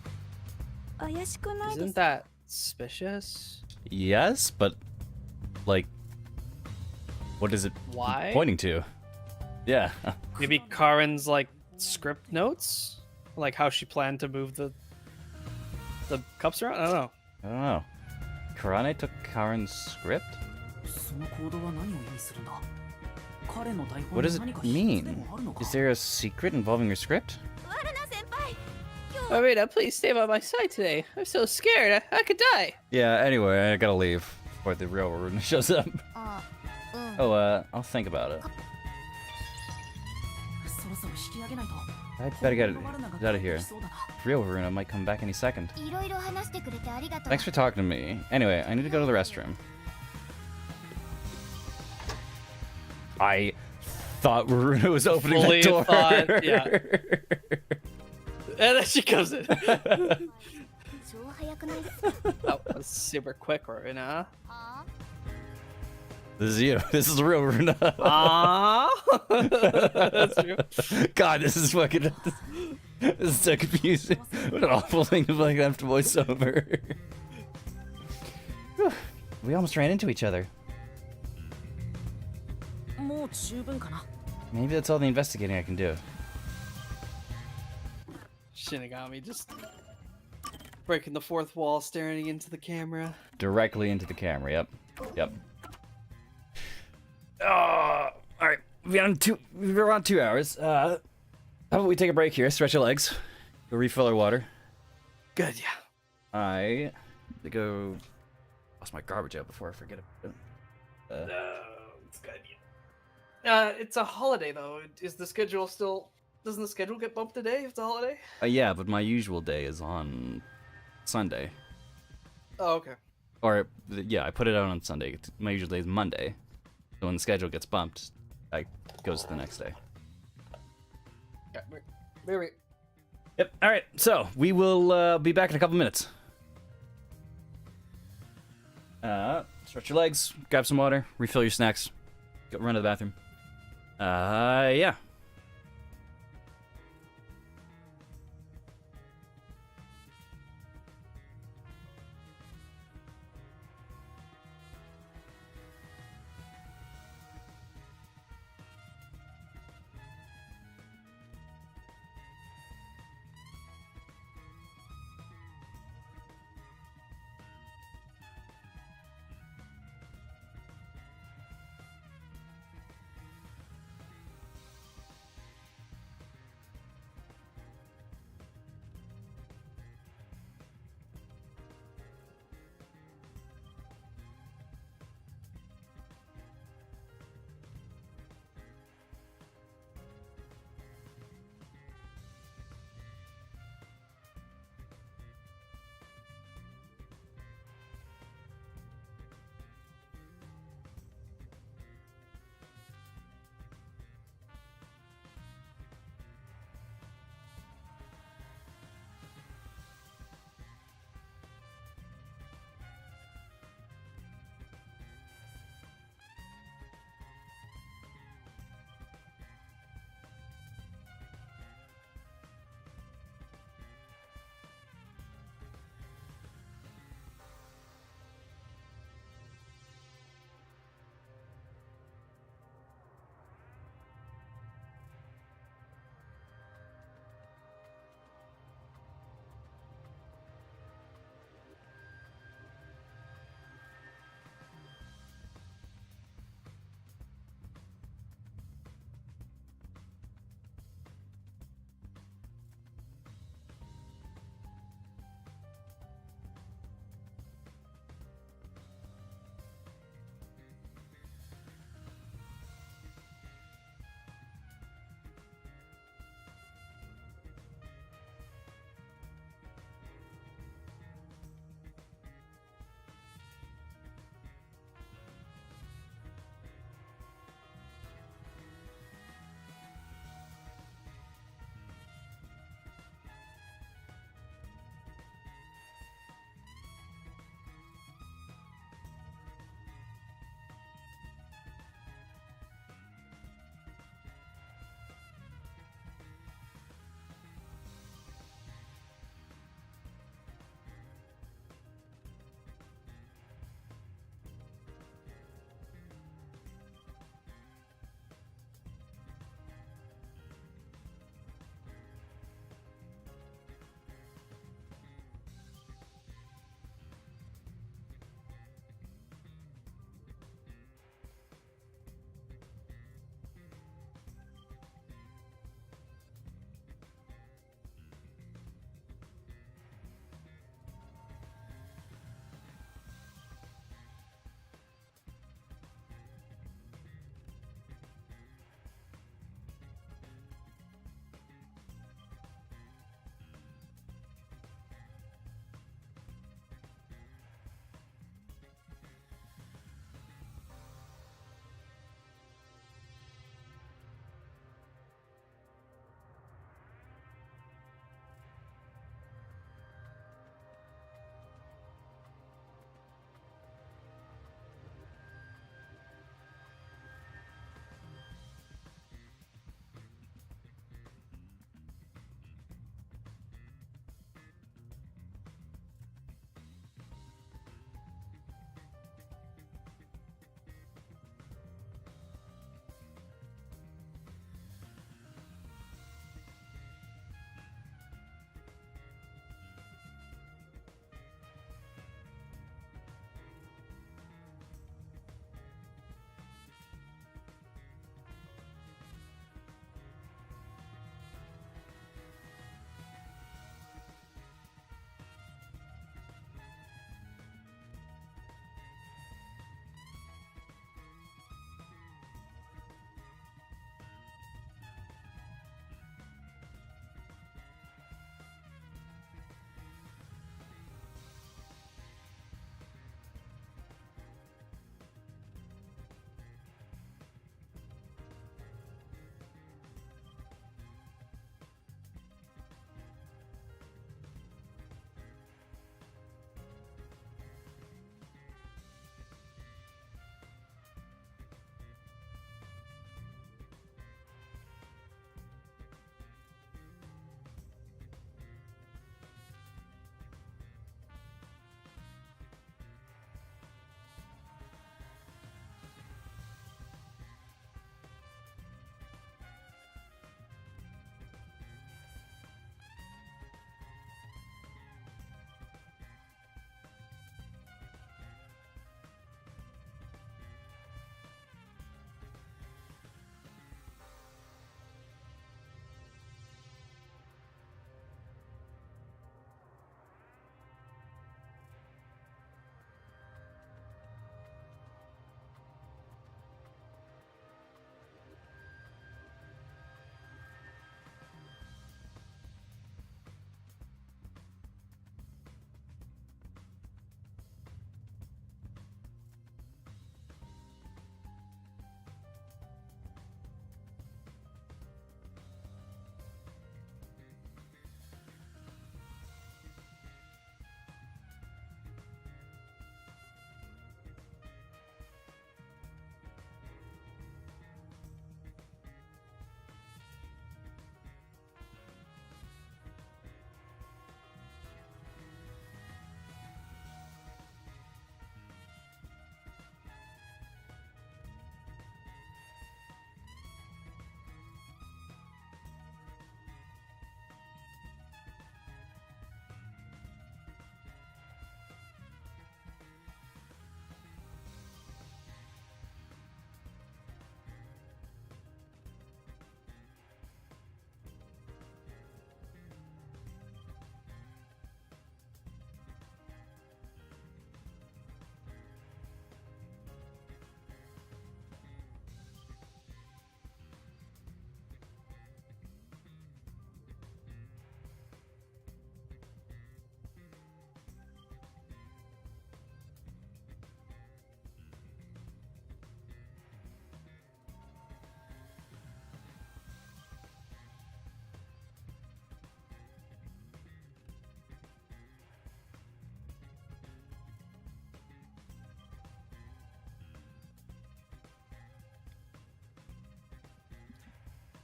怪しくないです Isn't that suspicious? Yes, but like, what is it Why? pointing to? Yeah. Maybe Karen's like script notes, like how she planned to move the cups around. I don't know. I don't know. Karane took Karen's script? その行動は何を意味するんだ彼の台本 What に does it 何か秘密で mean? もあるのか Is there a secret involving your script? ワルナ先輩今日は Marina, please stay by my side today. I'm so scared. I could die. Yeah, anyway, I gotta leave before the real Runa shows up. あうん Oh, I'll think about it. そろそろ引き上げないと I better get 本物のワルナが out of 帰っ here. てきそうだな Real Runa might come back any second. いろいろ話してくれてありがとう Thanks for talking to me. Anyway, I need to go to the restroom. I thought Runa was opening Fully the door. thought, yeah. And then she comes in. 超早くないですか That was super quick, Marina. は This is you. This is real Runa. Ah, that's true. God, this is fucking. This is so confusing. What an awful thing to like have to voice over. Whew. We almost ran into each other. もう十分かな Maybe that's all the investigating I can do. Shinigami just breaking the fourth wall, staring into the camera. Directly into the camera. Yep. Yep. All right. We're on 2 hours. How about we take a break here? Stretch your legs. Go refill our water. Good, yeah. I to go. Lost my garbage out before I forget it. It's good. It's a holiday though. Is the schedule still? Doesn't the schedule get bumped today if it's a holiday? Yeah, but my usual day is on Sunday. Oh, okay. Or yeah, I put it out on Sunday. My usual day is Monday. So when the schedule gets bumped, I goes to the next day. Yeah, wait. Yep. All right. So we will be back in a couple minutes. Stretch your legs, grab some water, refill your snacks, go run to the bathroom. Yeah.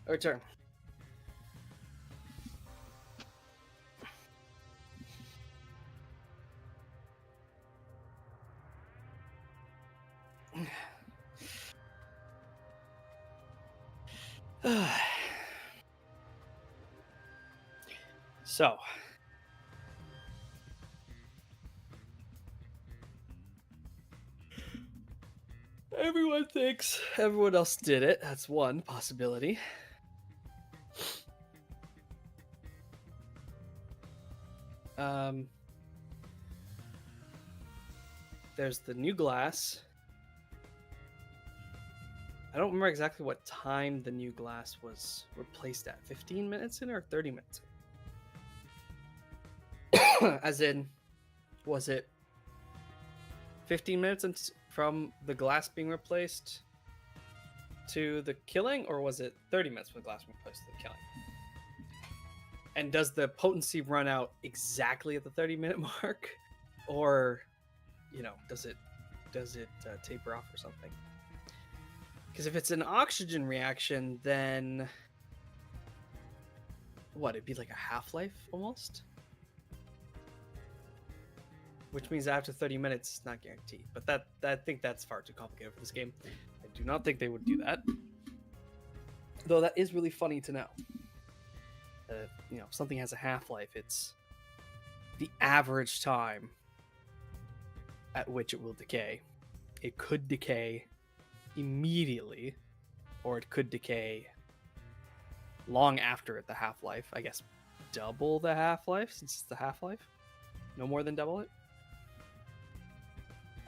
Return. So, everyone thinks everyone else did it. That's one possibility. There's the new glass. I don't remember exactly what time the new glass was replaced at. 15 minutes in or 30 minutes in? As in, was it 15 minutes from the glass being replaced to the killing, or was it 30 minutes from the glass being replaced to the killing? And does the potency run out exactly at the 30-minute mark, or, you know, does it taper off or something? Because if it's an oxygen reaction, then what? It'd be like a half-life almost, which means after 30 minutes, it's not guaranteed. But I think that's far too complicated for this game. I do not think they would do that. Though that is really funny to know. You know, if something has a half-life, it's the average time at which it will decay. It could decay immediately, or it could decay long after the half-life. I guess double the half-life, since it's the half-life. No more than double it.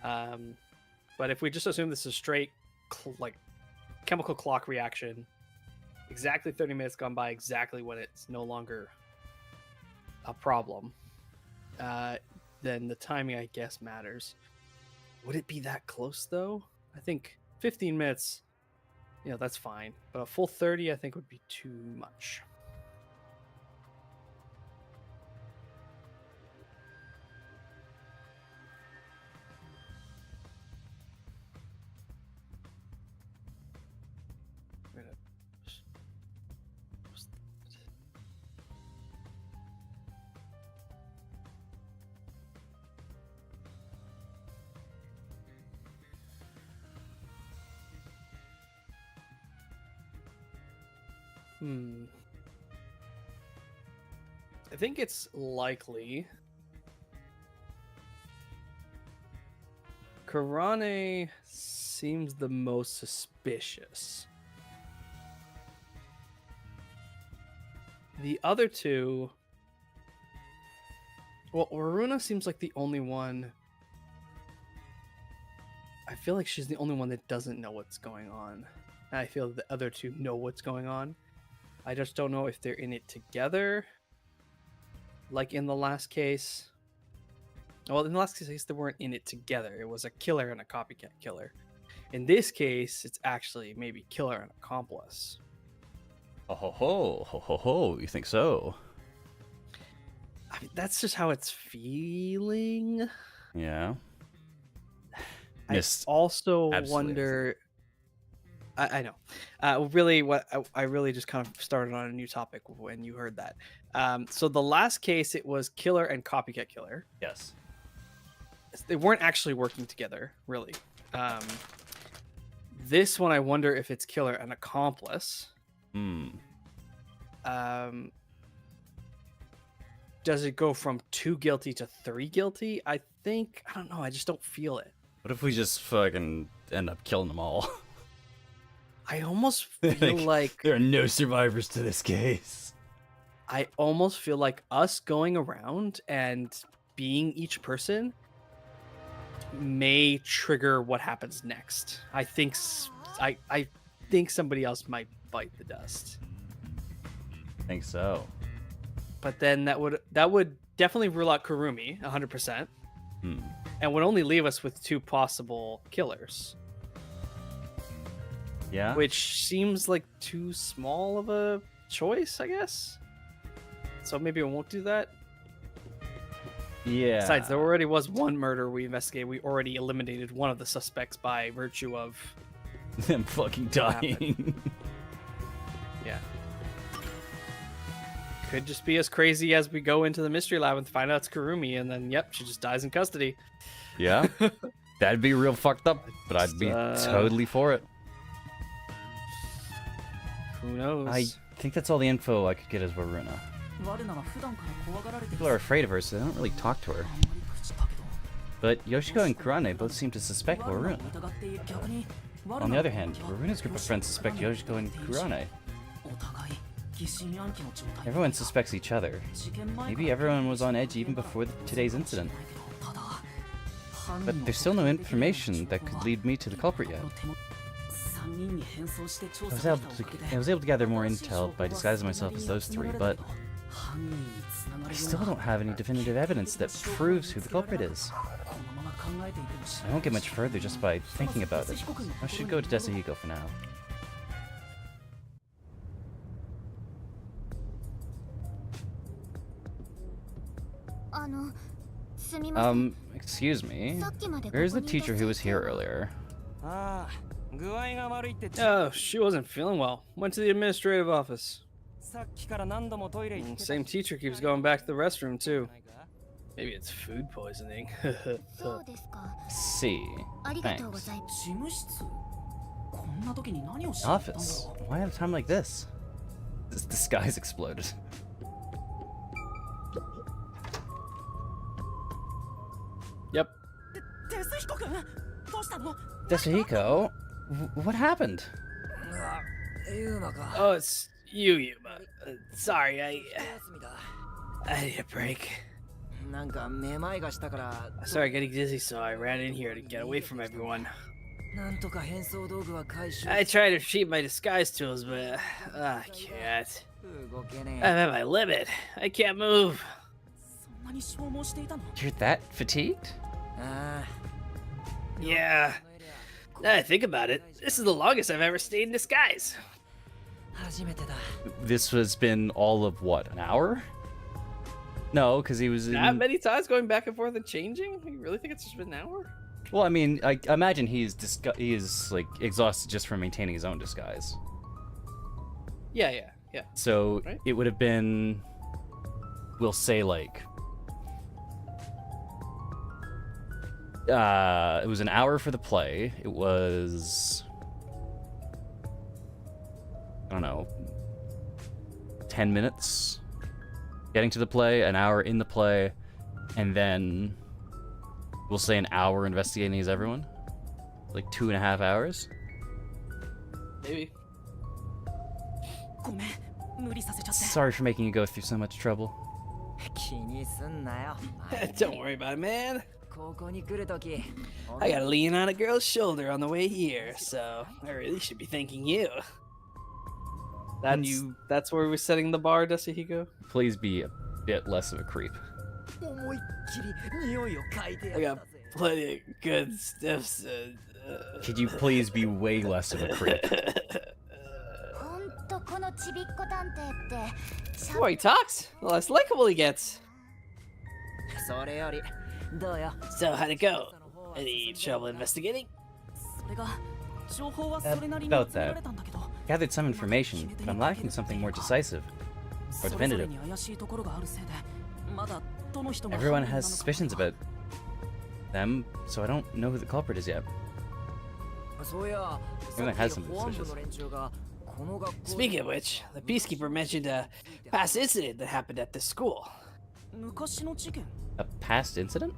But if we just assume this is a straight like chemical clock reaction, exactly 30 minutes gone by, exactly when it's no longer a problem, then the timing, I guess, matters. Would it be that close, though? I think 15 minutes, you know, that's fine. But a full 30, I think, would be too much. I think it's likely Karane seems the most suspicious. The other two, well, Waruna seems like the only one. I feel like she's the only one that doesn't know what's going on. And I feel the other two know what's going on. I just don't know if they're in it together. Like in the last case. Well, in the last case, they weren't in it together. It was a killer and a copycat killer. In this case, it's actually maybe killer and accomplice. Oh ho ho ho ho ho! You think so? I mean, that's just how it's feeling. Yeah. I also Absolutely. wonder. I know. Really, what I really just kind of started on a new topic when you heard that. So the last case, it was killer and copycat killer. Yes. They weren't actually working together, really. This one, I wonder if it's killer and accomplice. Does it go from 2 guilty to 3 guilty? I don't know. I just don't feel it. What if we just fucking end up killing them all? I almost feel like there are no survivors to this case. I almost feel like us going around and being each person may trigger what happens next. I think somebody else might bite the dust. I think so. But then that would definitely rule out Kurumi 100%. And would only leave us with 2 possible killers. Yeah. Which seems like too small of a choice, I guess. So maybe we won't do that. Yeah. Besides, there already was one murder we investigated. We already eliminated one of the suspects by virtue of them fucking dying. Yeah. could just be as crazy as we go into the mystery lab and find out it's Kurumi, and then yep, she just dies in custody. Yeah, that'd be real fucked up, but I'd be totally for it. Who knows? I think that's all the info I could get as Waruna. People are afraid of her, so they don't really talk to her. But Yoshiko and Kurane both seem to suspect Waruna. On the other hand, Waruna's group of friends suspect Yoshiko and Kurane. Everyone suspects each other. Maybe everyone was on edge even before today's incident. But there's still no information that could lead me to the culprit yet. I was able to gather more intel by disguising myself as those three, but I still don't have any definitive evidence that proves who the culprit is. I won't get much further just by thinking about it. I should go to Desahiko for now. Excuse me. Where's the teacher who was here earlier? Oh, she wasn't feeling well. Went to the administrative office. Same teacher keeps going back to the restroom, too. Maybe it's food poisoning. See. Thanks. Office? Why at a time like this? This disguise exploded. Yep. Desahiko? What happened? Oh, it's you, Yuma. Sorry, I need a break. I started getting dizzy, so I ran in here to get away from everyone. I tried to retrieve my disguise tools, but I can't. I'm at my limit. I can't move. You're that fatigued? Yeah. Now I think about it, this is the longest I've ever stayed in disguise. This has been all of what, an hour? No, because he was in... That many times going back and forth and changing? You really think it's just been an hour? Well, I mean, I imagine he's like exhausted just from maintaining his own disguise. Yeah. So Right? it would have been, we'll say like, it was an hour for the play. It was, I don't know, 10 minutes getting to the play, an hour in the play, and then we'll say an hour investigating as everyone. Like 2.5 hours. Maybe. Sorry for making you go through so much trouble. Don't worry about it, man. I gotta lean on a girl's shoulder on the way here, so I really should be thanking you. That's where we're setting the bar, Desahiko? Please be a bit less of a creep. I got plenty of good stuff. Could you please be way less of a creep? The more he talks, the less likable he gets. So how'd it go? Any trouble investigating? About that. Gathered some information, but I'm lacking something more decisive. Or definitive. Everyone has suspicions about them, so I don't know who the culprit is yet. Everyone has some suspicions. Speaking of which, the peacekeeper mentioned a past incident that happened at this school. A past incident?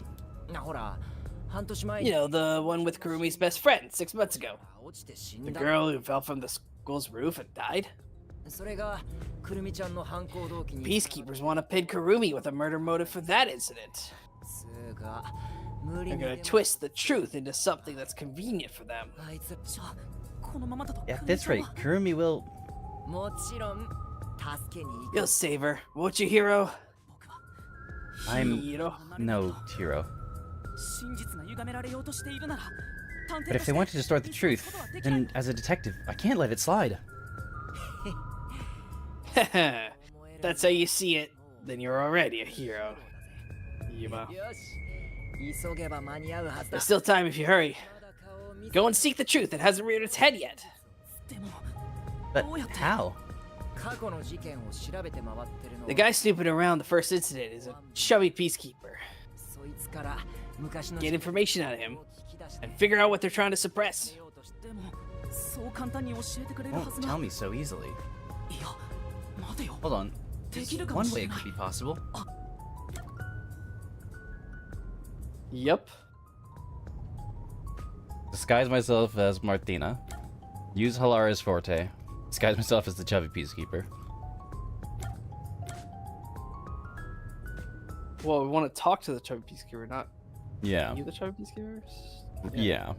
You know, the one with Kurumi's best friend 6 months ago. The girl who fell from the school's roof and died. Peacekeepers want to pin Kurumi with a murder motive for that incident. They're gonna twist the truth into something that's convenient for them. At this rate, Kurumi will... You'll save her, won't you, hero? I'm... Hero? no hero. But if they want to distort the truth, then as a detective, I can't let it slide. That's how you see it. Then you're already a hero. Yuma. There's still time if you hurry. Go and seek the truth. It hasn't reared its head yet. But how? The guy snooping around the first incident is a chubby peacekeeper. Get information out of him and figure out what they're trying to suppress. でもそう簡単に教えてくれるは Won't ずが tell me so easily. いや待てよ Hold on. できるか One もし way れ it な could い be possible. Yep. Disguise myself as Martina. Use Halara's forte. Disguise myself as the chubby peacekeeper. Well, we want to talk to the chubby peacekeeper, not Yeah. you, the chubby peacekeeper. Yeah.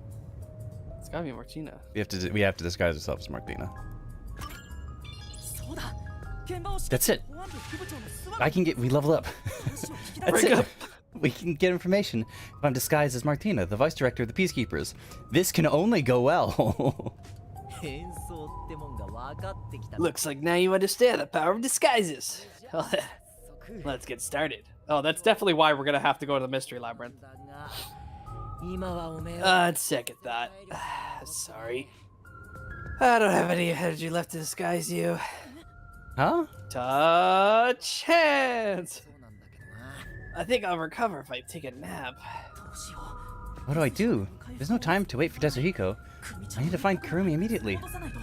It's gotta be Martina. We have to disguise ourselves as Martina. そうだ現場を知 That's it. 保安部副部長の諏訪 I can get. We level up. 話を聞き出 That's せ it. We can get information if I'm disguised as Martina, the vice director of the Peacekeepers. This can only go well. Looks like now you understand the power of disguises. Let's get started. Oh, that's definitely why we're gonna have to go to the mystery labyrinth. Second thought. Sorry. I don't have any energy left to disguise you. Huh? Touch hands. I think I'll recover if I take a nap. どうしよ What do I do? There's no time to wait for Tetsuhiko. う組ちゃ I ん need to find Kurumi immediately. 戻さないと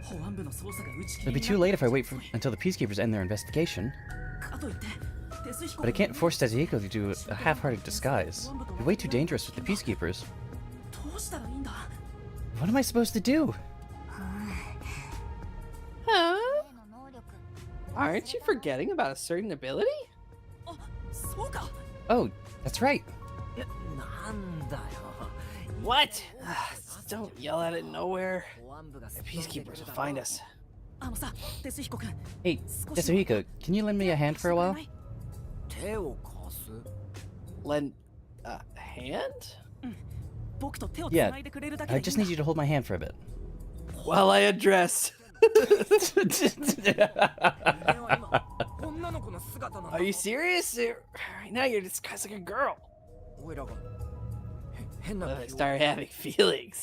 保安部の捜査が打ち切 It'll り be に too な late if I wait until the Peacekeepers end their investigation. かといって鉄彦 But I can't force Tetsuhiko to do a half-hearted disguise. It'd be way too dangerous with the Peacekeepers. どうしたらいいんだ What am I supposed to do? Huh? の能力 Aren't you forgetting about a certain ability? あそうか Oh, that's right. What? Don't yell at it nowhere. The peacekeepers will find us. あのさ鉄彦君 Hey, 少し Tetsuhiko, can you lend me a hand for a while? Lend a hand? 僕と手をつ Yeah, ないでくれるだけ I でいい just ん need だ you to hold my hand for a bit. While I undress. 女の子の姿なんだ Are you serious? Right now you're disguised like a girl. おいらが変な I 気を start having feelings.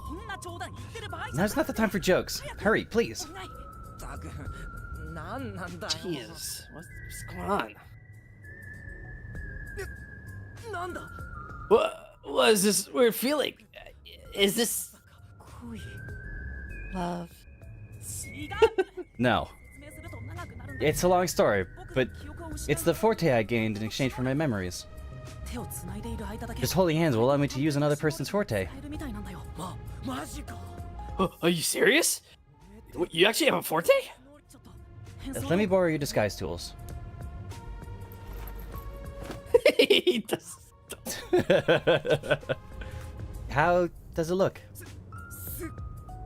そんな冗談言ってる場合じゃ Now's not the time for jokes. Hurry, please. ないったくなんなんだよ Jesus, what's going on? なんだ What is this weird feeling? Is this 恋 love? 違う No. 説明すると長くなるんだ It's a long story, 僕 but が記憶を失う it's the forte I gained in exchange for my memories. 手をつないでいる間だけ Just holding hands will allow me to use another person's forte. 使えるみたいなんだよマジか Are you serious? You actually have a forte? ちょっと変装 Let me borrow your disguise tools. He does. How does it look? すっ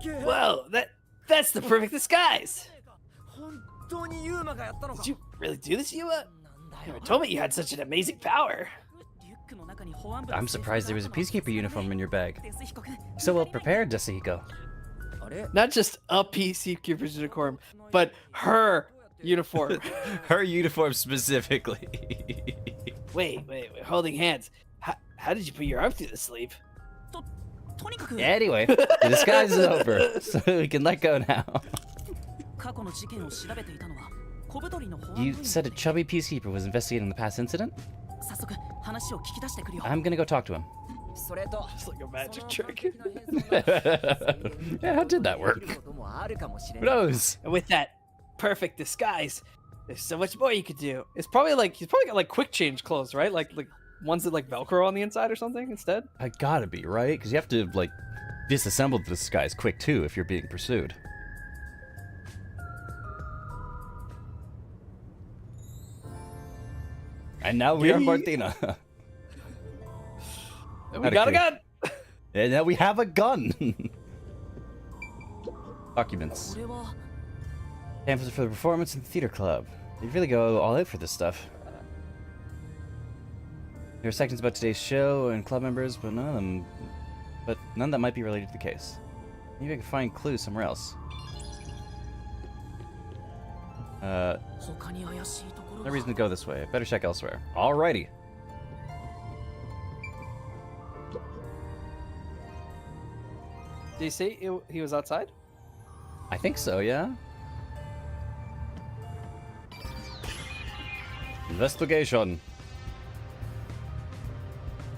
げえ Well, that's the perfect disguise. 本当にユーマがやったのか Did you really do this, Yua? なんだ You よ never told me you had such an amazing power. リュックの中に保安部の I'm surprised there was a peacekeeper uniform in your bag. 鉄彦君 So well prepared, Tetsuhiko. あれ Not just a peacekeeper's uniform, but her uniform. Her uniform specifically. Wait, holding hands. How did you put your arm through the sleeve? とにかく Anyway, the disguise is over, so we can let go now. 過去の事件を調べていたのは小太りの保安部 You 員 said a chubby peacekeeper was investigating the past incident? 早速話を聞き出してくるよ I'm gonna go talk to him. それと It's like a magic その trick. 完璧な変装が Yeah, how did that で work? きることもあるかもしれ Who ない knows? And with that perfect disguise, there's so much more you could do. It's probably like he's probably got like quick change clothes, right? Like ones that like Velcro on the inside or something instead. I gotta be, right? Because you have to, like, disassemble the disguise quick, too, if you're being pursued. And now we are Yay. Martina. And we got a gun. And now we have a gun. Documents. これは Pamphlets for the performance in the theater club. They really go all out for this stuff. There are sections about today's show and club members, but none that might be related to the case. Maybe I can find clues somewhere else. 他に怪しいところ No が reason to go this way. Better check elsewhere. Alrighty. Did he say he was outside? I think so, yeah. Investigation.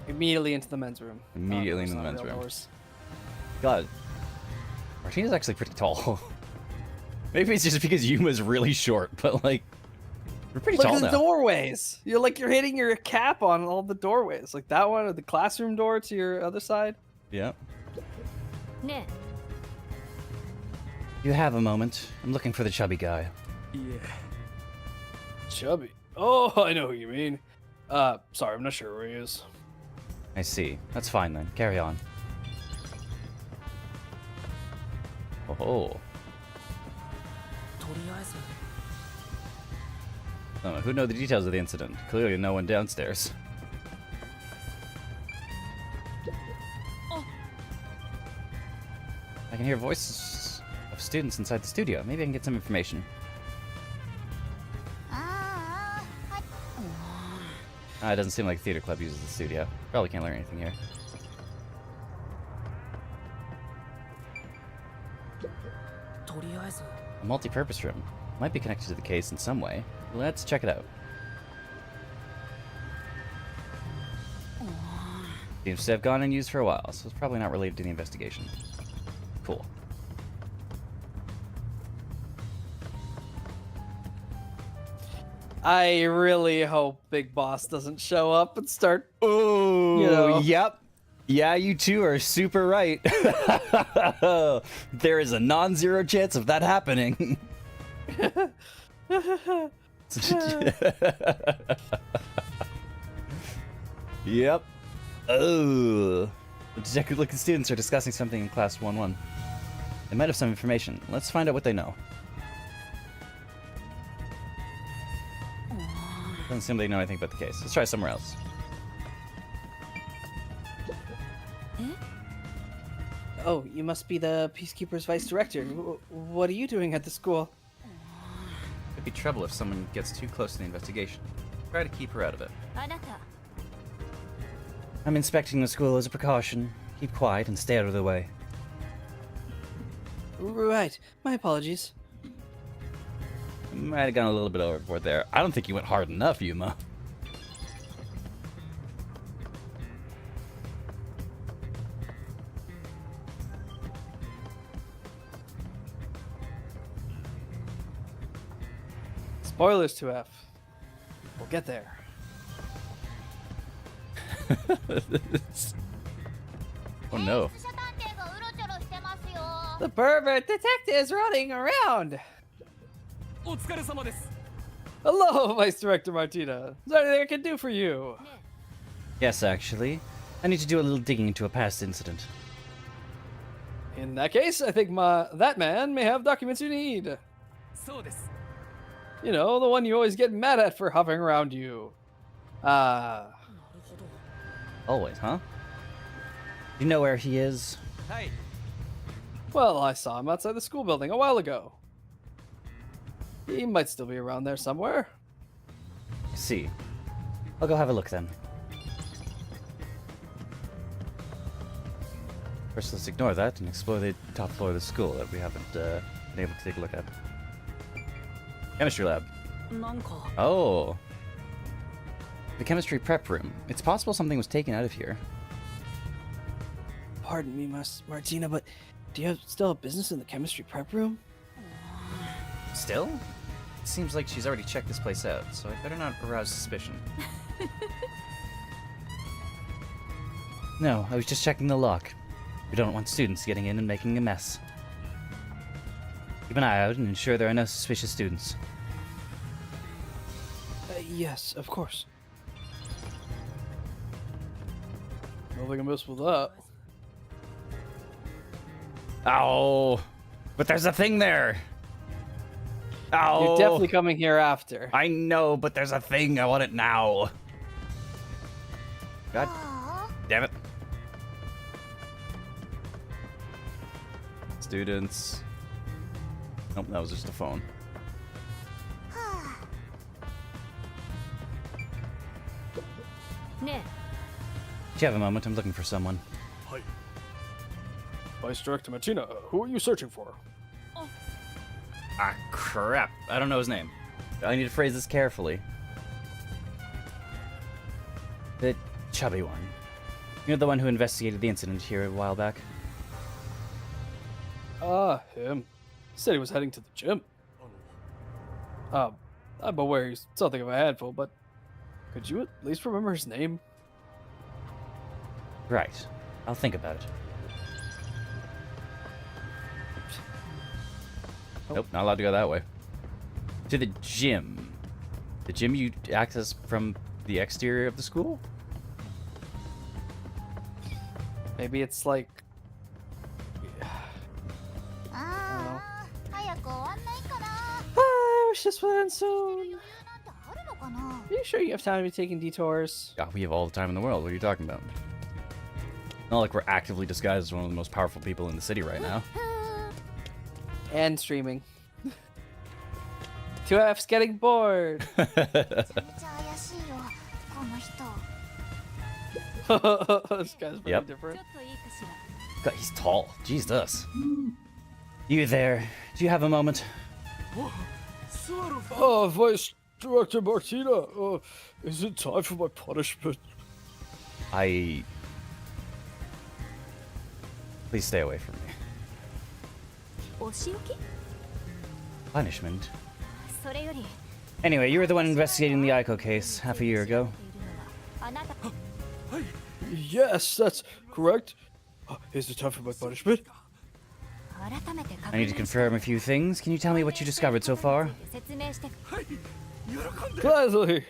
Immediately into the men's room. Immediately Doors, into the not men's real room. doors. God. Martina's actually pretty tall. Maybe it's just because Yuma's really short, but like, we're pretty Look tall at the now. doorways. You're hitting your cap on all the doorways, like that one, or the classroom door to your other side. Yeah. ね You have a moment. I'm looking for the chubby guy. Chubby. Oh, I know who you mean. Sorry, I'm not sure where he is. I see. That's fine then. Carry on. Oh. とりあえず Who know the details of the incident? Clearly no one downstairs. I can hear voices of students inside the studio. Maybe I can get some information. It doesn't seem like the theater club uses the studio. Probably can't learn anything here. とりあえず A multi-purpose room. Might be connected to the case in some way. Let's check it out. Seems to have gone unused for a while, so it's probably not related to the investigation. Cool. I really hope Big Boss doesn't show up and start. Oh, You know. yep. Yeah, you two are super right. There is a non-zero chance of that happening. Yep. Oh. The detective-looking students are discussing something in class 1-1. They might have some information. Let's find out what they know. Doesn't seem they know anything about the case. Let's try somewhere else. Oh, you must be the Peacekeeper's vice director. What are you doing at the school? Could be trouble if someone gets too close to the investigation. Try to keep her out of it. あなた I'm inspecting the school as a precaution. Keep quiet and stay out of the way. Right. My apologies. Might have gone a little bit overboard there. I don't think you went hard enough, Yuma. Spoilers to F. We'll get there. Oh no. 拙者探偵がうろちょろしてますよ The pervert detective's running around. お疲れ様です。 Hello, Vice Director Martina. Is there anything I can do for you? Yes, actually. I need to do a little digging into a past incident. In that case, I think that man may have documents you need. そうです。 You know, the one you always get mad at for hovering around you. Ah. Always, huh? You know where he is? はい。 Well, I saw him outside the school building a while ago. He might still be around there somewhere. I see. I'll go have a look then. First, let's ignore that and explore the top floor of the school that we haven't been able to take a look at. Chemistry lab. なんか Oh. The chemistry prep room. It's possible something was taken out of here. Pardon me, Martina, but do you still have business in the chemistry prep room? Still? It seems like she's already checked this place out, so I better not arouse suspicion. No, I was just checking the lock. We don't want students getting in and making a mess. Keep an eye out and ensure there are no suspicious students. Yes, of course. Nothing amiss with that. Ow! But there's a thing there! Ow! You're definitely coming here after. I know, but there's a thing. I want it now. God damn it. Students. Nope, that was just a phone.ね Do you have a moment? I'm looking for someone. はい。Vice Director Martina, who are you searching for? Ah, crap. I don't know his name. I need to phrase this carefully. The chubby one. You're the one who investigated the incident here a while back. Ah, him. Said he was heading to the gym. I'm aware he's something of a handful, but could you at least remember his name? Right. I'll think about it. Nope, not allowed to go that way. To the gym. The gym you access from the exterior of the school? Maybe it's like... ああ早く終わんないかな I wish this would end soon. 余裕なんてあるのかな Are you sure you have time to be taking detours? Yeah, we have all the time in the world. What are you talking about? Not like we're actively disguised as one of the most powerful people in the city right now. And streaming. 2F's getting bored. めちゃめちゃ怪しいよこの人 This guy's very Yep. ちょ different. っといいかしら God, he's tall. Jesus. You there. Do you have a moment? Vice Director Martina, is it time for my punishment? Please stay away from me. お仕置き Punishment? それより Anyway, you were the one investigating the Aiko case half a year ago. あなた Yes, that's correct. Is it time for my punishment? 改めて I need to confirm a few things. Can you tell me what you discovered so far? 説明して Gladly.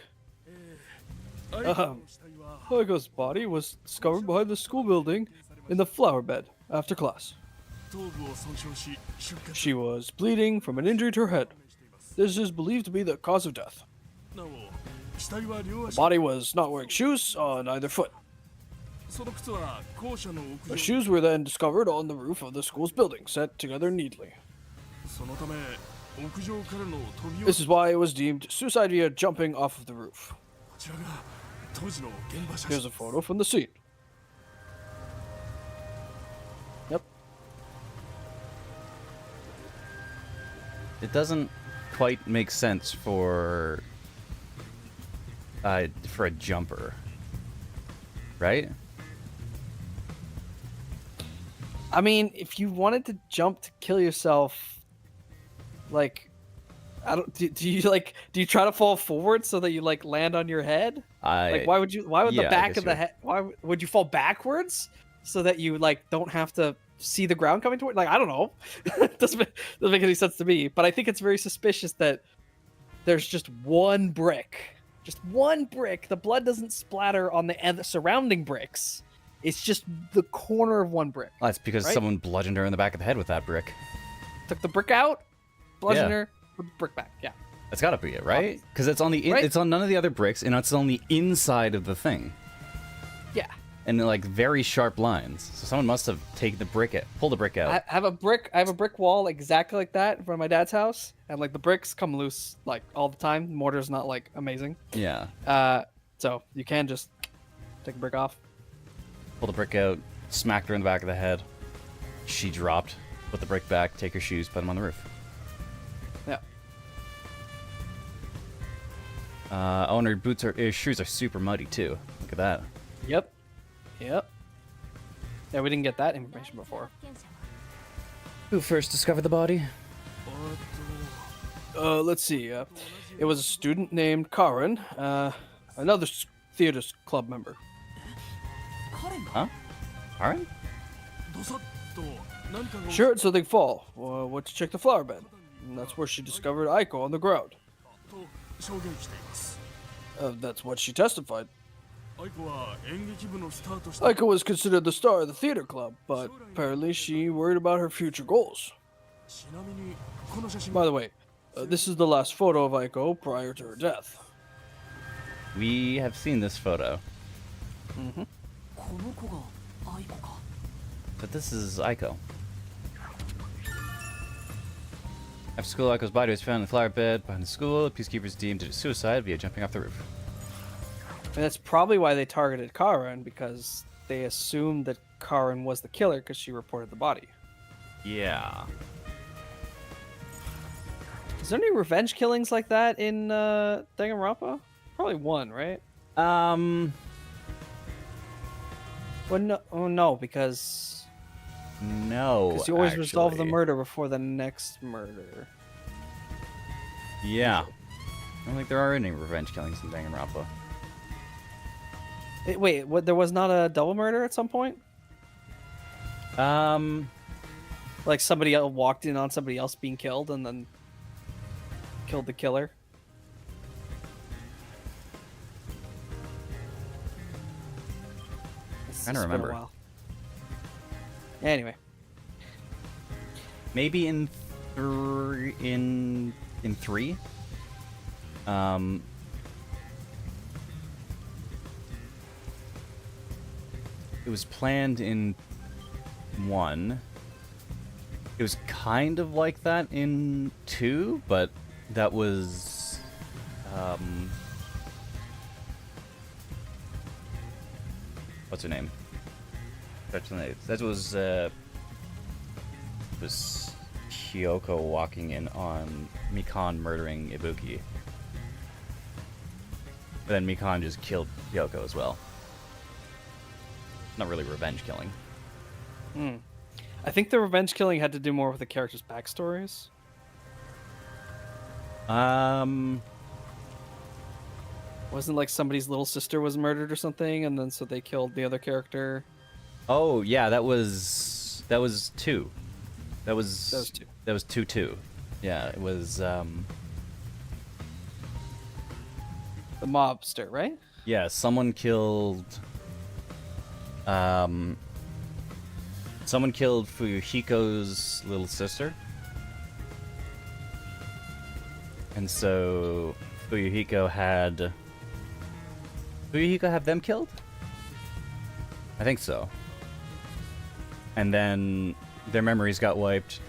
Aiko's body was discovered behind the school building in the flower bed after class. She was bleeding from an injury to her head. This is believed to be the cause of death. The body was not wearing shoes on either foot. The shoes were then discovered on the roof of the school's building, set together neatly. This is why it was deemed suicide via jumping off of the roof. Here's a photo from the scene. Yep. It doesn't quite make sense for a jumper, right? I mean, if you wanted to jump to kill yourself, like, I don't. Do you try to fall forward so that you like land on your head? Like, why would yeah, the I back guess of the you head? Why would you fall backwards so that you like don't have to see the ground coming toward? Like, I don't know. doesn't make any sense to me. But I think it's very suspicious that there's just one brick. Just one brick. The blood doesn't splatter on the surrounding bricks. It's just the corner of one brick. That's because right? someone bludgeoned her in the back of the head with that brick. Took the brick out, bludgeoned Yeah. her, put the brick back. Yeah. That's gotta be it, right? Because it's on the Right? it's on none of the other bricks, and it's on the inside of the thing, Yeah. and they're like very sharp lines. So someone must have taken the brick out, pulled the brick out. I have a brick wall exactly like that in front of my dad's house, and like the bricks come loose like all the time. Mortar's not like amazing. Yeah, So you can just take a brick off. pull the brick out, smacked her in the back of the head. She dropped, put the brick back, take her shoes, put them on the roof. Yeah. Oh, and her shoes are super muddy too. Look at that. Yep. Yeah, we didn't get that information before. 発見者は Who first discovered the body? Let's see. It was a student named Karen, another theater club member. Huh? Aaron? She heard something fall. Went to check the flower bed. And that's where she discovered Aiko on the ground. That's what she testified. Aiko was considered the star of the theater club, but apparently she worried about her future goals. By the way, this is the last photo of Aiko prior to her death. We have seen this photo, この子が愛子か but this is Aiko. After school, Aiko's body was found in the flower bed behind the school. Peacekeepers deemed it a suicide via jumping off the roof. And that's probably why they targeted Karen, because they assumed that Karin was the killer because she reported the body. Yeah. Is there any revenge killings like that in Danganronpa? Probably one, right? Um. Well, no, oh no, because No. you always resolve the actually. murder before the next murder. Yeah. I don't think there are any revenge killings in Danganronpa. Wait, what? There was not a double murder at some point? Like somebody else walked in on somebody else being killed and then killed the killer? Trying to It's been a remember. while. Anyway, Maybe in three. It was planned in 1. It was kind of like that in 2, but that was what's her name? That was Kyoko walking in on Mikan murdering Ibuki. But then Mikan just killed Kyoko as well. Not really revenge killing. I think the revenge killing had to do more with the characters' backstories. Wasn't like somebody's little sister was murdered or something, and then so they killed the other character. Oh yeah, that was 2. That was 2. That was 2. Yeah, it was The mobster, right? yeah, someone killed Fuyuhiko's little sister. And so Fuyuhiko have them killed? I think so. And then their memories got wiped.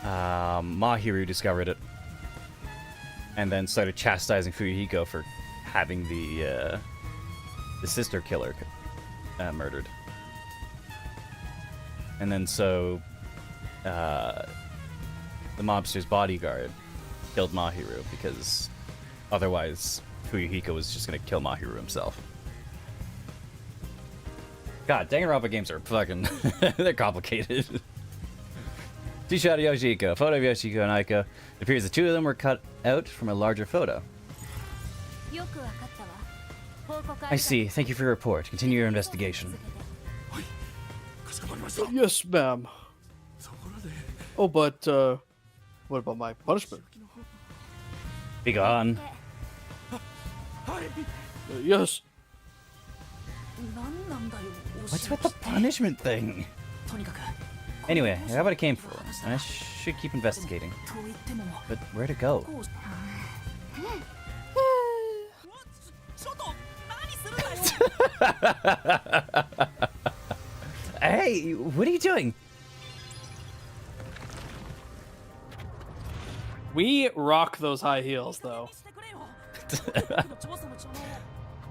Mahiru discovered it. And then started chastising Fuyuhiko for having the sister killer murdered. And then so the mobster's bodyguard killed Mahiru because otherwise Fuyuhiko was just gonna kill Mahiru himself. God, Danganronpa games are fucking they're complicated. Two-shot of Yoshiko, photo of Yoshiko and Aiko. It appears the two of them were cut out from a larger photo. I see. Thank you for your report. Continue your investigation. Yes, ma'am. Oh, but what about my punishment? Be gone. Yes. What's with the punishment thing? Anyway, I got what I came for. I should keep investigating. But where to go? Hey, what are you doing? We rock those high heels, though.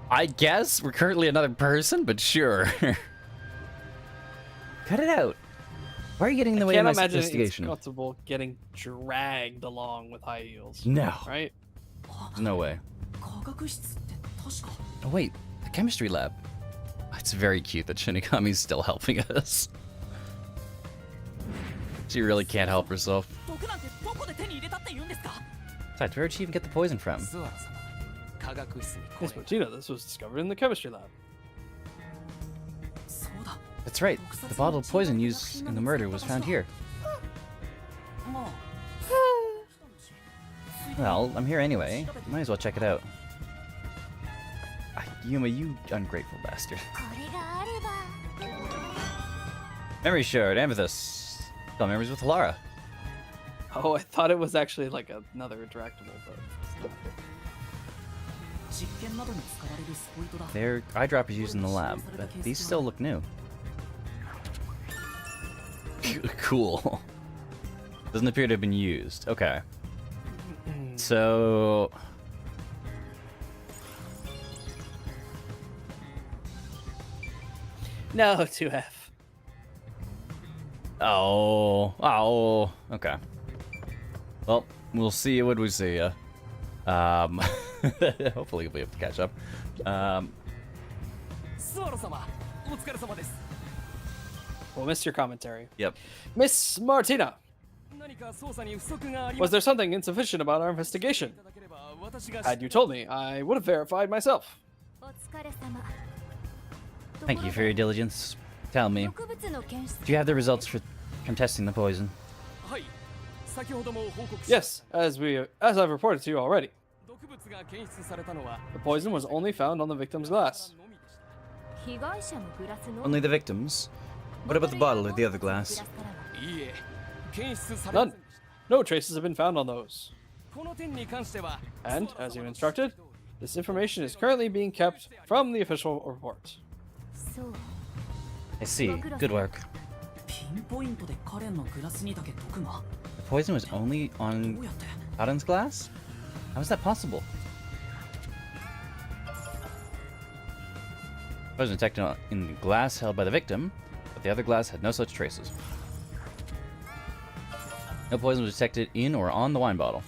I guess we're currently another person, but sure. Cut it out. Why are you getting in the way of my Can't imagine investigation? it's comfortable getting dragged along with high heels. No. Right? There's no way. Oh wait, the chemistry lab. It's very cute that Shinigami's still helping us. She really can't help herself. Besides, where did she even get the poison from? Yes, Martina, this was discovered in the chemistry lab. That's right. The bottle of poison used in the murder was found here. Well, I'm here anyway. Might as well check it out. Yuma, you ungrateful bastard. Memory shard, amethyst. Got memories with Lara. Oh, I thought it was actually like another interactable, but They're eyedroppers used in the lab, but these still look new. Cool. Doesn't appear to have been used. Okay. So... No, 2F. Oh, okay. Well, we'll see what we see. Hopefully we'll be able to catch up. スワロ様お疲れ様です We'll miss your commentary. Yep. Miss Martina, 何か捜査に不足があり was there something insufficient about our investigation? いただければ私が Had you told me, I would have verified myself. お疲れ様 Thank you for your diligence. Tell me, 植物の検出 do you have the results from testing the poison? はい先ほども報告し Yes, as I've reported to you already. 毒物が検出されたのは The poison was only found on the victim's glass. のみでした 被害者のグラスの Only the victims? What about the bottle or the other glass? いいえ検出されませ None. んでした No traces have been found on those. この点に関しては And, as you instructed, this information is currently being kept from the official report. そう I see. Good work. ピンポイントでカレンのグラスにだけ毒が The poison was only ど on うやって Karen's glass? How is that possible? Poison detected in the glass held by the victim, but the other glass had no such traces. No poison was detected in or on the wine bottle.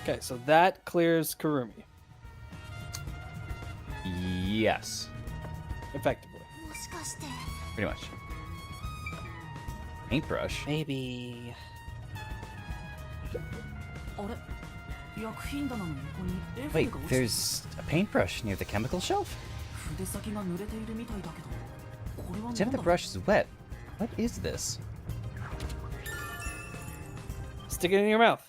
Okay, so that clears Kurumi, Yes, effectively. もしかして pretty much. Paintbrush. Maybe. あれ薬品棚の横に絵 Wait, 筆が落ちて there's a paintbrush near the chemical shelf? 筆先が濡れているみたいだけどこれは The 何 tip of だ the brush is wet. What is this? Stick it in your mouth.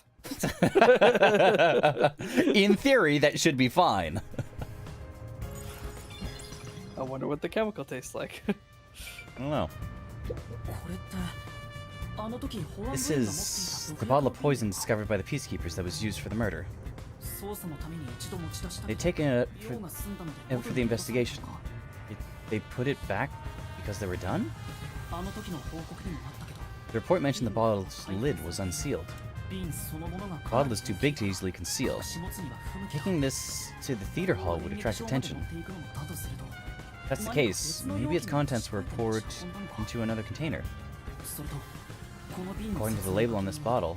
In theory, that should be fine. I wonder what the chemical tastes like. I don't know. これってあの時保安部員が持って This いた is 毒 the 薬 bottle の of poison discovered by the peacekeepers that was used for the murder. 捜査のために一度持ち出した They'd け taken it ど用が済んだので for the investigation. They put it back because they were done? あの時の報告にもあったけど The report mentioned the bottle's lid was unsealed. 瓶そのものが The bottle is too big to easily conceal. 足持つには不向きだ Taking this to the theater hall would attract attention. If that's the case, maybe its contents were poured into another container. According to the label on this bottle,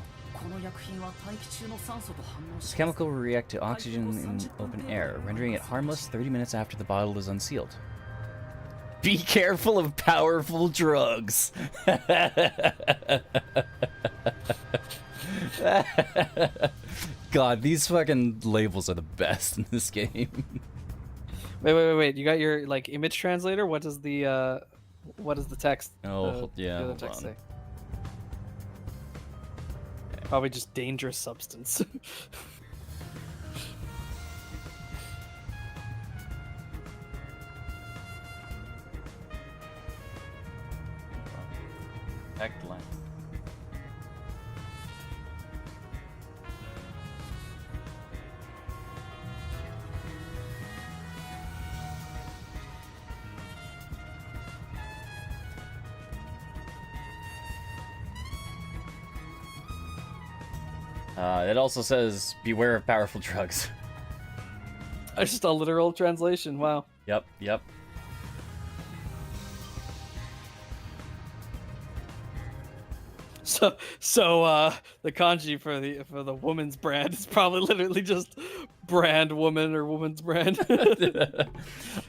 this chemical will react to oxygen in open air, rendering it harmless 30 minutes after the bottle is unsealed. Be careful of powerful drugs! God, these fucking labels are the best in this game. Wait. You got your like image translator? What does the text? Oh, yeah, The other hold text on. say? Probably just dangerous substance. Excellent. It also says, beware of powerful drugs. That's just a literal translation. Wow. Yep. So the kanji for the woman's brand is probably literally just brand woman or woman's brand.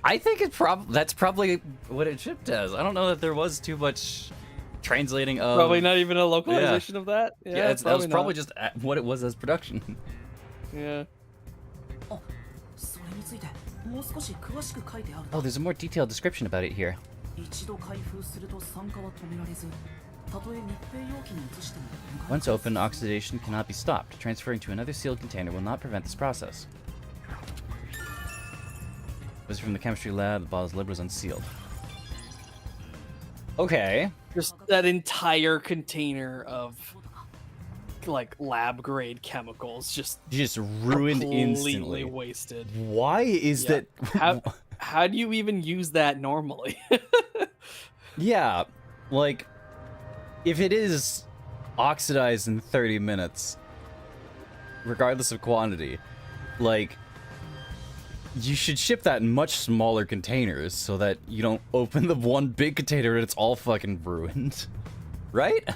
I think that's probably what it shipped as. I don't know that there was too much translating of... Probably not even a localization of that. Yeah, that was probably not. just what it was as production. Yeah. それについてもう少し詳しく書いてある Oh, there's a more detailed description about it here. 一度開封すると酸化は止められずたとえ密閉容器に移しても Once open, oxidation cannot be stopped. Transferring to another sealed container will not prevent this process. It was from the chemistry lab. The bottle's lid was unsealed. Okay. Just that entire container of like lab grade chemicals just ruined completely instantly. wasted. Why is Yeah. that? How do you even use that normally? Yeah, like if it is oxidized in 30 minutes, regardless of quantity, like You should ship that in much smaller containers so that you don't open the one big container and it's all fucking ruined. Right?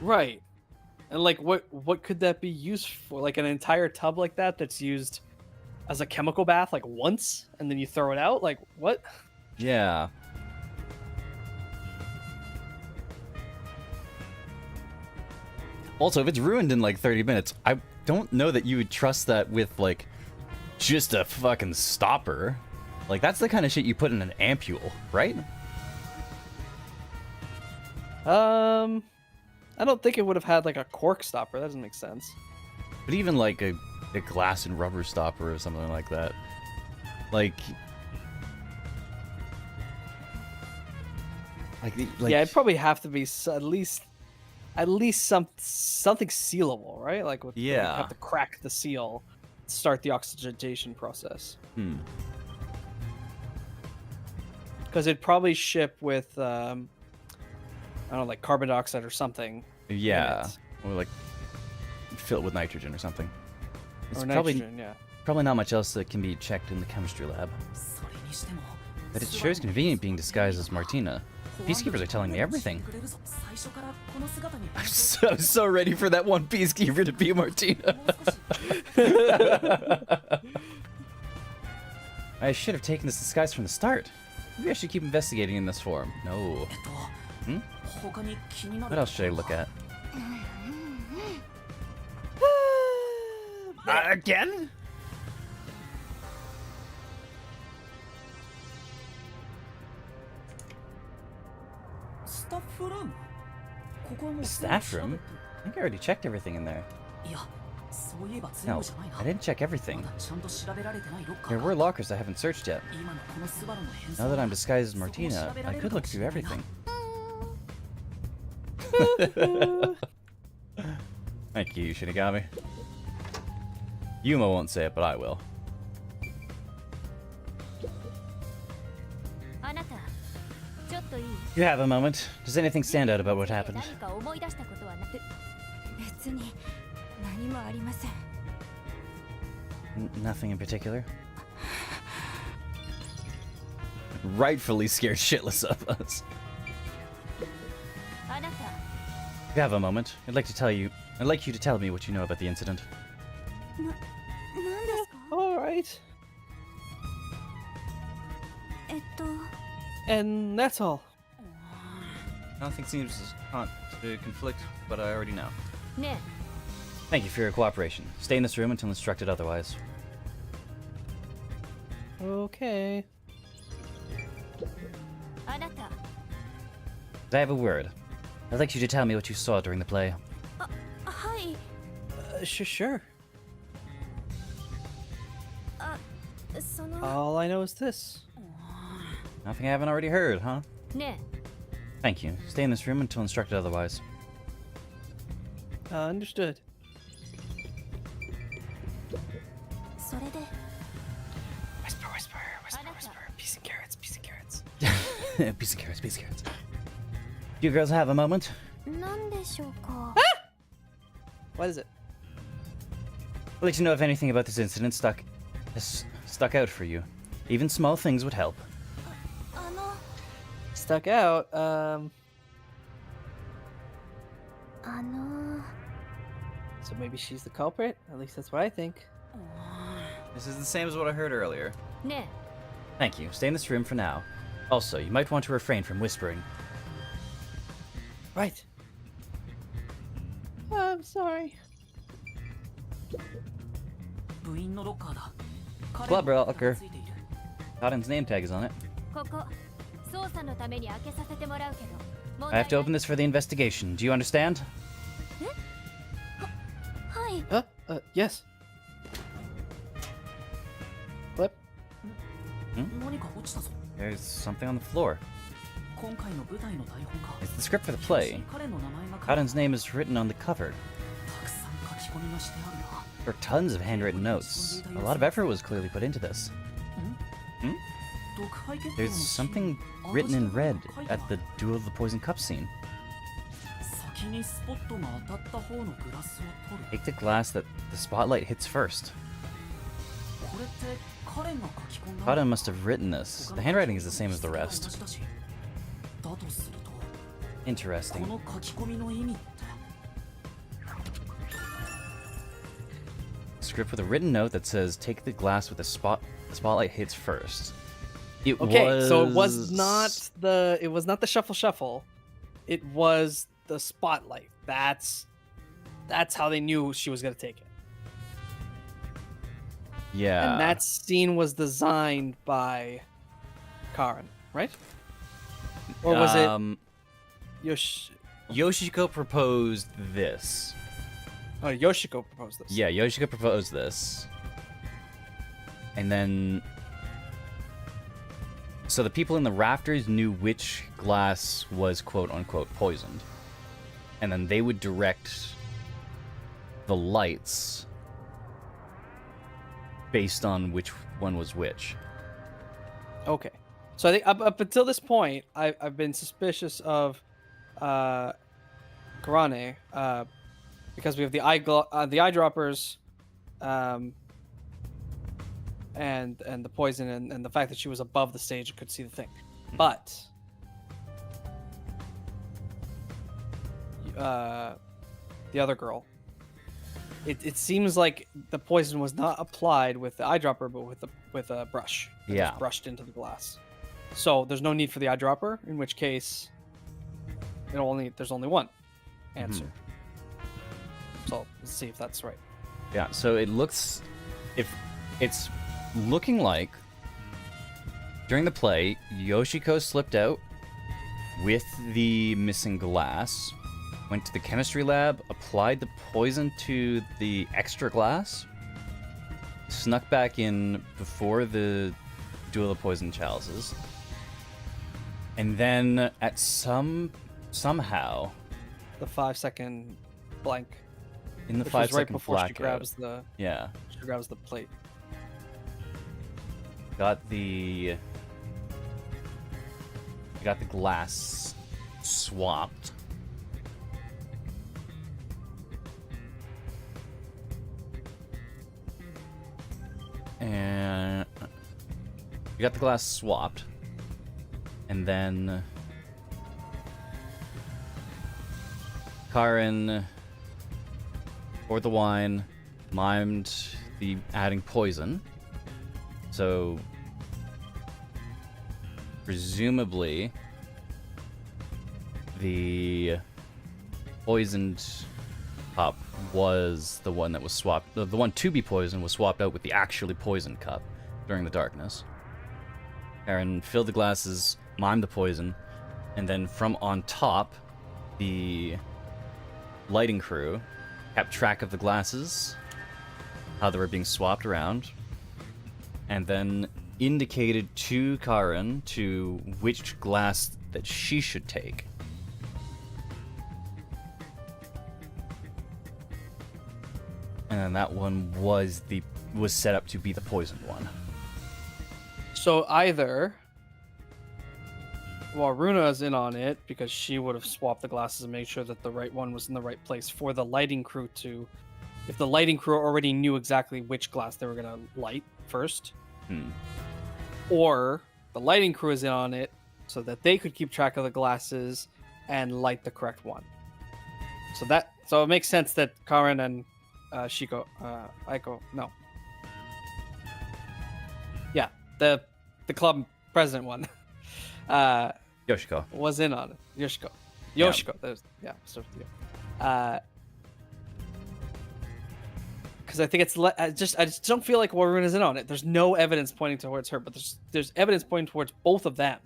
Right. And like, what could that be used for? Like an entire tub like that that's used as a chemical bath like once, and then you throw it out? Like what? Yeah. Also, if it's ruined in like 30 minutes, I don't know that you would trust that with like just a fucking stopper. Like that's the kind of shit you put in an ampule, right? I don't think it would have had like a cork stopper. That doesn't make sense. But even like a glass and rubber stopper or something like that. Like Yeah, it'd probably have to be at least something sealable, right? Like with, you Yeah. have to crack the seal, start the oxidation process. Because it'd probably ship with I don't know, like carbon dioxide or something. in Yeah. it. Or like fill it with nitrogen or something. It's Or probably nitrogen, yeah. probably not much else that can be checked in the chemistry lab. それにしても But it sure is convenient being disguised as Martina. Peacekeepers are telling me everything. 最初からこの姿に I'm so ready for that one peacekeeper to be Martina. もう少し I should have taken this disguise from the start. Maybe I should keep investigating in this form. No. 他に気にな What る else should I look at? Again? スタッフルームここはもう Staff room? I think I already checked everything in there. いやそういえば全 No, 部じゃないな I didn't check everything. まだちゃんと調べられてないロッカ There ー were が lockers I haven't searched yet. 今のこのスバルの変 Now that I'm disguised as Martina, I could look through everything. Thank you, Shinigami. Yuma won't say it, but I will. あなたちょっといい？ You have a moment. Does anything stand out about what happened? 何か思い出したことはなく、別に何もありません。 Nothing in particular. Rightfully scared shitless of us. あなた If you have a moment, I'd like you to tell me what you know about the incident. 何ですか？ All right. And that's all. Nothing seems to conflict, but I already know. ね Thank you for your cooperation. Stay in this room until instructed otherwise. Okay. え、あなた I have a word. I'd like you to tell me what you saw during the play. はい Sure. その All I know is this. Nothing I haven't already heard, huh? ね Thank you. Stay in this room until instructed otherwise. Understood. それで Whisper, whisper, whisper, あなた whisper. Peas and carrots, peas and carrots. Piece of carrots, piece of carrots. You girls have a moment? 何でしょうか？ What is it? I'd like to know if anything about this incident has stuck out for you. Even small things would help. あの Stuck out. あの So maybe she's the culprit. At least that's what I think. This is the same as what I heard earlier. ね Thank you. Stay in this room for now. Also, you might want to refrain from whispering. Right. I'm sorry. 部員のロッカーだ Club 彼の locker. ついている Cotton's name tag is on it. ここ捜査のために開けさせてもらうけど問 I 題 have to open this for the investigation. Do you understand? はい Yes. Flip. 何か落ちたぞ There's something on the floor. 今回の舞台の台本か It's the script for the play. 彼の名前が書かれ Cotton's name is written on the cover. たくさん書き込みがしてあるな There are tons of handwritten notes. A lot of effort was clearly put into this. 毒肺血糖の There's シーン something written in red at the Duel of the Poison Cup scene. 先にスポットが当たった方のグラスを取る Take the glass that the spotlight hits first. ここれってカレンが書き込んだ Kata must have written this. The handwriting is the same as the rest. だとすると Interesting. この書き込みの意味って Script with a written note that says, "Take the glass with the spotlight hits first." It Okay, was... so it was not the shuffle. It was the spotlight. That's how they knew she was gonna take it. Yeah. And that scene was designed by Karen, right? Or was it Yoshiko proposed this. Oh, Yoshiko proposed this. Yeah, Yoshiko proposed this. And then... So the people in the rafters knew which glass was quote-unquote poisoned. And then they would direct the lights based on which one was which. Okay. So I think up until this point, I've been suspicious of Karane because we have the eyedroppers, and the poison and the fact that she was above the stage and could see the thing. But the other girl, it seems like the poison was not applied with the eyedropper, but with a brush. It Yeah. just brushed into the glass. So there's no need for the eyedropper, in which case there's only one answer. So let's see if that's right. Yeah, so it looks... If it's looking like during the play, Yoshiko slipped out with the missing glass, went to the chemistry lab, applied the poison to the extra glass, snuck back in before the Duel of Poison Chalices, and then at somehow The 5-second blank. in the Which 5 was right second before she blackout, grabs the plate. got the glass swapped. And you got the glass swapped. And then Karin poured the wine, mimed the adding poison. So presumably the poisoned cup was the one that was swapped. The one to be poisoned was swapped out with the actually poisoned cup during the darkness. Aaron filled the glasses, mimed the poison, and then from on top, the lighting crew kept track of the glasses, how they were being swapped around, and then indicated to Karin to which glass that she should take. And then that one was set up to be the poisoned one. So either Runa is in on it because she would have swapped the glasses and made sure that the right one was in the right place for the lighting crew to... If the lighting crew already knew exactly which glass they were going to light first, or the lighting crew is in on it so that they could keep track of the glasses and light the correct one. So it makes sense that Karin and Aiko, the club president one, Yoshiko. was in on it. Yoshiko. Because I think I just don't feel like Warren is in on it. There's no evidence pointing towards her, but there's evidence pointing towards both of them.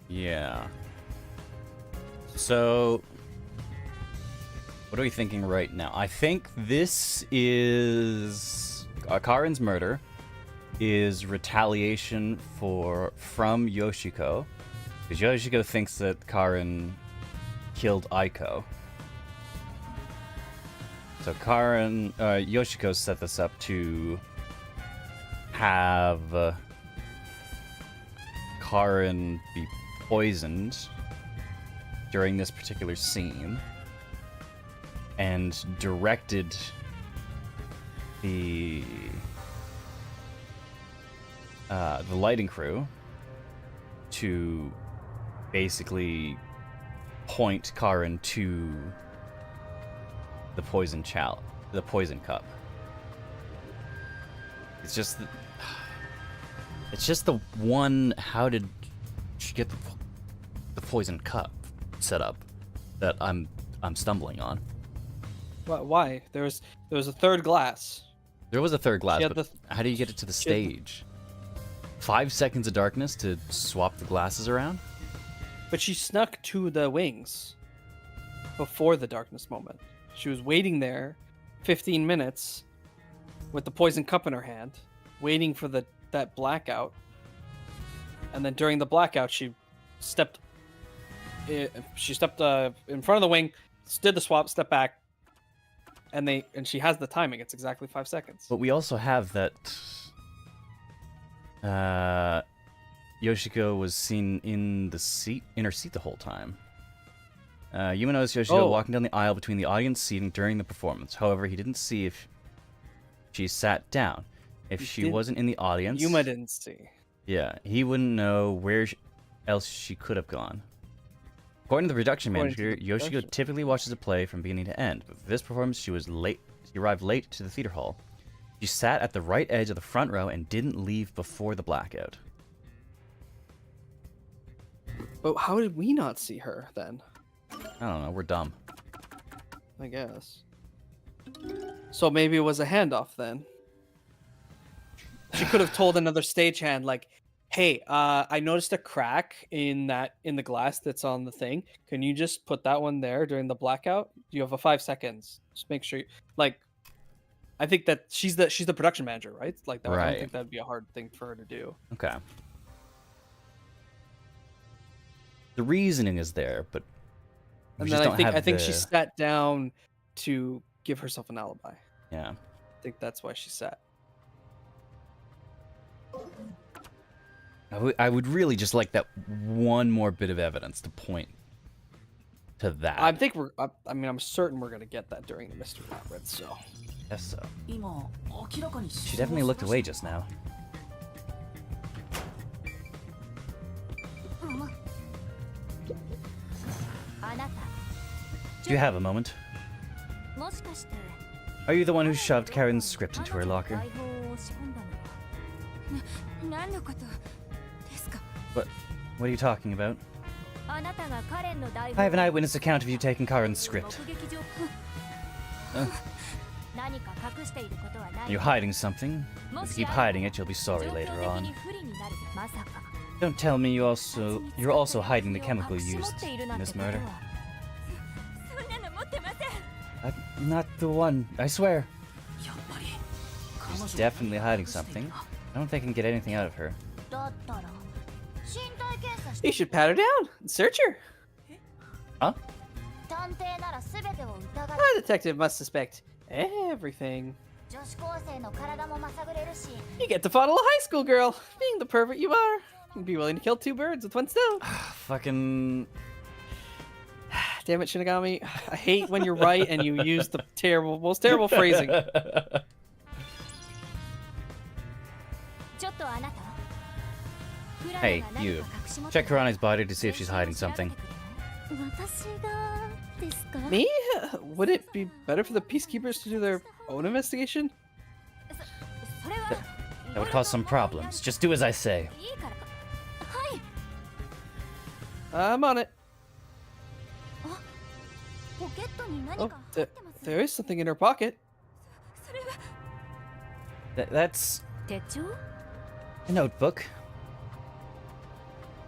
Yeah. So, what are we thinking right now? I think this is Karin's murder is retaliation from Yoshiko, because Yoshiko thinks that Karin killed Aiko. So Yoshiko set this up to have Karin be poisoned during this particular scene, and directed the the lighting crew to basically point Karin to the poison cup. It's just the one. How did she get the poison cup set up that I'm stumbling on? Why? There was a third glass. There was a third glass, She had but how do you get it to the she had the- stage? 5 seconds of darkness to swap the glasses around? But she snuck to the wings before the darkness moment. She was waiting there 15 minutes with the poison cup in her hand, waiting for that blackout. And then during the blackout, she stepped in front of the wing, did the swap, stepped back, and she has the timing. It's exactly 5 seconds. But we also have that Yoshiko was seen in her seat the whole time. Yuma noticed Yoshiko walking down the aisle between the audience seating during the performance. However, he didn't see if she sat down. If she wasn't in the audience, Yuma didn't see. Yeah, he wouldn't know where else she could have gone. According to the production manager, Yoshiko typically watches a play from beginning to end, but for this performance, she was late. She arrived late to the theater hall. She sat at the right edge of the front row and didn't leave before the blackout. But how did we not see her then? I don't know. We're dumb. I guess. So maybe it was a handoff then. She could have told another stagehand, like, "Hey, I noticed a crack in the glass that's on the thing. Can you just put that one there during the blackout? You have 5 seconds. Just make sure." I think that she's the production manager, right? Like that. I Right. don't think that'd be a hard thing for her to do. Okay. The reasoning is there, but we And just then don't have I think the... she sat down to give herself an alibi. Yeah. I think that's why she sat. I would really just like that one more bit of evidence to point to that. I'm certain we're gonna get that during the mystery labyrinth. So. Guess so. 今明らかに She definitely looked away just now. あなた Do you have a moment? もしかして Are you the one who shoved Karen's script into her 彼女 locker? が台本を押し込んだのは何のことですか What are you talking about? あなたがカレンの台 I 本 have an eyewitness account of you taking Karen's script. 目撃情何か隠していることはない You're hiding something. も If し you keep あれ hiding it, you'll be 状 sorry 況 later 的 on. に不利になるまさか Don't tell me you're also hiding the chemical 隠し持 used っているなん in て this ことは murder. そんなの持ってません I'm not the one, I swear. やっぱり彼女 She's definitely hiding something. I don't think I can get anything out of her. だったら身体検査し You て should pat her down and search her. Huh? 探偵なら全てを疑う A detective must suspect everything. 女子高生の体もまさぐれるし You get to follow a high school girl. Being the pervert you are, you'd be willing to kill 2 birds with 1 stone. Fucking... Damn it, Shinigami. I hate when you're right and you use the most terrible phrasing. ちょっとあなた Hey, you. Check Karani's body to see if she's hiding something. 私がですか Me? Would it be better for the peacekeepers to do their own investigation? それは That would cause some problems. Just do as I say. いいからはい I'm on it. ポケットに何 Oh, か入ってます there is something in her pocket. それは That's 手帳 a notebook.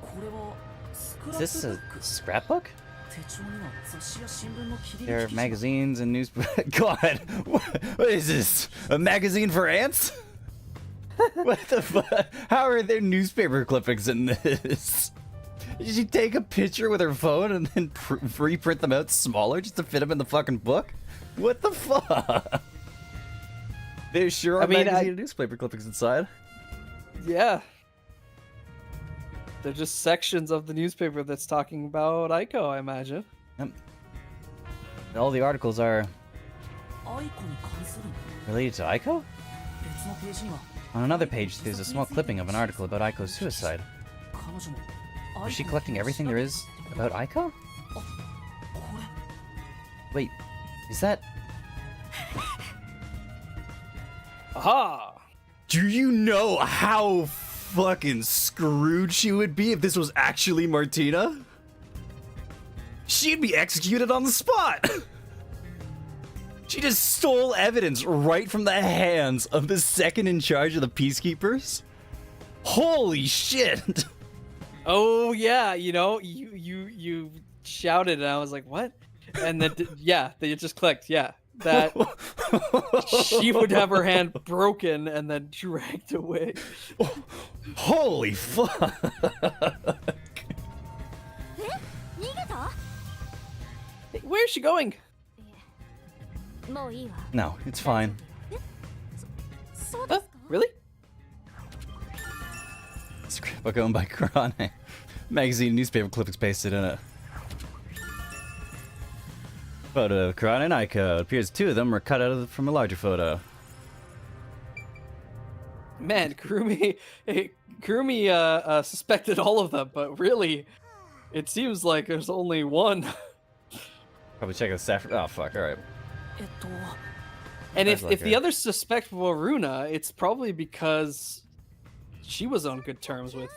これはスクラ Is ッ this プブッ a ク scrapbook? 手帳には雑誌や新聞の切り There 抜 are き記事が magazines and newspapers. God, what is this? A magazine for ants? What the fuck? How are there newspaper clippings in this? Did she take a picture with her phone and then reprint them out smaller just to fit them in the fucking book? What the fuck? There sure are magazine and newspaper clippings inside. Yeah. They're just sections of the newspaper that's talking about Aiko, I imagine. All the articles are アイコに関するの related to Aiko? 別のページには On another page, there's a small clipping of an article about Aiko's suicide. 彼女も Is she collecting everything there is about Aiko? これ Wait, is that... Aha! Do you know how fucking screwed she would be if this was actually Martina? She'd be executed on the spot! She just stole evidence right from the hands of the second in charge of the Peacekeepers? Holy shit! Oh yeah, you know, you shouted and I was like, what? And then yeah, they just clicked. Yeah, that she would have her hand broken and then dragged away. Holy fuck! 逃げた Hey, where's she going? もういいわ No, it's fine. そうで Huh? すか Really? Scrapbook owned by Kurane. Magazine and newspaper clippings pasted in it. Photo of Kurane and Aiko. It appears two of them were cut out from a larger photo. Man, Kurumi suspected all of them, but really, it seems like there's only one. Probably check out Saffron. Oh fuck! All right. えっと And Sounds like if the her. others suspect Waruna, it's probably because she was on good terms with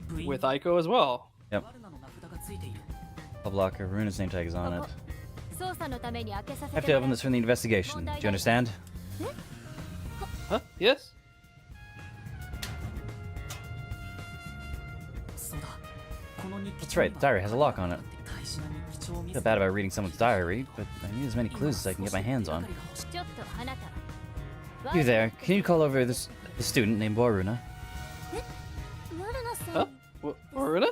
部員 with Aiko as well. バルナの名札がついている I'll block her. Runa's name tag is on it. 捜査のために開けさ I せ have て to も open ら this from the investigation. Do you understand? Huh? Yes. そうだこの日記 That's right, the diary has a lock on it. 大事な日記帳を見 I せ feel bad about reading someone's diary, but I need as many clues as I can get my hands on. ちょっとあなた You there? Can you call over this student named Waruna? ワルナさ Huh? ん Waruna?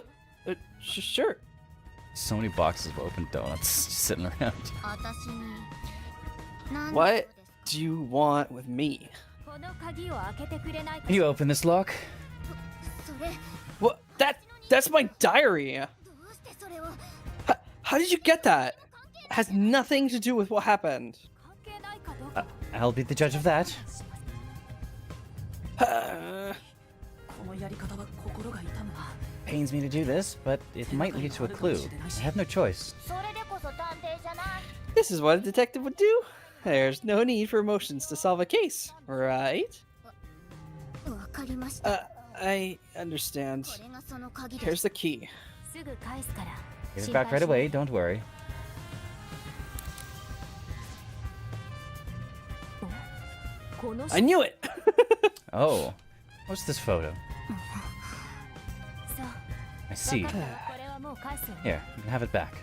Sure. So many boxes of open donuts just sitting around. 私に何 What do you want with me? この鍵を開けてくれないか Can you open this lock? それ What? That's my diary. どうしてそれを How did you get that? Has nothing to do with what happened. 関係ないかどうか I'll be the judge of that. Uh, このやり方は心が痛むな Pains me to do this, but it might lead to a clue. I have no choice. それでこそ探偵じゃない this is what a detective would do. There's no need for emotions to solve a case, right? わかりました I understand. これがその鍵で Here's the key. すぐ返すから Give it 心 back 配 right しない away, don't worry. この I knew it. Oh, what's this photo? そう I see. わかったこれはもう返すわ Here, you can have it back.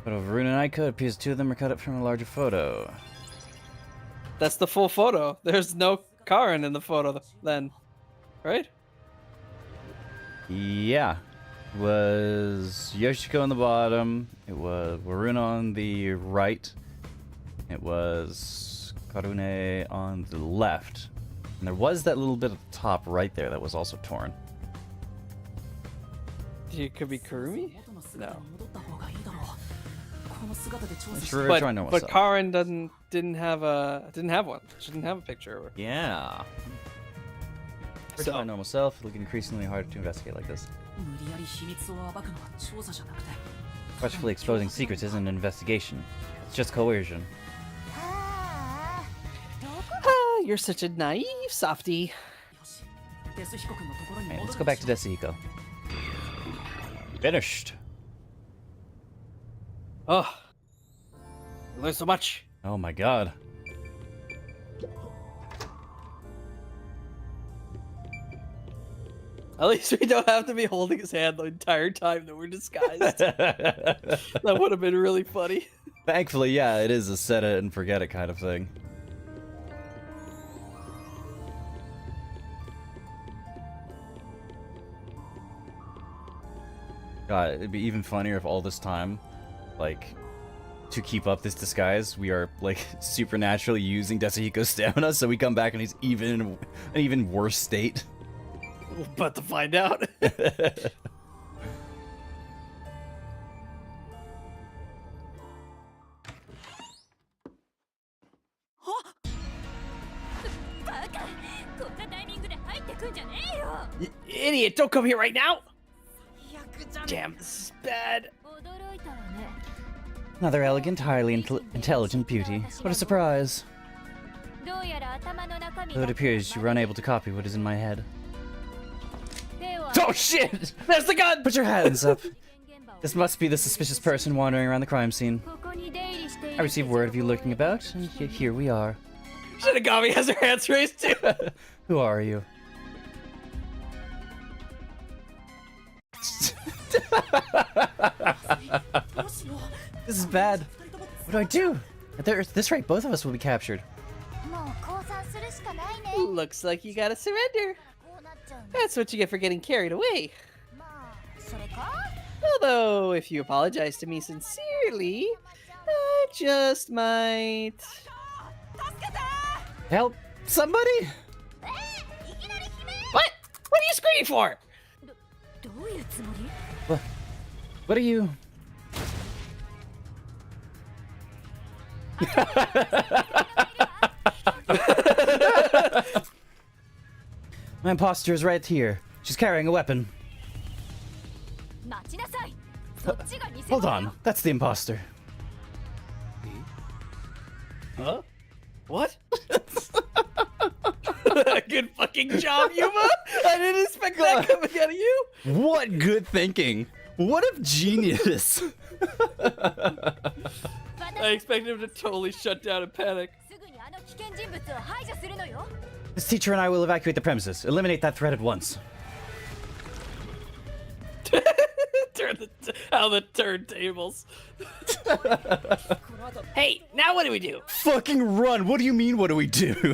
Photo of Runa and Aiko. It appears two of them are cut up from a larger photo. That's the full photo. There's no Karin in the photo then, right? Yeah. It was Yoshiko on the bottom. It was Waruna on the right. It was Karune on the left. And there was that little bit at the top right there that was also torn. It could be Kurumi. 元の姿に戻った方がいいだろうこの姿で調査 Let's して really try to know But what's up. Karin didn't have one. She didn't have a picture. Yeah. For So- my normal self, it'll get increasingly harder to investigate like this. 無理やり秘密を暴くのは調査じゃなくて Forcefully exposing secrets isn't an investigation. It's just coercion. ああどこ Ah, you're such a naive softie. よしデスヒコ君のところに Alright, 戻 let's る go back to Desihiko. Finished. Oh, you learned so much. Oh my god. At least we don't have to be holding his hand the entire time that we're disguised. That would have been really funny. Thankfully, yeah, it is a set it and forget it kind of thing. God, it'd be even funnier if all this time, like, to keep up this disguise, we are, like, supernaturally using Desahiko's stamina, so we come back and he's even in an even worse state. We're about to find out. Idiot, don't come here right now! Damn, this is bad. 驚いたわね Another elegant, highly intelligent beauty. What a surprise. どうやら頭の中身 Though it appears you were unable to copy what is in my head. 手を Oh shit! There's the gun! Put your hands up. 現場を This must be the suspicious person wandering around the crime scene. ここに出入りしてい I る received word of you lurking about, and here we are. Shinigami has her hands raised too. Who are you? This is bad. What do I do? At this rate, both of us will be captured. もう降参するしかないね Looks like you gotta surrender. こうなっちゃうんだ That's what you get for getting carried away. まあそれか Although, if you apologize to me sincerely, I just might. Help somebody? いきなり悲鳴 What? What are you screaming for? どういうつもり What are you? My imposter is right here. She's carrying a weapon. 待ちなさいそっちが偽 Hold on, that's the imposter. Huh? What? Good fucking job, Yuma! I didn't expect that coming out of you! What good thinking! What a genius! I expected him to totally shut down and panic. すぐにあの危険人物を排除するのよ This teacher and I will evacuate the premises. Eliminate that threat at once. How the turntables. Hey, now what do we do? Fucking run! What do you mean, what do we do? そ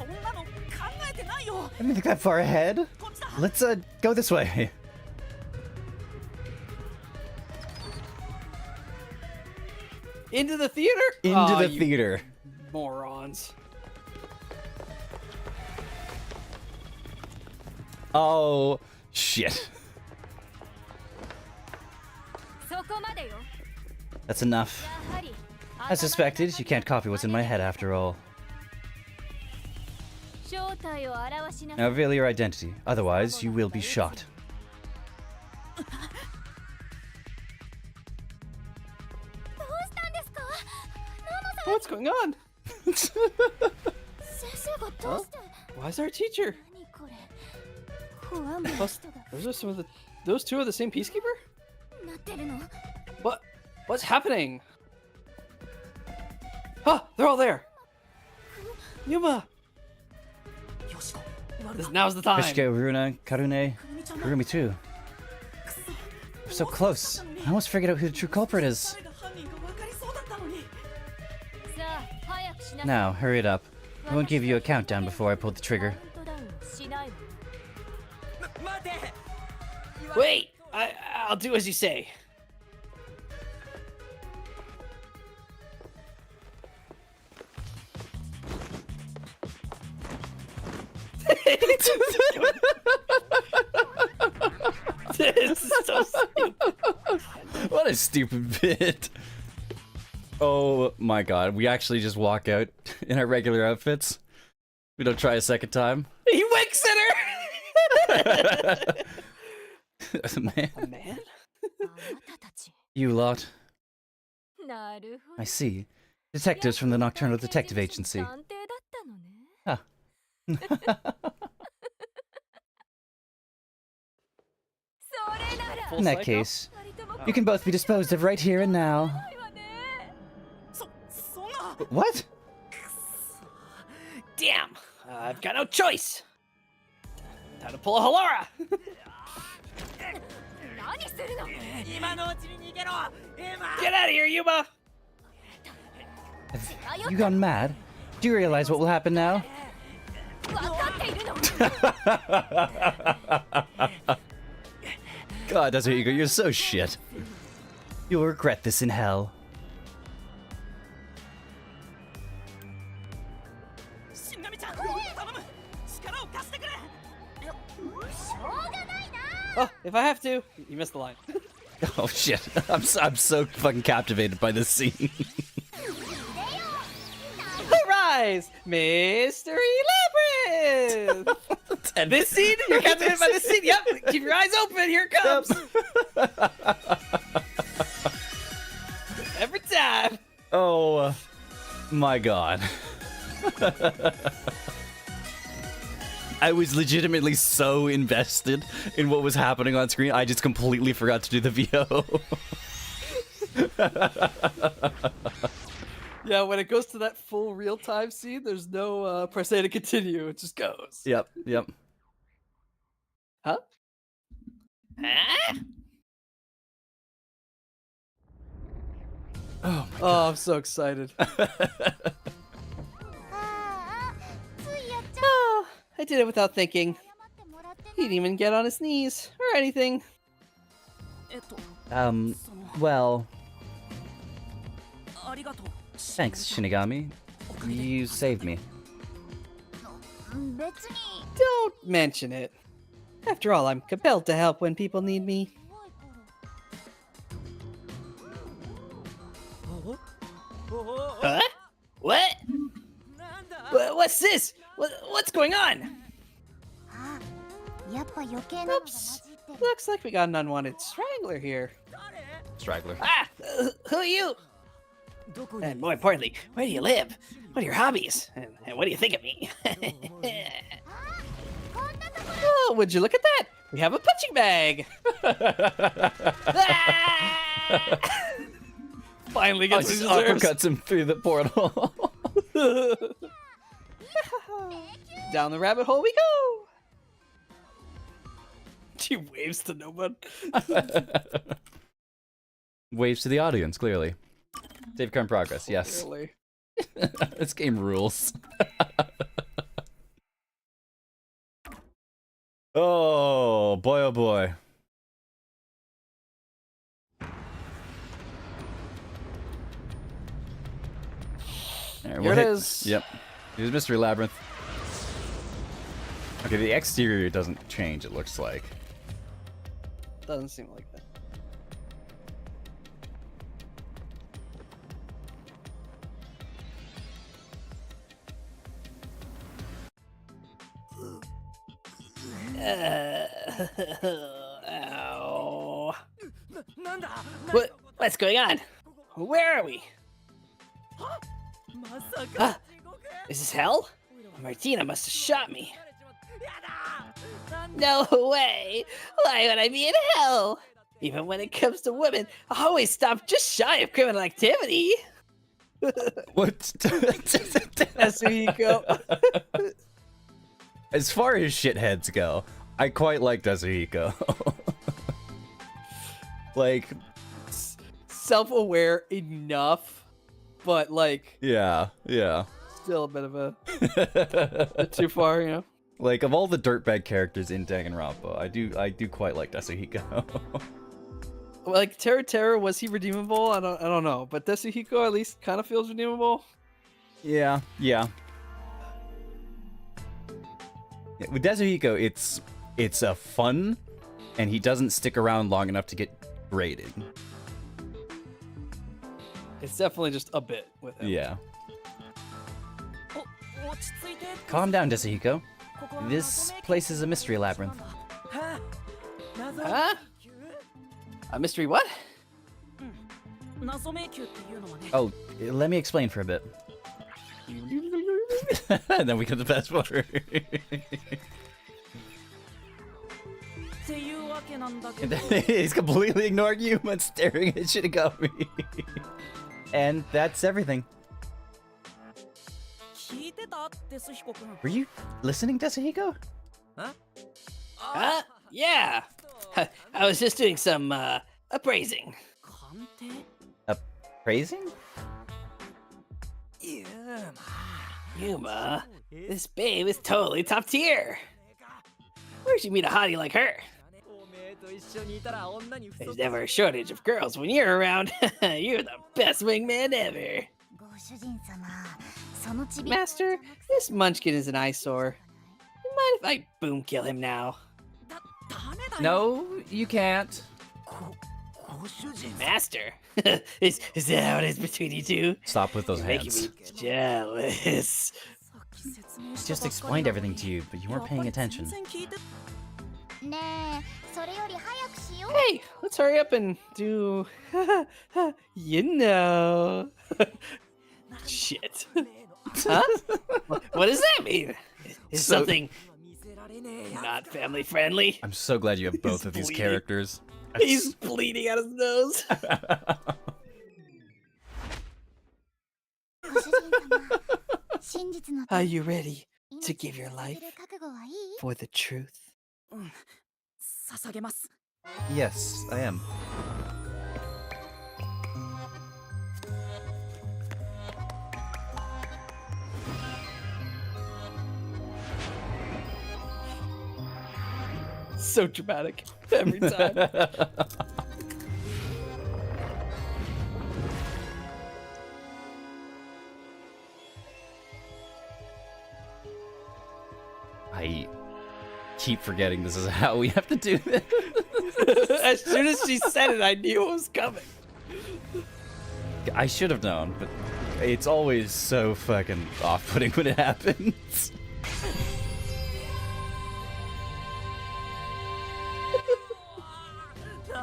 んなの考えてないよ I didn't think that far ahead. Let's, go this way. Into the theater? Into Aw, the you theater. morons. Oh, shit. そこまでよ That's enough. やはり As suspected, you can't copy what's in my head after all. 正体を表しな Now reveal your identity. Otherwise, you will be shot. どうしたんですか What's going on? 先生がどうして Why is our teacher? 何これ不安な Plus, 人が those are some of the. Those two are the same peacekeeper? なってるの What? What's happening? Ah, they're all there. Yuma, よしこ now's the time. Yoshiko, Runa, Karune, くるみちゃんだ Kurumi too. くそ We're so close. I almost figured out who the true culprit is. 誰が犯人か分かりそうだったのにさあ早くしなさい Now, hurry it up. I won't give you a countdown before I pull the trigger. カウントダウンしないわ Wait, I'll do as you say. This is so stupid. What a stupid bit. Oh my god, we actually just walk out in our regular outfits? We don't try a second time? He winks at her. Man, A man? あなたたち you lot. なるほ I ど see. Detectives from the Nocturnal Detective Agency. 探偵だったのね Ah. それなら In that case, 二人とも you can both be disposed of right here and now. 怖いわねそんな What? Damn, I've got no choice. Time to pull a Halara. 何するの Get out of here, Yuma. You gone mad? Do you realize what will happen now? 分かっているの God, that's what you go. You're so shit. You'll regret this in hell. 死神ちゃん頼む力を貸してくれしょうがないな Oh, if I have to. You missed the line. Oh shit. I'm so fucking captivated by this scene. Arise, Mystery Yeah. This scene? You're captivated by this scene? Yep. Keep your eyes open. Here it comes. Every time. Oh my god. I was legitimately so invested in what was happening on screen, I just completely forgot to do the VO. Yeah, when it goes to that full real-time scene, there's no press A to continue. It just goes. Yep. Huh? Oh my Oh, I'm so excited. ああついやっちゃ Oh, I did it without thinking. 謝ってもらって He didn't even get on his knees or anything. その well, ありがとう thanks, Shinigami. You saved me. 別に Don't mention it. After all, I'm compelled to help when people need me. 怖いから Huh? What? What's this? What's going on? あやっぱ余計なのが混 Oops. じってる Looks like we got an unwanted strangler here. Straggler. Ah! Who are you? And more importantly, where do you live? What are your hobbies? And what do you think of me? こんなとこ Oh, would you look at that? We have a punching bag. Ah! Finally Oh, gets just his deserves. uppercuts him through the portal. Down the rabbit hole we go. She waves to no one. Waves to the audience, clearly. Save current progress, yes. Really? This game rules. Oh boy, oh boy. There, Here it is. Yep. Here's Mystery Labyrinth. Okay, the exterior doesn't change, it looks like. Doesn't seem like that. Ow. What's going on? Where are we? Ah, is this hell? Martina must have shot me. No way! Why would I be in hell? Even when it comes to women, I always stop just shy of criminal activity. What? Yasuhiko. As far as shitheads go, I quite like Yasuhiko. Like, Self-aware enough, but like yeah. still a bit of a bit too far, you know. Like, of all the dirtbag characters in Danganronpa, I do quite like Yasuhiko. Like Terra, was he redeemable? I don't know, but Yasuhiko at least kind of feels redeemable. Yeah. With Yasuhiko, it's a fun, and he doesn't stick around long enough to get graded. It's definitely just a bit with him. Yeah. 落ち着いて Calm down, Yasuhiko. ここは This place is a mystery labyrinth. 謎 Huh? A mystery what? 謎迷宮っていうのはね Oh, let me explain for a bit. And then we get the best part. っていうわけなんだけ And ど then he's completely ignoring you and staring at Shinigami. And that's everything. 聞いてたデスヒコ君 Were you listening, Yasuhiko? Huh? Yeah. I was just doing some appraising. 鑑定 Praising? Yuma, this babe is totally top tier. Where'd you meet a hottie like her? おめえと一緒にいたら女に不 There's 足 never a shortage of girls when you're around. You're the best wingman ever. ご主人様そのちび Master, this munchkin is an eyesore. Mind if I boom kill him now? だダメだよ No, you can't. ご主人 Master? is that how it is between you two? Stop with those You're making hands. me jealous. Just explained everything to you, but you weren't paying attention. ねえそれより早くしよう Hey, let's hurry up and do. You know. Shit. Huh? What does that mean? Is So- something not family friendly? I'm so glad you have both of these bleeding. characters. He's bleeding out his nose. ご主人様真実の Are you ready 命 to give your を捧 life げる覚悟はいい for the truth? 捧げます。 Yes, I am. So dramatic every time. I keep forgetting this is how we have to do this. As soon as she said it, I knew it was coming. I should have known, but it's always so fucking off-putting when it happens.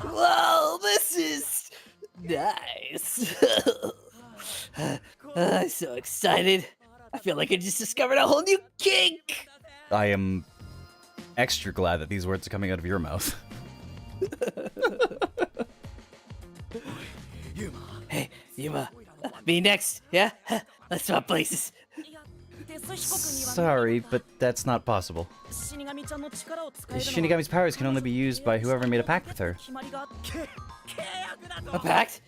Whoa, this is nice. I'm so excited. I feel like I just discovered a whole new kink. I am extra glad that these words are coming out of your mouth. Hey, Yuma, me next, yeah? Let's swap places. デス被告には Sorry, but that's not possible. 死神ちゃんの力を使えるのは Shinigami's powers can only be used by whoever made a pact with her. 決まりがあって契約だ A と pact?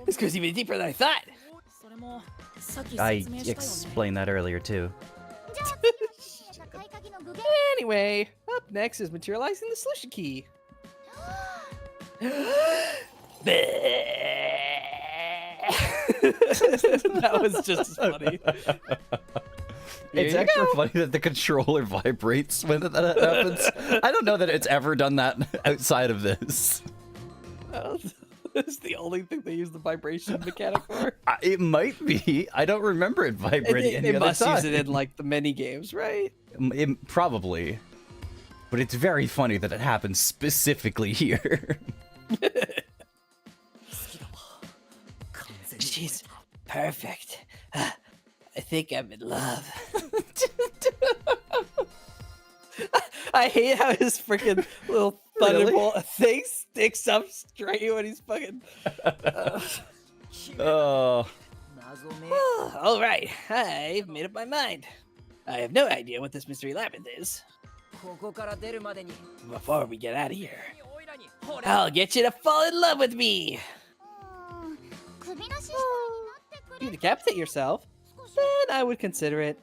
This goes even deeper than I thought. それもさっき I 説明したよね explained that earlier too. じゃあ次のシーンの買い鍵の具現 Anyway, up next is materializing the solution key. That was just funny. It's Here you extra go. funny that the controller vibrates when that happens. I don't know that it's ever done that outside of this. It's the only thing they use the vibration mechanic for. It might be. I don't remember it And vibrating any they other must use time. it in like the mini games, right? Probably. But it's very funny that it happens specifically here. She's perfect. I think I'm in love. I hate how his freaking little Really? thunderbolt thing sticks up straight when he's fucking. Oh. All right, I've made up my mind. I have no idea what this mystery labyrinth is. ここから出るまでに Before we get out of here, オイラにほれ I'll get you to fall in love with me. 首なし下になってく You れ decapitate yourself, then I would consider it.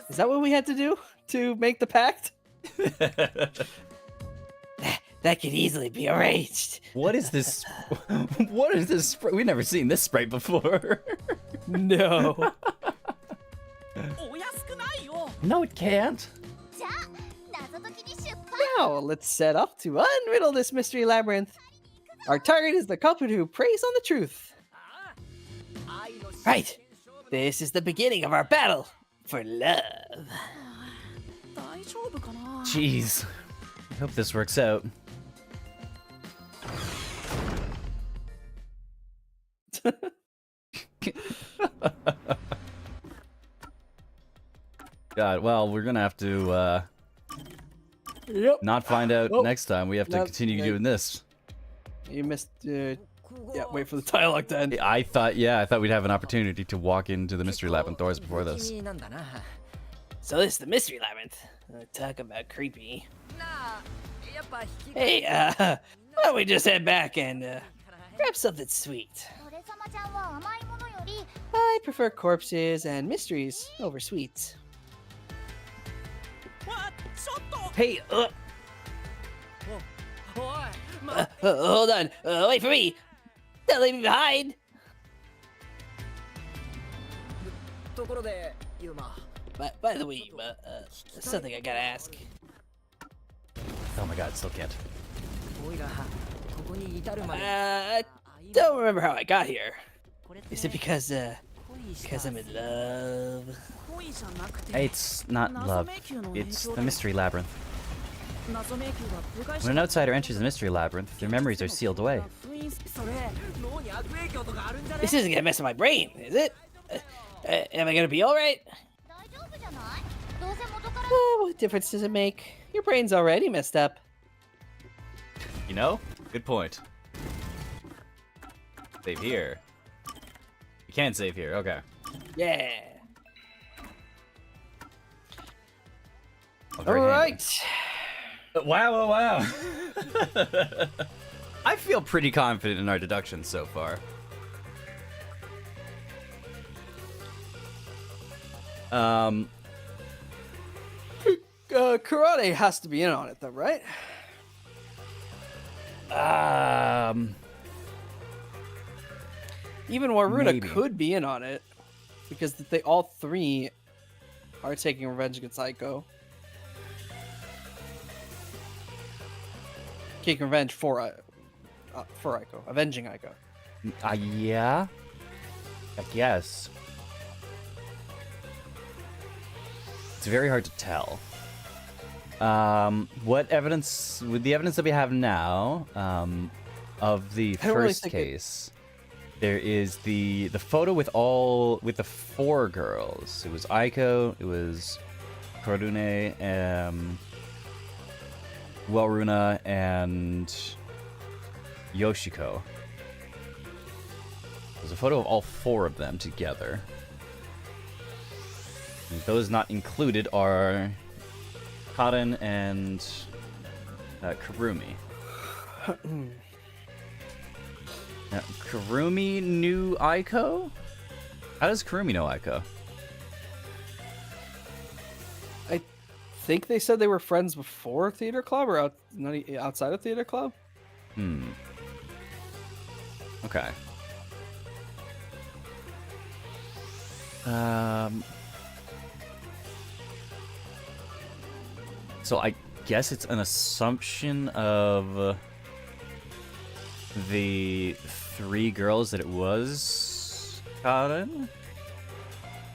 Is that what we had to do to make the pact? That could easily be arranged. What is this? What is this? We've never seen this sprite before. No. お安くないよ No, it can't. じゃあ謎解きに出発 Now, let's set off to unriddle this mystery labyrinth. Our target is the culprit who preys on the truth. Right. This is the beginning of our battle for love. 大丈夫かな Jeez. I hope this works out. God, well, we're gonna have to Yep. not find out Oh. next time. We have to Nope. continue doing this. You missed. Yeah, wait for the dialogue to end. I thought we'd have an opportunity to walk into the mystery labyrinth doors before this. 君なんだな So this is the mystery labyrinth. Talk about creepy. なあやっぱ引き Hey, why don't we just head back and grab something sweet? 俺様ちゃんは甘いものより I prefer corpses and mysteries over sweets. わちょっと Hey, おい Hold on. Wait for me. Don't leave me behind. ところでユーマ By the way, something I gotta ask. oh my God, still can't. おいらここに至るまで I don't remember how I got here. Is it because Because I'm in love. It's not love. It's the mystery labyrinth. When an outsider enters the mystery labyrinth, their memories are sealed away. This isn't gonna mess with my brain, is it? Am I gonna be alright? 大丈夫じゃないどうせ元から What difference does it make? Your brain's already messed up. You know? Good point. Save here. You can save here, okay. Yeah. Oh, very handy. Alright. Wow, wow, wow. I feel pretty confident in our deductions so far. Karate has to be in on it, though, right? Even Waruna Maybe. could be in on it, because they all three are taking revenge against Aiko. Taking revenge for Aiko, avenging Aiko. Yeah. I guess. It's very hard to tell. What evidence, with the evidence that we have now, of the I don't really first think case, there is the photo with the 4 girls. It was Aiko, it was Korune, Welruna, and Yoshiko. There's a photo of all 4 of them together. And those not included are Karen and Karumi. Now, Karumi knew Aiko? How does Karumi know Aiko? I think they said they were friends before Theater Club, or outside of Theater Club. Okay. So I guess it's an assumption of the 3 girls that it was Karen?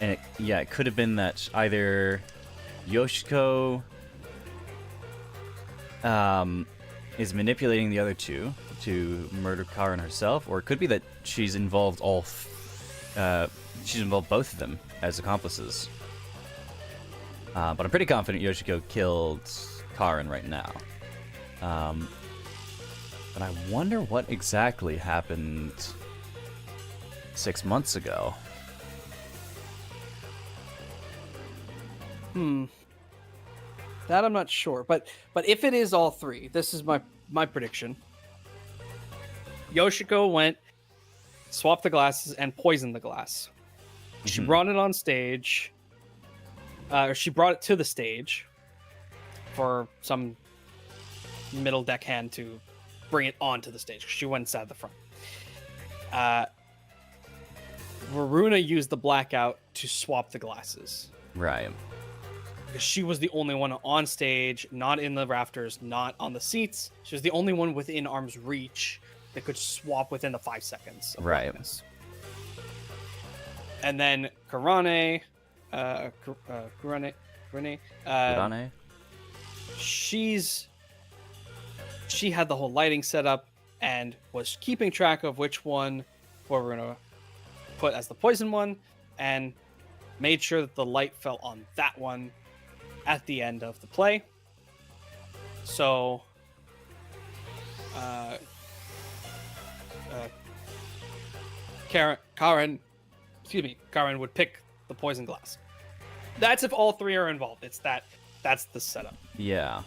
And it could have been that either Yoshiko is manipulating the other 2 to murder Karen herself, or it could be that she's involved she's involved both of them as accomplices. But I'm pretty confident Yoshiko killed Karen right now. But I wonder what exactly happened 6 months ago. That I'm not sure, but if it is all 3, this is my prediction. Yoshiko went, swapped the glasses, and poisoned the glass. She brought it on stage. Or she brought it to the stage for some middle deckhand to bring it onto the stage. She went inside the front. Varuna used the blackout to swap the glasses. Right. Because she was the only one on stage, not in the rafters, not on the seats. She was the only one within arm's reach that could swap within the 5 seconds of Right. blackness. And then Kurane, Urane? she had the whole lighting set up and was keeping track of which one we're gonna put as the poison one, and made sure that the light fell on that one at the end of the play. So Karen would pick the poison glass. That's if all 3 are involved. That's the setup. Yeah.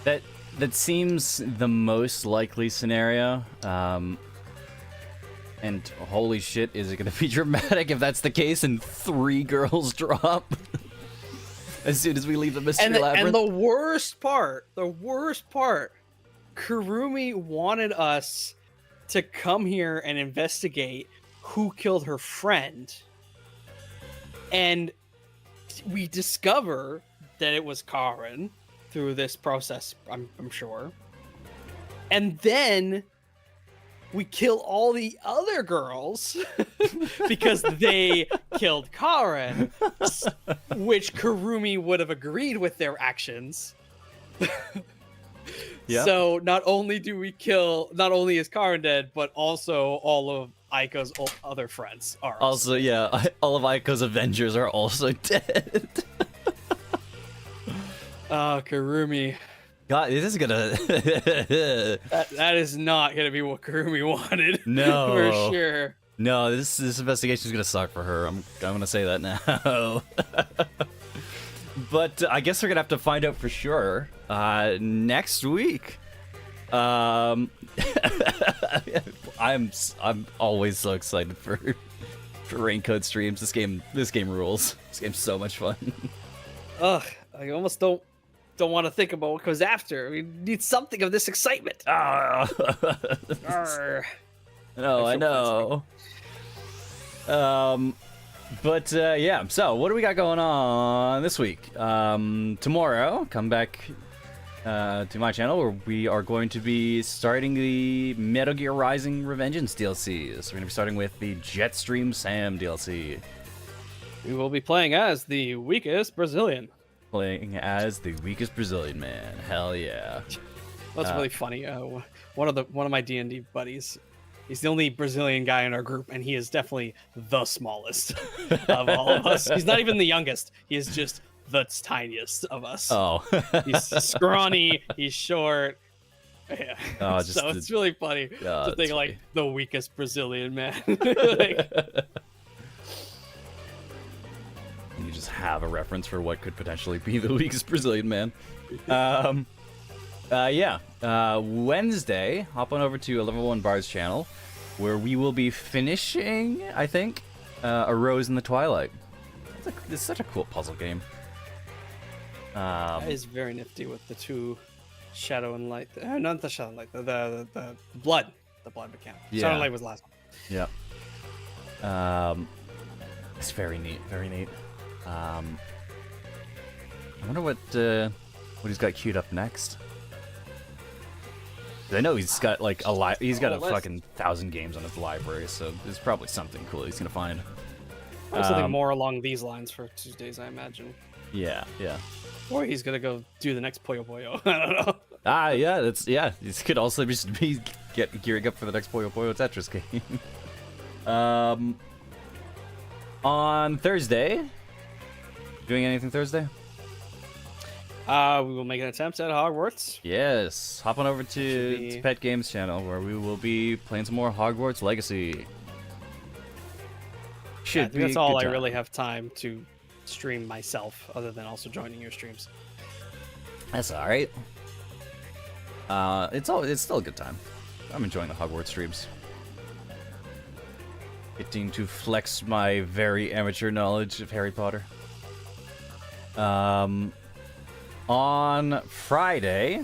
That seems the most likely scenario. And holy shit, is it going to be dramatic if that's the case and 3 girls drop as soon as we leave the mystery labyrinth? And the worst part, Kurumi wanted us to come here and investigate who killed her friend. And we discover that it was Karen through this process, I'm sure. And then we kill all the other girls because they killed Karen, which Kurumi would have agreed with their actions. Yeah. So not only is Karen dead, but also all of Aiko's other friends are Also, yeah, all of Aiko's Avengers are also dead. Kurumi. God, this is gonna. That is not gonna be what Kurumi wanted. No. For sure. No, this investigation is gonna suck for her. I'm gonna say that now. But I guess we're gonna have to find out for sure next week. I'm always so excited for Raincoat streams. This game rules. This game's so much fun. Ugh, I almost don't want to think about what comes after. We need something of this excitement. Arr. No, I know. But yeah, so what do we got going on this week? Tomorrow, come back to my channel where we are going to be starting the Metal Gear Rising Revengeance DLC. So we're going to be starting with the Jetstream Sam DLC. We will be playing as the weakest Brazilian. Playing as the weakest Brazilian man. Hell yeah. That's really funny. One of my D&D buddies, he's the only Brazilian guy in our group, and he is definitely the smallest of all of us. He's not even the youngest. He is just the tiniest of us. Oh. He's scrawny. He's short. Yeah. Oh, So it's really funny to think like the weakest Brazilian man. Like, you just have a reference for what could potentially be the weakest Brazilian man. Wednesday, hop on over to Level 1 Bar's channel, where we will be finishing, I think, A Rose in the Twilight. It's such a cool puzzle game. that is very nifty with the two shadow and light. Not the shadow and light. The blood. The blood mechanic. Yeah. Shadow and light was the last one. Yep. It's very neat. Very neat. I wonder what he's got queued up next. 'Cause I know he's got like he's got a list. fucking 1,000 games on his library, so there's probably something cool he's gonna find. Something more along these lines for Tuesdays, I imagine. Yeah. Or he's gonna go do the next Puyo Puyo. I don't know. This could also just be gearing up for the next Puyo Puyo Tetris game. On Thursday, doing anything Thursday? We will make an attempt at Hogwarts. Yes, hop on over to Should be- P3TGames channel where we will be playing some more Hogwarts Legacy. Yeah, I Should think that's be a all good I time. really have time to stream myself, other than also joining your streams. That's all right. It's still a good time. I'm enjoying the Hogwarts streams. Getting to flex my very amateur knowledge of Harry Potter. On Friday,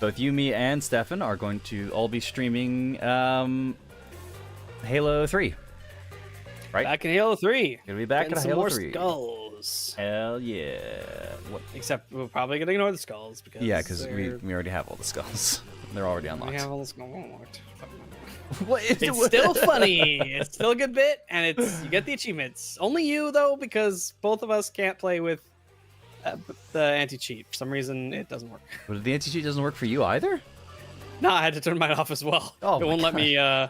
both you, me, and Stefan are going to all be streaming Halo 3. Right? Back in Halo 3. Gonna be back Getting in some Halo more 3. skulls. Hell yeah. What? Except we're probably gonna ignore the skulls because Yeah, because we already have all the skulls. They're already we unlocked. have all the skulls unlocked. What is It's still funny. It's still a good bit, and you get the achievements. Only you though, because both of us can't play with the anti-cheat. For some reason, it doesn't work. But the anti-cheat doesn't work for you either? No, I had to turn mine off as well. Oh it my won't let God. me. I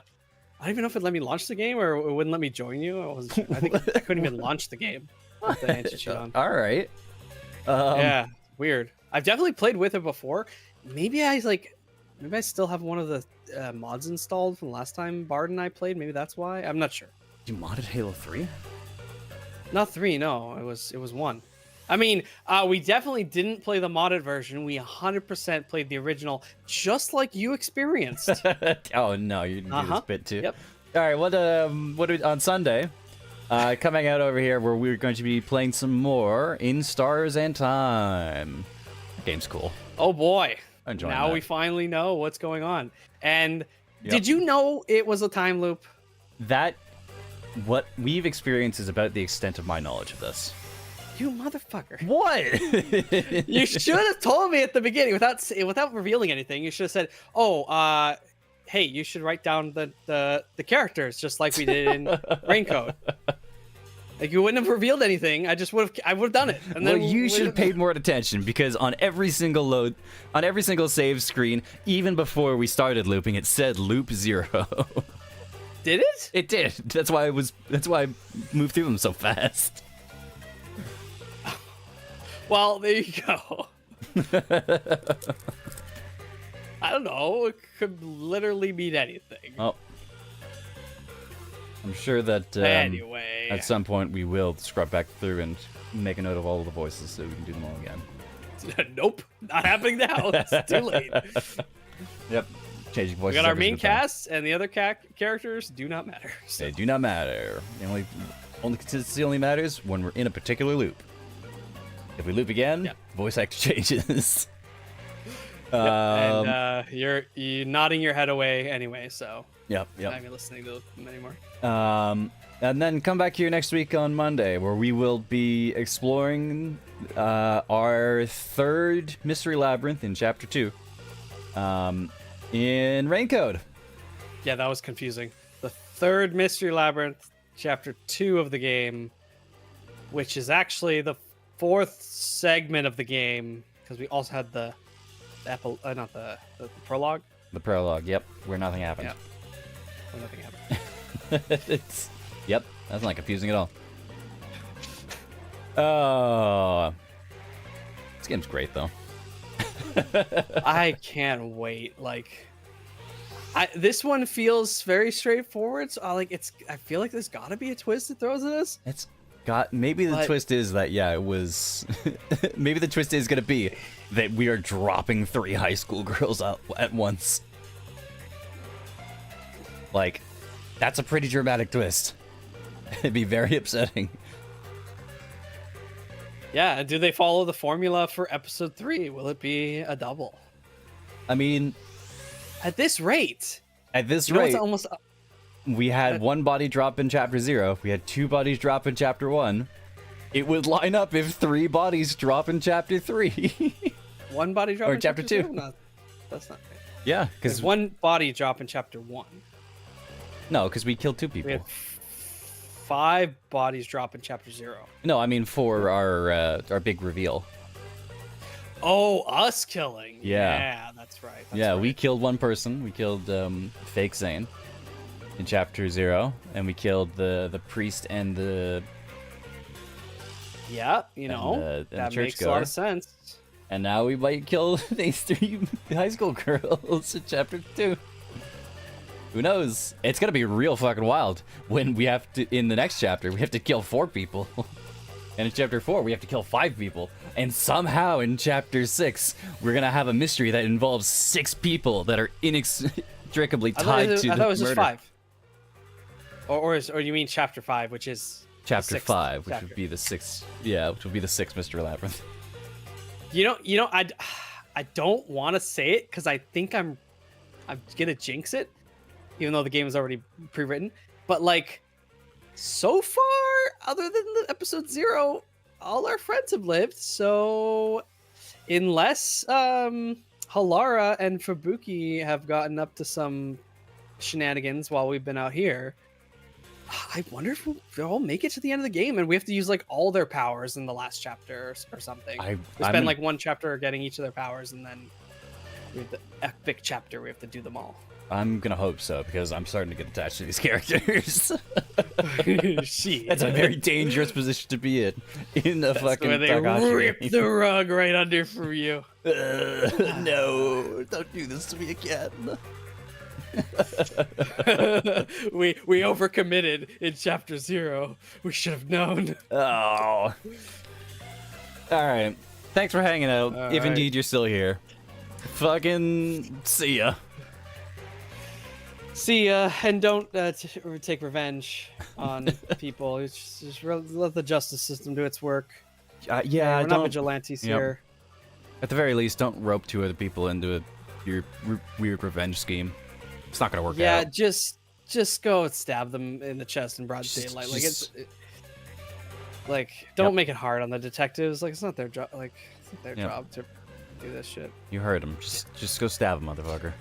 don't even know if it let me launch the game or it wouldn't let me join you. I think I couldn't even launch the game with the anti-cheat on. All right. Yeah, weird. I've definitely played with it before. Maybe I still have one of the mods installed from last time Bard and I played. Maybe that's why. I'm not sure. You modded Halo 3? Not 3, no. It was 1. I mean, we definitely didn't play the modded version. We 100% played the original, just like you experienced. Oh no, you didn't do this bit too. Yep. All right, what on Sunday? Coming out over here where we're going to be playing some more In Stars and Time. That game's cool. Oh boy. I'm enjoying Now that. we finally know what's going on. And Yep. did you know it was a time loop? What we've experienced is about the extent of my knowledge of this. You motherfucker. What? You should have told me at the beginning without revealing anything. You should have said, "Oh, hey, you should write down the characters just like we did in Raincoat. Like you wouldn't have revealed anything. I would have done it. And Well, then you we- should have paid more attention because on every single save screen, even before we started looping, it said loop 0. Did it? It did. That's why I moved through them so fast. Well, there you go. I don't know. It could literally mean anything. Oh. I'm sure that Anyway. at some point we will scrub back through and make a note of all of the voices so we can do them all again. Nope, not happening now. It's too late. Yep. Changing We voices. got our every main single time. cast, and the other characters do not matter. So. They do not matter. The only consistency only matters when we're in a particular loop. If we loop again, Yep. voice act changes. And you're nodding your head away anyway, so Yep. I'm not even listening to them anymore. And then come back here next week on Monday, where we will be exploring our third mystery labyrinth in Chapter 2 in Raincode. Yeah, that was confusing. The third mystery labyrinth, chapter 2 of the game, which is actually the fourth segment of the game, because we also had the prologue. The prologue, yep, where nothing happened. Yeah. Where nothing happened. Yep, that's not confusing at all. Oh, this game's great though. I can't wait. Like, this one feels very straightforward. So I feel like there's got to be a twist it throws at us. It's got maybe the But- twist is that it was maybe the twist is gonna be that we are dropping 3 high school girls out at once. Like, that's a pretty dramatic twist. It'd be very upsetting. Yeah. Do they follow the formula for episode 3? Will it be a double? I mean, At this rate, at this you know, rate, it's almost. we had 1 body drop in chapter 0. We had 2 bodies drop in chapter 1. It would line up if 3 bodies drop in chapter 3. One body drop Or in chapter 2. 0? No, that's not right. Yeah, There's because one body drop in chapter 1. no, because we killed 2 We people. had 5 bodies drop in chapter 0. No, I mean for our big reveal. Oh, us killing. Yeah. Yeah, that's right. That's Yeah, right. we killed 1 person. We killed Fake Zane in chapter 0, and we killed the priest and the Yeah, you know, and the that church makes a lot goer. of sense. and now we might kill these 3 high school girls in chapter 2. Who knows? It's gonna be real fucking wild when we have to, in the next chapter, we have to kill 4 people. And in chapter 4, we have to kill 5 people. And somehow in chapter 6, we're gonna have a mystery that involves 6 people that are inextricably I tied thought to it the was just murder. 5. Or you mean chapter 5, which is the Chapter 6th 5, which chapter. would be the 6th. Yeah, which would be the 6th Mystery Labyrinth. You know, I don't want to say it because I think I'm gonna jinx it, even though the game is already pre-written. But like, so far, other than the episode 0, all our friends have lived. So unless Halara and Fubuki have gotten up to some shenanigans while we've been out here, I wonder if they'll all make it to the end of the game and we have to use like all their powers in the last chapter or something. We spend like 1 chapter getting each of their powers, and then we have the epic chapter we have to do them all. I'm gonna hope so, because I'm starting to get attached to these characters. Shit. That's a very dangerous position to be in a fucking where they Takashi rip game. the rug right under from you. No, don't do this to me again. we overcommitted in chapter 0. We should have known. Oh. Alright. Thanks for hanging out, All if right. indeed you're still here. Fucking see ya. See ya, and don't take revenge on people. It's just let the justice system do its work. Yeah, we're not don't, vigilantes Yep. here. at the very least, don't rope 2 other people into your weird revenge scheme. It's not gonna work Yeah, out. just go and stab them in the chest in broad daylight. Like don't Yep. make it hard on the detectives. Like it's not their job. Like it's not their Yep. job to do this shit. You heard him. Just go stab him, motherfucker.